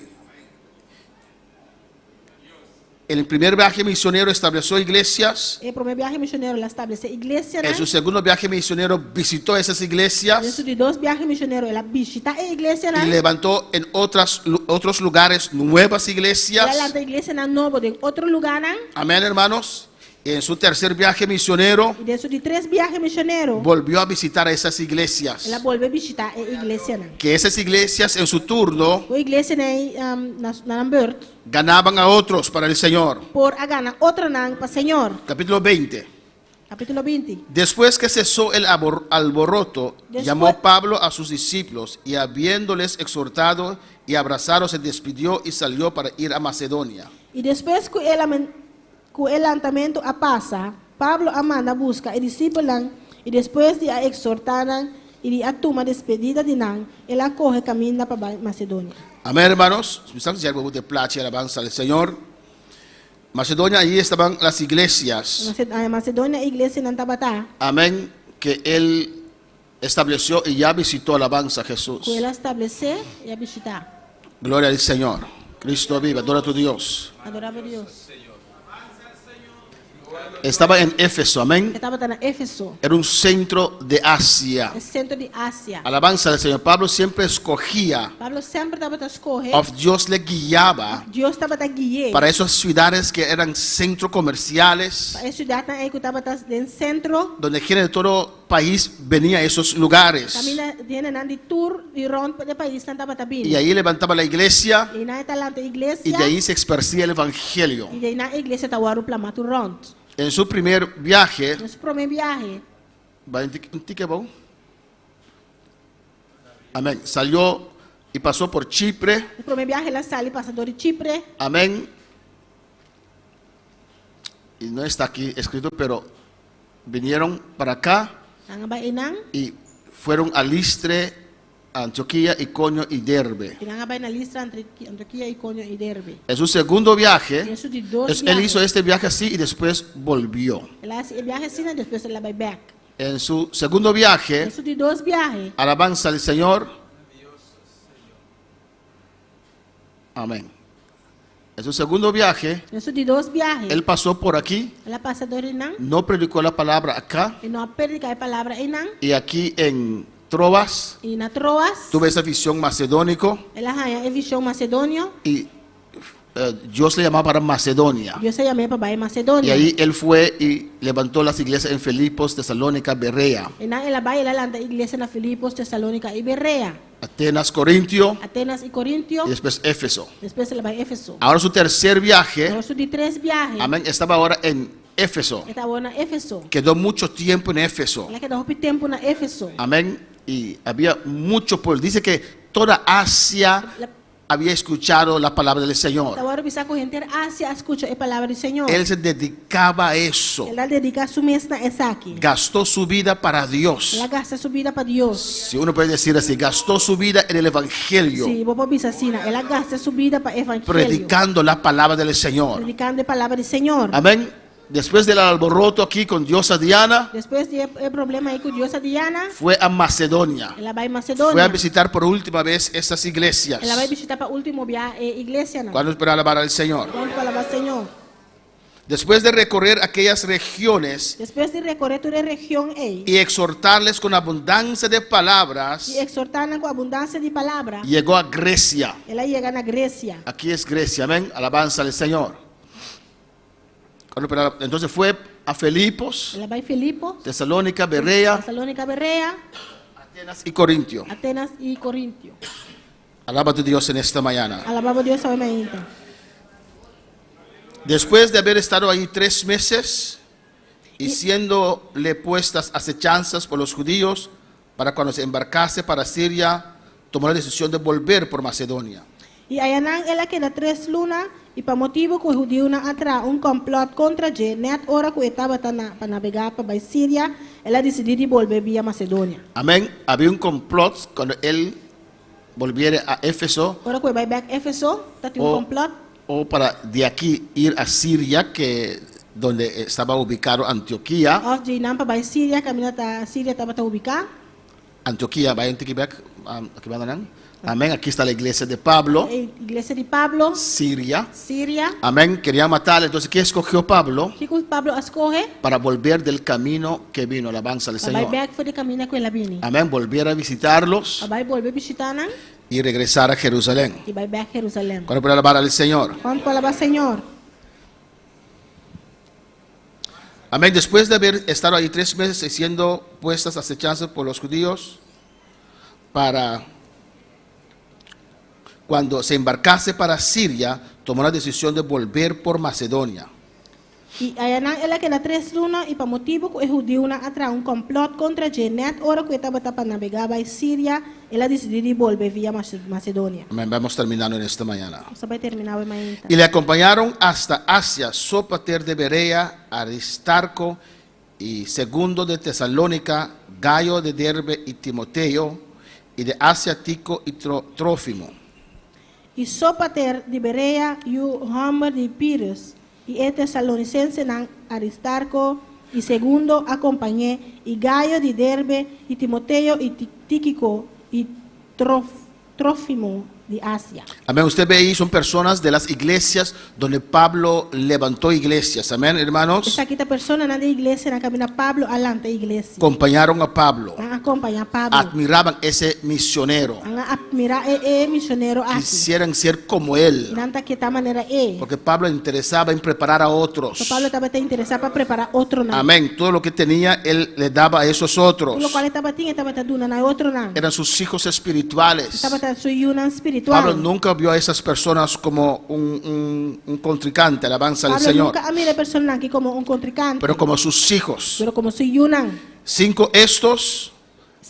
En el primer viaje misionero estableció iglesias. O primeiro viagem missioneiro ela estabelece igreja, né? En su segundo viaje misionero visitó esas iglesias Dentro de 2 viajes missioneros ela visita a igreja, y né? levantó en otros lugares nuevas Ela iglesias. lanta a igreja na novo de outro lugar, né? Amén, hermanos. Y en su tercer viaje misionero E dentro de 3 viajes missioneros volvió a visitar a esas iglesias. ela volve visitar a igreja, né? Que esas iglesias en su turno A igreja né na beurt ganaban a otros para el Señor. por a gana outra não para Senhor. Capítulo 20. Capítulo 20. Después que cesó el alboroto, Después- llamó Pablo a sus discípulos y habiéndoles exhortado y abrazado, se despidió y salió para ir a Macedonia. E depois que o levantamento a passa, Pablo manda busca e discípulos e depois de a exortaram e de a toma despedida de não, ela corre caminha para Macedônia. Amén, hermanos. Estamos ya de placha y alabanza al Señor. Macedonia, allí estaban las iglesias. A Macedônia, a igreja não estava tá, Amén. Que él estableció y ya visitó. Alabanza a Jesús. que ela estabelecer e a visitar. Gloria al Señor. Cristo vive. Adora a tu Dios. Adorava a Deus. Estaba en Éfeso. Amén. Estava na Éfeso, Era un centro de Asia. é centro de Ásia. Alabanza al Señor. Pablo siempre escogía, Pablo sempre estava a escorrer. Dios le guiaba Deus estava a guiar. para esas ciudades que eran centros comerciales, Para estudar na que estava dentro centro. donde gente de todo país venía a esos lugares. Camina viene de tour e rond de país não estava vindo. Y ahí levantaba la iglesia E na talanta igreja. y de ahí se esparcía el evangelio. E daí na igreja estava o plamato rond. En su primer viaje, Nosso primeiro viagem, amén, salió y pasó por Chipre. o primeiro viagem ela sale passador de Chipre. Amén. Y no está aquí escrito, pero vinieron para acá Ang bainang y fueron a Listre Antioquía, Iconio y Derbe. Inangabay na Listra, Antioquia, Iconio y Derbe. En su segundo viaje, Eso de dos él hizo viajes. este viaje así y después volvió. Él hace el viaje sin después él va back. En su segundo viaje, Eso de dos viajes. alabanza al Señor. Amén. En su segundo viaje, Eso de dos viajes. él pasó por aquí, Ela passa do Renan no predicó la palabra acá e não predica a palavra Enan y aquí en Trovas. e na Troas. Tuve esa visión macedónico Ela arranha a visão Macedônio. y Dios le llamaba para Macedonia. Deus se chamou para Bahia Y Macedônia. ahí él fue y levantó las iglesias en Filipos, Tesalónica, Berea, E na ela vai ela landa a igreja na Filipos, Tessalônica e Berea. Atenas, Corintio Atenas e Corintio. y después Éfeso. Depois ela vai a Éfeso. Ahora su tercer viaje, Então, de três viagens. amén, estaba ahora en Éfeso. Estava na Éfeso. Quedó mucho tiempo en Éfeso. Ela quedou pouco tempo na Éfeso. Amén. Y había mucho pueblo. Dice que toda Asia había escuchado la palabra del Señor. Estava bisa corrente Ásia escuta a palavra do Senhor. Él se dedicaba a eso. Ela dedica sua mês na essa aqui. Gastó su vida para Dios. Ela gasta sua vida para Deus. Si uno puede decir así, gastó su vida en el Evangelio, Sim, vou bisa assim, ela gasta sua vida para evangelho. predicando la palabra del Señor. Predicando a palavra do Senhor. Amén. Después del alboroto aquí con diosa Diana, Depois de problema aí com diosa Diana, fue a Macedonia. ela vai a Fue a Macedônia. visitar por última vez esas iglesias. Ela vai visitar para o último viagem igreja, não. Cuando para alabar al Señor. Quando para alabar o Senhor. Después de recorrer aquellas regiones Depois de recorrer toda a região aí y exhortarles con abundancia de palabras, e exortar com abundância de palavra, llegó a Grecia. ela chega na Grécia. Aquí es Grecia, amén. Alabanza al Señor. Entonces fue a Filipos, Ela vai a Filipos, Tesalónica, Berea, Tessalônica, Berea, Atenas y Corintio. Atenas e Corintio. Alaba a tu Dios en esta mañana. Alabava Deus ao então. Después de haber estado ahí 3 meses y siéndole puestas acechanzas por los judíos para cuando se embarcase para Siria, tomó la decisión de volver por Macedonia. E aí ela queda 3 lunas e para motivo que o judeu na atra complot contra ele, net hora que estava para navegar para a Síria, ela decidiu de volver via Macedônia. Amén. Había un complot cuando él volviera a Éfeso Hora que vai back Éfeso, está um complot o para de aquí ir a Siria, que donde estaba ubicado Antioquía. of de não para a Síria, caminho para a Síria estava ubicado. Antioquía, vaya en Tiquibek, aquí van a dar. Amén. Aquí está la iglesia de Pablo, A igreja de Pablo, Siria. Síria. Amén. Quería matarle. Entonces, ¿qué escogió Pablo? Que Pablo escorre, Para volver del camino que vino, alabanza al vai Señor. back foi de caminho com ela vini. Amén. Volver a visitarlos Vai volver visitar y regresar a Jerusalén. e vai back Jerusalém. Cuando puede alabar al Señor. Quando para alabar Senhor. Amén. Después de haber estado ahí 3 meses siendo puestas acechanzas por los judíos, para cuando se embarcase para Siria, tomó la decisión de volver por Macedonia. E aí ela queda 3 lunas e para motivo que o judeu na atra complot contra ele, net hora que estava para navegar para a Síria, ela decidiu de volver via Macedônia. Amén. Vamos terminando en esta mañana. Só vai terminar o manhã. Y le acompañaron hasta Asia Sópater de Berea, Aristarco y Segundo de Tesalónica, Gayo de Derbe y Timoteo, y de Asia Tico y Trófimo. E Sópater de Berea e o Homer de Pires, e é Tessalonicense não Aristarco, e segundo acompanhei, e Gaio de Derbe, e Timoteo, e Tíquico, e Trófimo de Asia. Amén. Usted ve ahí, son personas de las iglesias donde Pablo levantó iglesias. Amén, hermanos. Essa aqui a pessoa na igreja, na caminha Pablo, alante a igreja. Acompañaron a Pablo. Van acompanhar Pablo. Admiraban ese misionero. Van admirar missionário aqui. Quisieran ser como él. Nanta que ta maneira é. Porque Pablo interesaba en preparar a otros. So Pablo estava interessado para preparar outro não. Amén. Todo lo que tenía, él le daba a esos otros. Tudo qual estava tinha, estava dando na outro não. Eran sus hijos espirituales. Estava sua união espiritual. Pablo nunca vio a esas personas como un contrincante, alabanza al Pablo Señor, nunca mira a persona aqui como contrincante, pero como sus hijos. pero como sua união. 5 estos,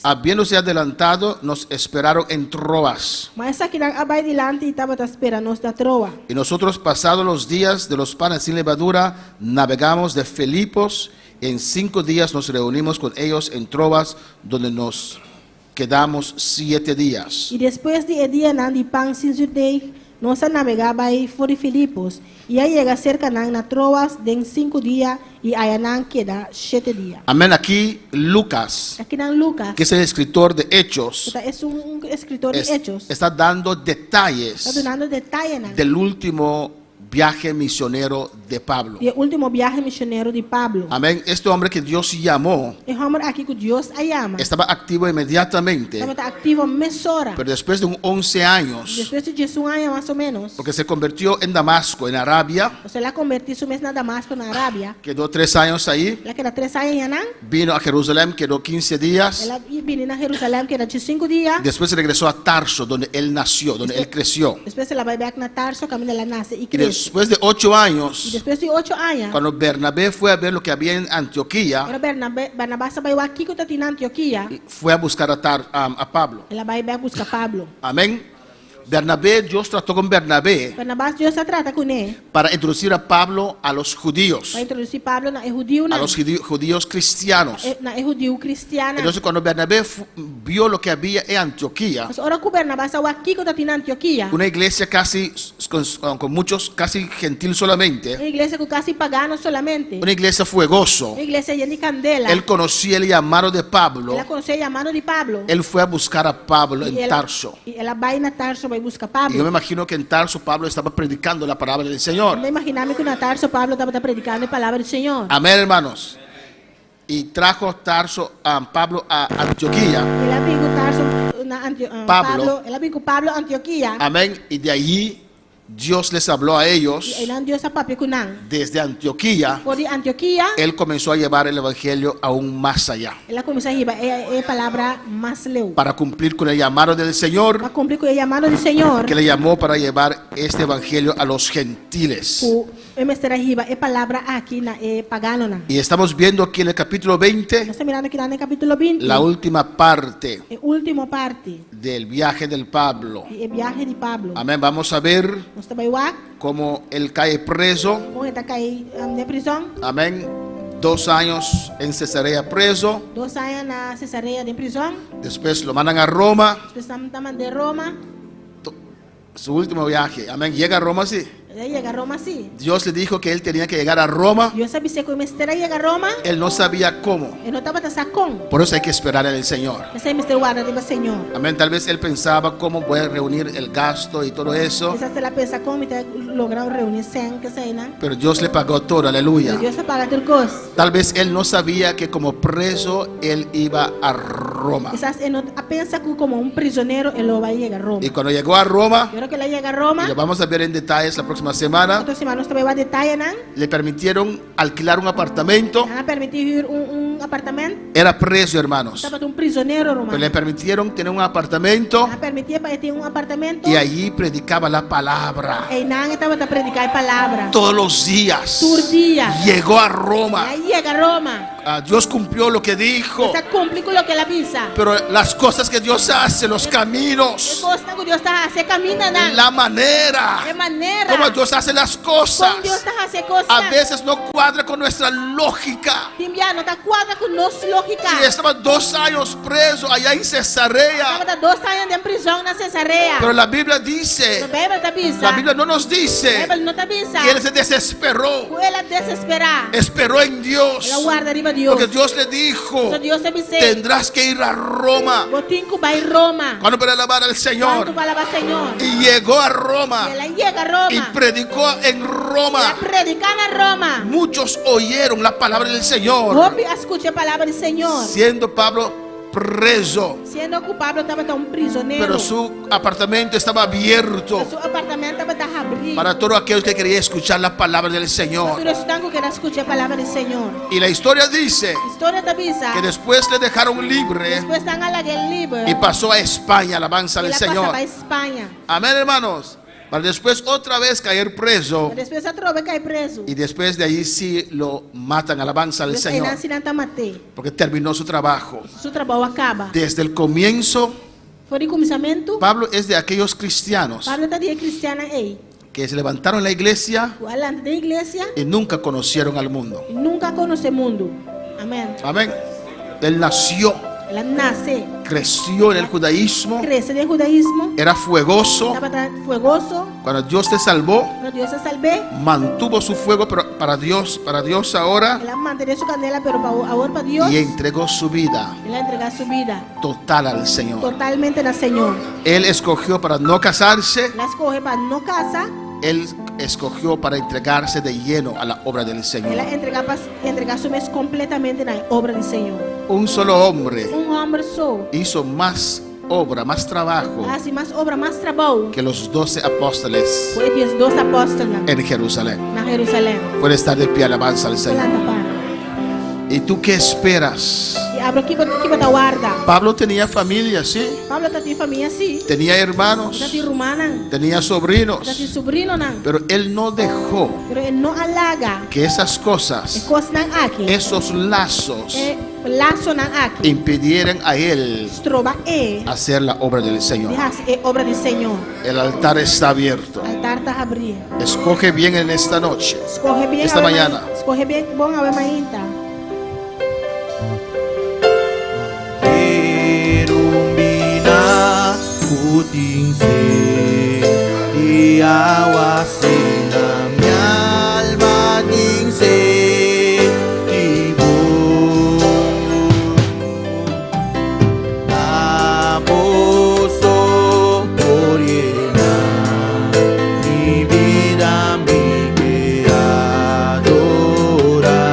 habiéndose adelantado, nos esperaron en Troas. Mas essa aqui vai dilante e estava esperando nos da troa. Y nosotros, pasados los días de los panes sin levadura, navegamos de Filipos. Y en 5 días nos reunimos con ellos en Troas, donde nos quedamos 7 días. E depois de dia nan de pão sin judei, nós navegava aí por Filipos. E aí chega cerca nan na Troas de 5 dias e aí nan queda 7 dias. Amén. Aquí Lucas, Aqui nan Lucas, que es el escritor de Hechos, é escritor de Hechos. está dando Está detalles dando detalhes nan. del último viaje misionero de Pablo. E o último viaje missionário de Pablo. Amén. Este hombre que Dios llamó E vamos aqui que Deus a llama. estaba activo inmediatamente, Estava ativo mesora. pero después de 11 años, Depois de 11 anos mais ou menos, porque se convirtió en Damasco, en Arabia, você lá convertiu su mês na Damasco, na Arábia. quedó 3 años ahí, Ela queda 3 anos em Anã. vino a Jerusalén, quedó 15 días, Ela vinha na Jerusalém, queda 5 dias. después regresó a Tarso, donde él nació, donde él creció. Depois ela vai back na Tarso, caminho ela nasce e Y cresce. después de 8 E años, depois de 8 anos, cuando Bernabé fue a ver lo que había en Antioquía, agora Barnabás vai aqui que está em Antioquia. fue a buscar a Pablo. Ela vai back buscar Pablo. Amén. Bernabé, Dios trató con Bernabé Barnabás Deus trata com ele. para introducir a Pablo a los judíos, Vai introduzir Pablo na judeu a na. los judíos cristianos. Na judeu cristiana. Entonces cuando Bernabé vio lo que había en Antioquía, Mas ora que Barnabás vai aqui que está em Antioquia. una iglesia casi con muchos, casi gentil solamente, Uma igreja com quase pagano solamente. una iglesia fuegoso. Uma igreja llena de candela. Él conocía el llamado de Pablo. Ela conhecia a mano de Pablo. Él fue a buscar a Pablo E en ela- Tarso. E ela vai na Tarso, vai buscar Y yo me Pablo. imagino que en Tarso Pablo estaba predicando la palabra del Señor. Me imaginava que na Tarso Pablo estava predicando a palavra do Senhor. Amén, hermanos. Y trajo Tarso a Pablo a Antioquía. Ela veio com Tarso na Pablo. Ela veio com Pablo a Antioquia. Amén. Y de allí Dios les habló a ellos. E ela deu essa papel com nan. Desde Antioquía, Por de Antioquia, Él comenzó a llevar el evangelio aún más allá. ela começou a riba a palavra mais leu. Para cumplir con el llamado del Señor, Para cumprir com o chamado do Senhor. que le llamó para llevar este evangelio a los gentiles. O mestre riba a palavra aqui na pagano na. Y estamos viendo aquí en el capítulo 20 Nós estamos mirando aqui no capítulo 20. la última parte A última parte. del viaje del Pablo. E viaje de Pablo. Amén. Vamos a ver Nós estamos lá. cómo él cae preso. Como está caí na prisão. Amén. 2 años en Cesarea preso. 2 anos na Cesareia de prisão. Después lo mandan a Roma. Depois estamos de Roma. Su último viaje. Amén. Llega a Roma, sí. Ele chega a Roma sim. Dios le dijo que él tenía que llegar a Roma. Eu sabia que o mestre chega a Roma. Él no sabía cómo. Ele não estava a com. Por eso hay que esperar en el Señor. Esse mestre guarda de Senhor. Amén. Tal vez él pensaba cómo voy a reunir el gasto y todo eso. Essa ela pensa como está lograr reunir 100 que sei, né? Pero Dios le pagó todo. Aleluya. Deus paga tudo coisa. Tal vez él no sabía que como preso él iba a Roma. Quizás ele não pensa que como prisioneiro ele vai chegar a Roma. Y cuando llegó a Roma, Eu creo que ele chega a Roma. y lo vamos a ver en detalles la próxima semana, Outra semana nós também vai detalhe, né? le permitieron alquilar un apartamento. Não permitir apartamento. Era preso, hermanos. Estava prisioneiro, Pero Roma. le permitieron tener un apartamento Não permitia para ter apartamento. y allí predicaba la palabra. E não estava a predicar a palavra. Todos los días. Todo dia. Llegó a Roma. Aí chega a Roma. Dios cumplió lo que dijo. Essa cumpre com o que ela avisa. Pero las cosas que Dios hace, los E caminos, gosta que Deus está a ser caminha, né? la manera, De maneira. como Dios hace las Como cosas, Deus está a ser coisa. a veces no cuadra con nuestra lógica. Timbia não está quadra com nossa lógica. Y estaba 2 años preso allá en Cesarea. Estava 2 anos de prisão na Cesareia. Pero la Biblia A dice, Bíblia te avisa. la Biblia no nos A dice Bíblia não te avisa. que él se desesperó. Ela desesperar. Esperó en Dios. Ela guarda arriba de Deus. Porque Dios le dijo, So Deus avisa. tendrás que ir a Roma. Botinho vai Roma. Cuando para alabar al Quando Señor. vai lavar Senhor. Y llegó a E Roma ela chega a y Roma. predicó en Ela Roma. predica na Roma. Muchos oyeron la palabra del Señor. Ouve, escute a palavra do Senhor. Siendo Pablo preso, Sendo que o Pablo estava tão prisioneiro. pero su apartamento estaba abierto Seu apartamento estava aberto. para todos aquellos que querían escuchar la palabra del Señor. Todos os que querem escutar a palavra do Senhor. Y la historia dice A história te avisa. que después le dejaron libre Depois estão a laguer livre. y pasó a España, alabanza del Ela passa Señor. para Espanha. Amén, hermanos. Para después otra vez caer preso Depois a trova cai preso. y después de allí sí lo matan, alabanza del Depois Señor, aí não matei. porque terminó su trabajo. Seu trabalho acaba. Desde el comienzo, Foi de começamento. Pablo es de aquellos cristianos Pablo está de cristiana aí. que se levantaron en la iglesia Alante da igreja. y nunca conocieron al mundo. Nunca conhece o mundo. Amém. Amén. Él nació Ela nasce creció en el judaísmo, crece en el judaísmo, era fuegoso. estaba tan fuegoso. Cuando Dios te salvó, Cuando Dios se salvé, mantuvo su fuego para Dios ahora, Él mantenía su candela, pero ahora para Dios, y entregó su vida Él entrega su vida total al Señor. totalmente al Señor. Él escogió para no casarse, La escoge para no casa, Él escogió para entregarse de lleno a la obra del Señor. Él entrega su mes completamente en la obra del Señor. Un solo hombre Un hombre solo hizo más obra, más trabajo hace más obra, más trabajo que los 12 apóstoles que los 2 apóstoles en Jerusalén. en Jerusalén. Puede estar de pie, alabanza al Señor. Pelanta para. ¿Y tú qué esperas? Y abro aquí para guarda. Pablo tenía familia, sí. Pablo está tu familia sí. Tenía hermanos, Está tu rumana. tenía Está tu sobrinos, sobrino nan. pero él no dejó Pero él no halaga. que esas cosas, Cosas nan aquí. esos lazos, Lazo nan aquí. impidieran a él Trova hacer la obra del Señor. dejas obra del Señor. El altar está abierto. Altar está abrir. Escoge bien en esta noche. Escoge bien. Esta ave mañana. Escoge bien. Bon ave mainta. Irumbina puting se iawasi na mi alma ding se ibu aposo oriena mi vida mi que adora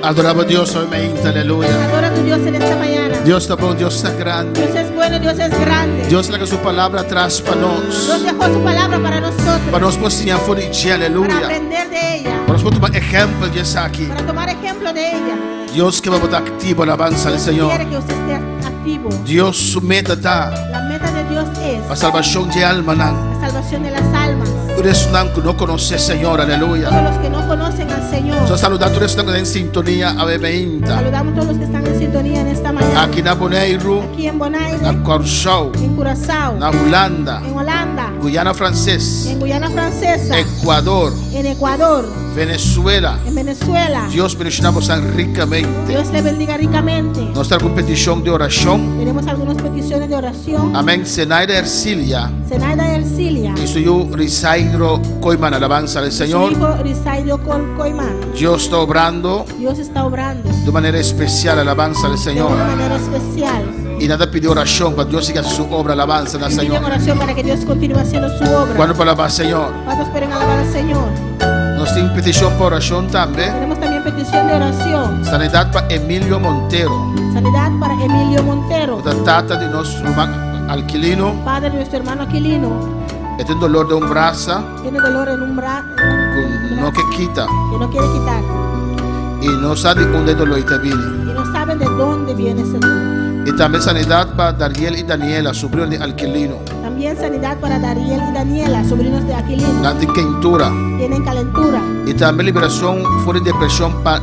Adoramos a Dios, aleluya. Adora a tu Dios en esta mañana. Dios está bueno, Dios está grande. Dios es bueno, Dios es grande. Dios le que su palabra atrás para Dios nos. dejó su palabra para nosotros. Para nos enseñar fuera de Para aleluya. aprender de ella. Para nos tomar ejemplo de esa aquí. Para tomar ejemplo de ella. Dios que va a estar activo, alabanza al Dios Señor. quiere que usted esté activo. Dios su meta está La meta de Dios es la salvación de alma. la salvación de las almas. Tú eres un que no conoce Señor, aleluya. Todos los que no conocen al Señor. Nos saluda, tú eres un en sintonía, ave meinta. Saludamos a todos los que están en sintonía en esta mañana. Aquí na Bonaire, Aquí en Bonaire, na Corsou, en Curazao, na Holanda, en Holanda, Guyana Francés, en Guyana Francesa, Ecuador, en Ecuador, Venezuela. en Venezuela. Dios bendicionamos tan ricamente. Dios le bendiga ricamente. Nuestra petición de oración. Tenemos algunas peticiones de oración. Amén. Zenaida Ercilia. Zenaida Ercilia. Y su hijo Risairo Coiman, alabanza al Su Señor. hijo Risaido Coimán. Dios está obrando Dios está obrando de manera especial, alabanza al de Señor. una manera especial. Y nada pidió oración para Dios siga su obra, alabanza al Y piden Señor. oración para que Dios continúe haciendo su obra. Cuando para alabar al Señor. ¿Cuántos esperen alabar al Señor? Nos tiene petición por oración también. Tenemos también petición de oración. Sanidad para Emilio Montero. Sanidad para Emilio Montero, La tata de nuestro hermano Alquilino. padre de nuestro hermano Aquilino. Este dolor de un brazo Tiene dolor en un brazo no que quita. que no quiere quitar. Y no sabe dónde dolor está bien. Y no saben de dónde viene ese dolor. Y también sanidad para Dariel y Daniela, sobrinos de Alquilino. También sanidad para Dariel y Daniela, sobrinos de Aquilino. La quentura. Tienen calentura. Y también liberación fuera de depresión para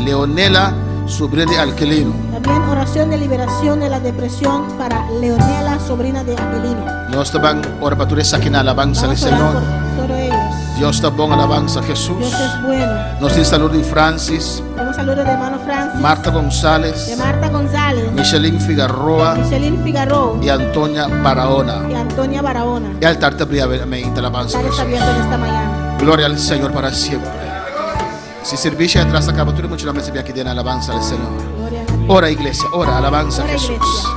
Leonela, sobrina de Alquilino. También oración de liberación de la depresión para Leonela, sobrina de Aquilino. Nos estaban ahora para tu aquí en alabanza al Vamos a orar Señor. por todos ellos. Dios está bon, alabanza a Jesús. Dios es bueno. Nos tiene salud de Francis, Tenemos saludos de hermano Francis, Marta de González, Marta González, Michelin Figueroa Michelin Figaro y Antonia Barahona. y Antonia Barahona. Y altar te brevemente alabanza a Está Jesús. abierto en esta mañana. Gloria al Señor para siempre. Si serviste atrás acá, tú mucho la mesa aquí de alabanza al Señor. Gloria a Dios. Ora iglesia, ora alabanza a Ora, Jesús. iglesia.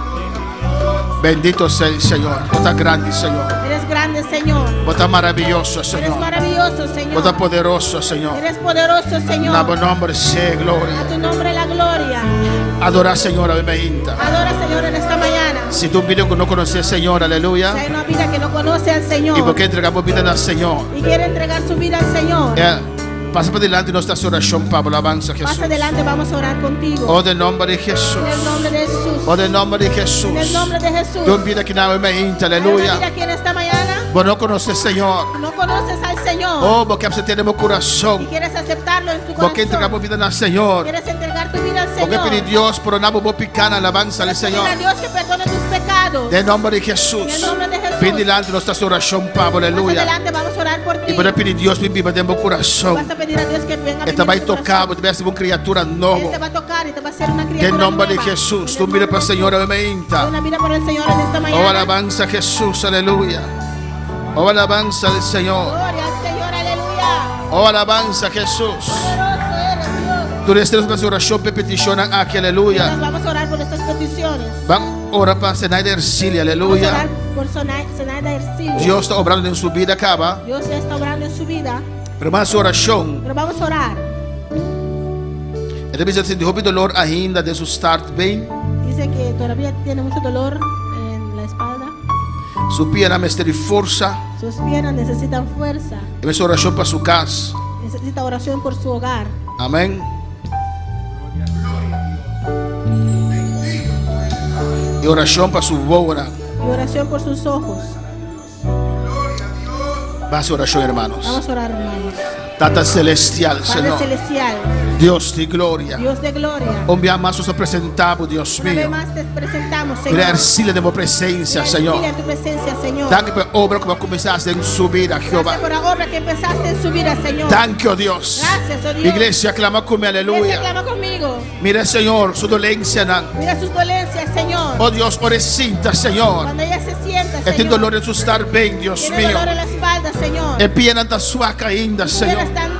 Bendito sea el Señor. Vos estás grande, Señor. Eres grande, Señor. Vos estás maravilloso, Eres Señor. maravilloso, Vos Señor. estás poderoso, Señor. Eres poderoso, Señor. Na buen nombre sea A gloria. tu nombre la gloria. Adora, Señor, a inta. Adora, Señor, en esta mañana. Si tú vives que no conoces al Señor, Si aleluya. hay una vida que no conoce al ¿Y por Señor qué entregamos vida al Señor? y quiere entregar su vida al Señor, Pasa por delante nuestra oración para alabanza a Jesús. pasa adelante, vamos a orar contigo. Oh, del nombre de Jesús. En el nombre de Jesús. Oh, del nombre de Jesús. En el nombre de Jesús. Tú vida que no me inta, Hay una vida aleluya. aquí en esta mañana. Vos no conoces al Señor. No conoces al Señor Oh, porque você tem no y corazón. quieres aceptarlo en tu Porque entregamos corazón. vida al Señor. Quieres entregar tu vida al Porque Señor. pedir Dios por una boa picana alabanza al Quieres pedir Señor. a Dios que perdone tus pecados. Del nombre de Jesús. En el nombre de Jesús. Ven delante nuestra oración, Pablo, Más aleluya. adelante vamos a orar por ti. Y para pedir Dios que viva dentro do corazón. Vas a pedir a Dios que venga a Esta vivir vai en tu tocar, corazón. você vai ser uma criatura Él nova. te va a tocar y te va a hacer una Del criatura nombre de nueva. Jesús. En Tú el mira nombre para el de Señor, Jesús. amenta. Una vida por el Señor en esta Oh, mañana. alabanza a Jesús, aleluya. Oh, alabanza al Señor. Gloria al Señor, aleluya. Oh, alabanza a Jesús. Poderoso eres Dios. Tú eres nuestra oración, petición aquí, Nos aleluya. vamos a orar por estas peticiones. Vamos a orar para Zenaida Ercilia, Vamos a aleluya. orar por Zenaida Ercilia. Dios está obrando en su vida, acaba. Dios ya está obrando en su vida. Pero más oración. Pero vamos a orar. Ele diz assim, derrube dolor ainda de su start bem. Dice que todavía tiene mucho dolor en la espalda. Su pierna me de força. Sus piernas necesitan fuerza. E minha oração para sua casa. Necesita oración por su hogar. Amém. E oração para sua boa. Y oración por sus ojos. Vai ser oração, hermanos. Vamos a orar, hermanos. Tata celestial, Padre Senhor. celestial, Deus de glória. Dios de gloria. Um dia mais nos apresentamos, Deus Una vez mío. más te presentamos, Señor. Gracias de tua presença, Senhor. Gracias en tu presencia, Señor. Danke por obra que vai começar em subir a Jeová. Gracias por la obra que empezaste en su vida, Señor. Danke, oh Deus. Gracias, oh Dios. Igreja, clama comigo, Iglesia, aleluia. clama conmigo. Mira, Senhor, sua dolência, não. Mira sus dolencias, Señor. Oh Deus, orecinta, Senhor. Cuando ella se sienta, E tem Señor. dolor em su estar bem, Deus Tiene mío. dolor en la espalda, Señor. E pierna está suaca ainda, Sus Senhor. piernas están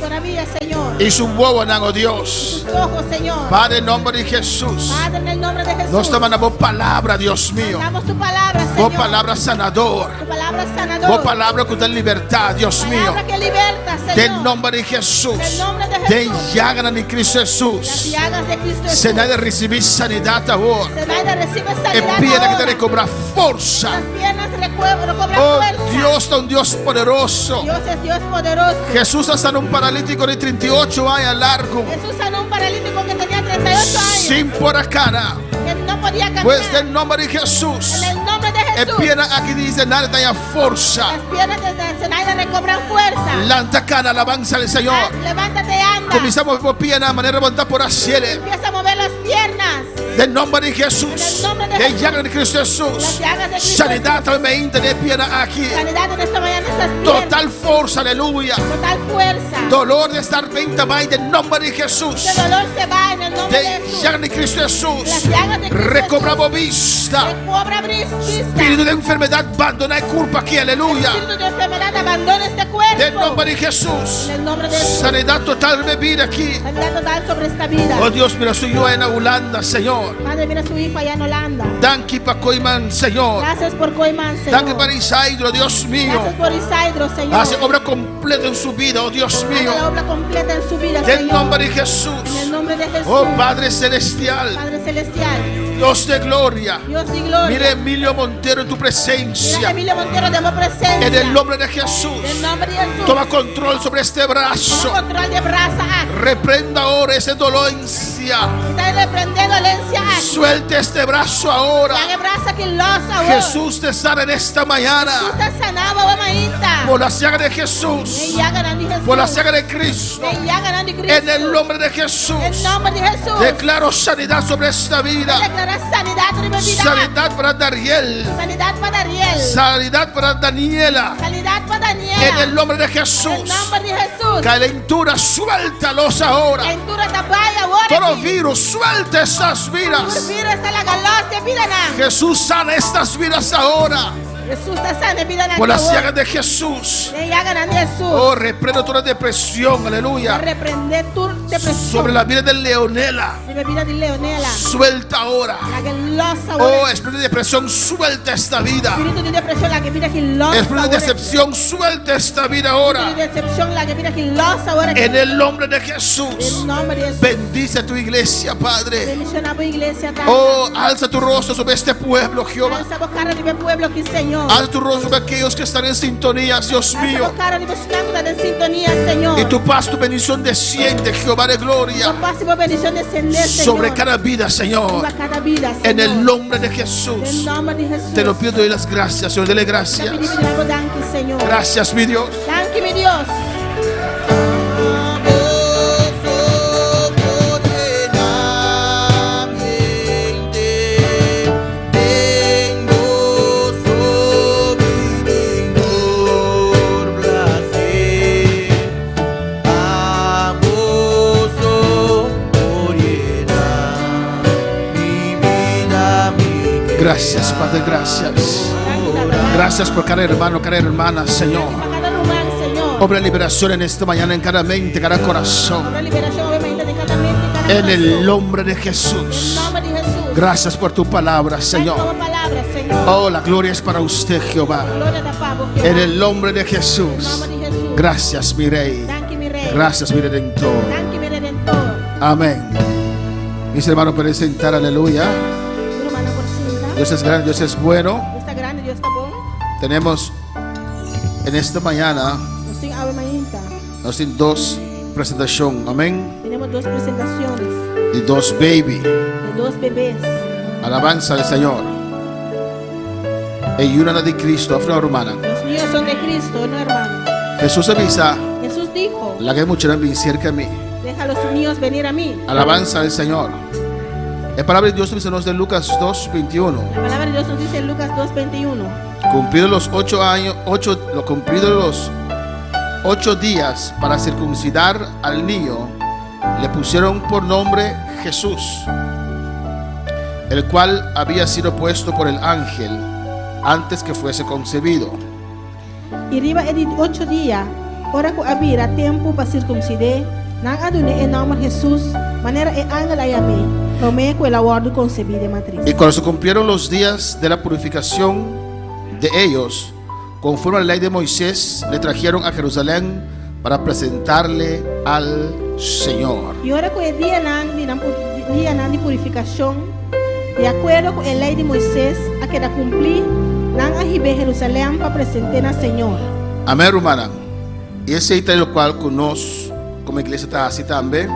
todavía, Señor. E su boa, não, oh Deus. Sus ojos, Señor. Padre, em nome de Jesus. Padre, en el nombre de Jesús. Nós estamos na boa palavra, Deus mío. Damos tu palabra, Boa Señor. palavra sanador. Tu palabra sanador. Boa palavra que dá liberdade, Deus mío. Palabra que liberta, Señor. Em nome de Jesus. Del nombre de Tem Jesús. llaga de Cristo Las Jesus. llagas de Cristo Jesús. Senada receber sanidade agora. Zenaida recibe E sanidad pierna que ahora. te recobrar força. Las piernas recobran Oh fuerza. Deus, é um Deus poderoso. Dios es Dios poderoso. Jesús sana un paralítico de 38 años largo. Jesús sanó a un paralítico que tenía 38 años. Sin por a cara. Que no podía caminar. Pues del nombre de Jesús. En el nombre de E Jesús. pierna aqui diz nada tem força. Las piernas de Zenaida recobran fuerza. Lanta cana, alabanza al Señor. Levántate y anda. Comenzamos por pierna, manera de levantar por a cielo. Empieza a mover las piernas. Del nombre de Jesús. En el nombre de De Jesús. llaga de Cristo Jesús. Las llagas de Cristo Sanidad também de pierna aqui. Sanidad en esta mañana estas piernas. Total força, aleluia. Total fuerza. Dolor de estar bem também, del nombre de Jesús. Este dolor se va en el nombre de De Jesús. llaga de Cristo Jesús. Las llagas de Cristo Recobramos vista. Recobra vista. Espíritu de enfermedad, abandona el cuerpo aquí, aleluya. Espíritu de enfermedad, abandona este cuerpo. Del nombre de Jesús. En el nombre de Jesús. Sanidad total de vida aquí. Sanidad total sobre esta vida. Oh Dios, mira su yo en Holanda, Señor. Padre, mira a su hijo allá en Holanda. Danke para Coiman, Señor. Gracias por Coiman, Señor. Danke para Isaidro, Dios mío. Gracias por Isaidro, Señor. Hace obra completa en su vida, oh Dios mío. Haga la obra completa en su vida, Del Señor. nombre de En el Jesús. nombre de Jesús. Oh Padre Celestial, Padre celestial. Dios de gloria. Dios de gloria. Mire Emilio Montero en tu Mira, presencia. Emilio Montero, demos presencia. En el nombre de En Jesús. el nombre de Jesús. Toma control sobre este brazo. Toma control de brasa. Reprenda ahora esa dolencia. Está reprende dolencia. Suelte este brazo ahora. Haga brasa que losa. Jesús te sana en esta mañana. Jesús te sanaba, mamita. Por la llaga de Jesús. En llaga de Jesús. Por la llaga de Cristo. En llaga de Cristo. En el nombre de En Jesús. el nombre de Jesús. Declaro sanidad sobre esta vida. Declara sanidad sobre mi vida. Sanidad para Dariel. Sanidad para Ariel. Sanidad para Daniela. Sanidad para Daniela. En el nombre de En Jesús. el nombre de Jesús. Calentura, suéltalos ahora. En tu tabaya ahora. Todo virus, suelta estas vidas. Por vida está la galaxia, vida na. Jesús sana estas vidas ahora. Jesús está sana vida Por las na llagas de Jesús. Le llaga na Jesús. Oh, reprendo toda depresión, aleluya. Reprende tu depresión. Sobre la vida de Leonela. La vida de Leonela. Suelta ahora. La que losa Oh, espíritu de depresión, suelta esta vida. espíritu de depresión, la que vida que losa. Espíritu de decepción, suelta esta vida ahora. Espíritu de decepción, la que vida que losa ahora. En el nombre de En Jesús. nombre de Jesús. Bendice a tu iglesia, Padre. Bendición a tu iglesia. Oh, alza tu rostro sobre este pueblo, Jehová. Alza a cara de mi pueblo que Señor. Alza tu rostro sobre aquellos que están en sintonía, Dios mío. Alza a cara de mi esclavo de sintonía, Señor. Y tu paz, tu bendición desciende, Jehová de gloria, Tu paz y tu bendición descender, Señor. sobre cada vida, Señor. Sobre cada vida, Señor. En el nombre de En Jesús. nombre de Jesús. Te lo pido y doy las gracias, Señor. Dele gracias. Señor. Gracias, mi Dios. Danke, mi Dios. Gracias, Padre, gracias. Gracias por cada hermano, cada hermana, Señor. Cada lugar, Señor. Obra liberación en esta mañana en cada mente, cada corazón. Obra liberación, obviamente, de cada mente, cada En el corazón. nombre de En Jesús. nombre de Jesús. Gracias por tu palabra, Gracias Señor. por tu palabra, Señor. Oh, la gloria es para usted, Jehová. Gloria a Pablo, Jehová. En el nombre de En Jesús. nombre de Jesús. Gracias, mi Rey. Danke, mi Rey. Gracias, mi Redentor. Danke, mi Redentor. Amén. Mis hermanos, pueden sentar, aleluya. Hermana Porcinta. Dios es grande, Dios es bueno. Dios está grande, Dios está bueno. Tenemos en esta mañana Nos sigue Ave María. nos tienen dos presentaciones, amén, Tenemos dos presentaciones y dos baby. de dos bebés. Alabanza al Señor. Y una de Cristo, afro romana. Los niños son de Cristo, no hermano. Jesús avisa, Jesús dijo, la que mucho bien cerca a mí. deja a los niños venir a mí. Alabanza al Señor. La palabra de Dios dice de Lucas 2:21. La palabra de Dios nos dice en Lucas 2:21. Cumplidos los 8 años, cumplidos los 8 días para circuncidar al niño, le pusieron por nombre Jesús, el cual había sido puesto por el ángel antes que fuese concebido. Y riba edit 8 días, ora que había tiempo para circuncidar, nang adune en nombre de Jesús, manera e ángel a llamé, tomé que el aguardo concebí de matriz. Y cuando se cumplieron los días de la purificación de ellos, conforme a la ley de Moisés, le trajeron a Jerusalén para presentarle al Señor. Y ahora que el día nang de purificación, de acuerdo con la ley de Moisés, a que la cumplí, nang ajibe Jerusalén para presentar al Señor. Amén, hermana. Y ese es lo cual conozco como iglesia está así también.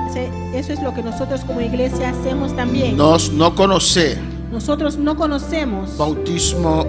Eso es lo que nosotros como iglesia hacemos también. Nos no conoce Nosotros no conocemos bautismo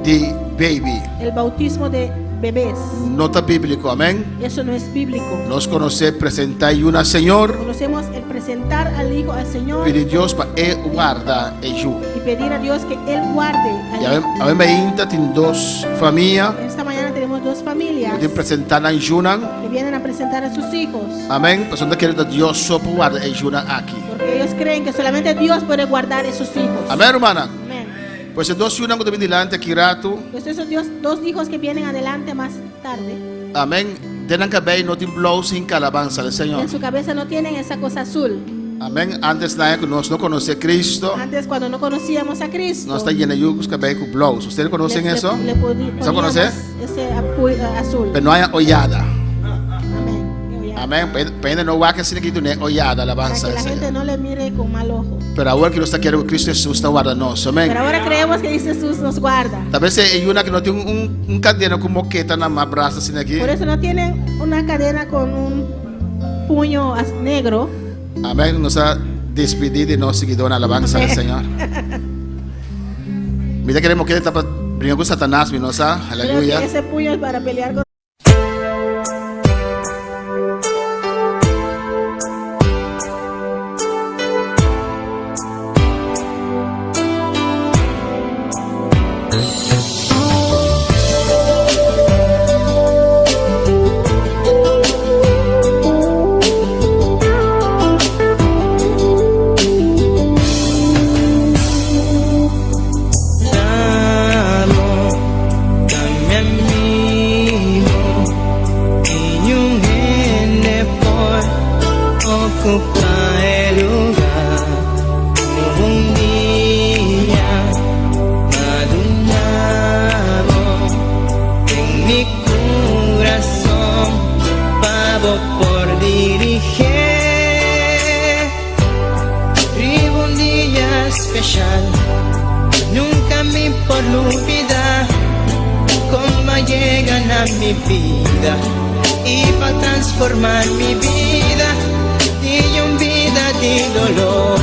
de baby. el bautismo de bebés. Nota bíblico, amén. Eso no es bíblico. Nos conoce presentar y una Señor. Conocemos el presentar al Hijo al Señor Pide Dios para guarda ello. y pedir a Dios que Él guarde al Y Hijo. a mí me tiene dos familias. Esta mañana tenemos dos familias Que presentar a Yunan. que vienen a presentar a sus hijos. Amén. Persona que Dios sopo guarda Yunan aquí. Porque ellos creen que solamente Dios puede guardar a sus hijos. Amén, hermana. Amén. Pues dos Yunan que te viene delante aquí rato. Pues esos dos hijos que vienen adelante más tarde, Amén. Denan que ve no tiene blow sin calabanza del Señor. en su cabeza no tienen esa cosa azul. Amén. Antes nadie que nos no conoce a Cristo. Antes cuando no conocíamos a Cristo, No está lleno de yugos que ve con blows. ¿Ustedes conocen eso? le ¿Se conoce? ese azul. Pero no hay hollada. Amén. Amén. Pende no va a decir que tiene hollada Para alabanza que del la gente Señor. no le mire con mal ojo. Pero ahora que no está quiero Cristo Jesús está guardando. Amén. Pero ahora creemos que Jesús nos guarda. Tal vez hay una que no tiene un cadena como que nada más brazos sin aquí. Por eso no tienen una cadena con un puño negro. Amén. Nos ha despedido y nos seguido en alabanza del Señor. Mira queremos que está primero con Satanás, ¿no? Creo Aleluya. que ese puño es para pelear con Amo por vida, como llegan a mi vida y para transformar mi vida, di un vida de dolor.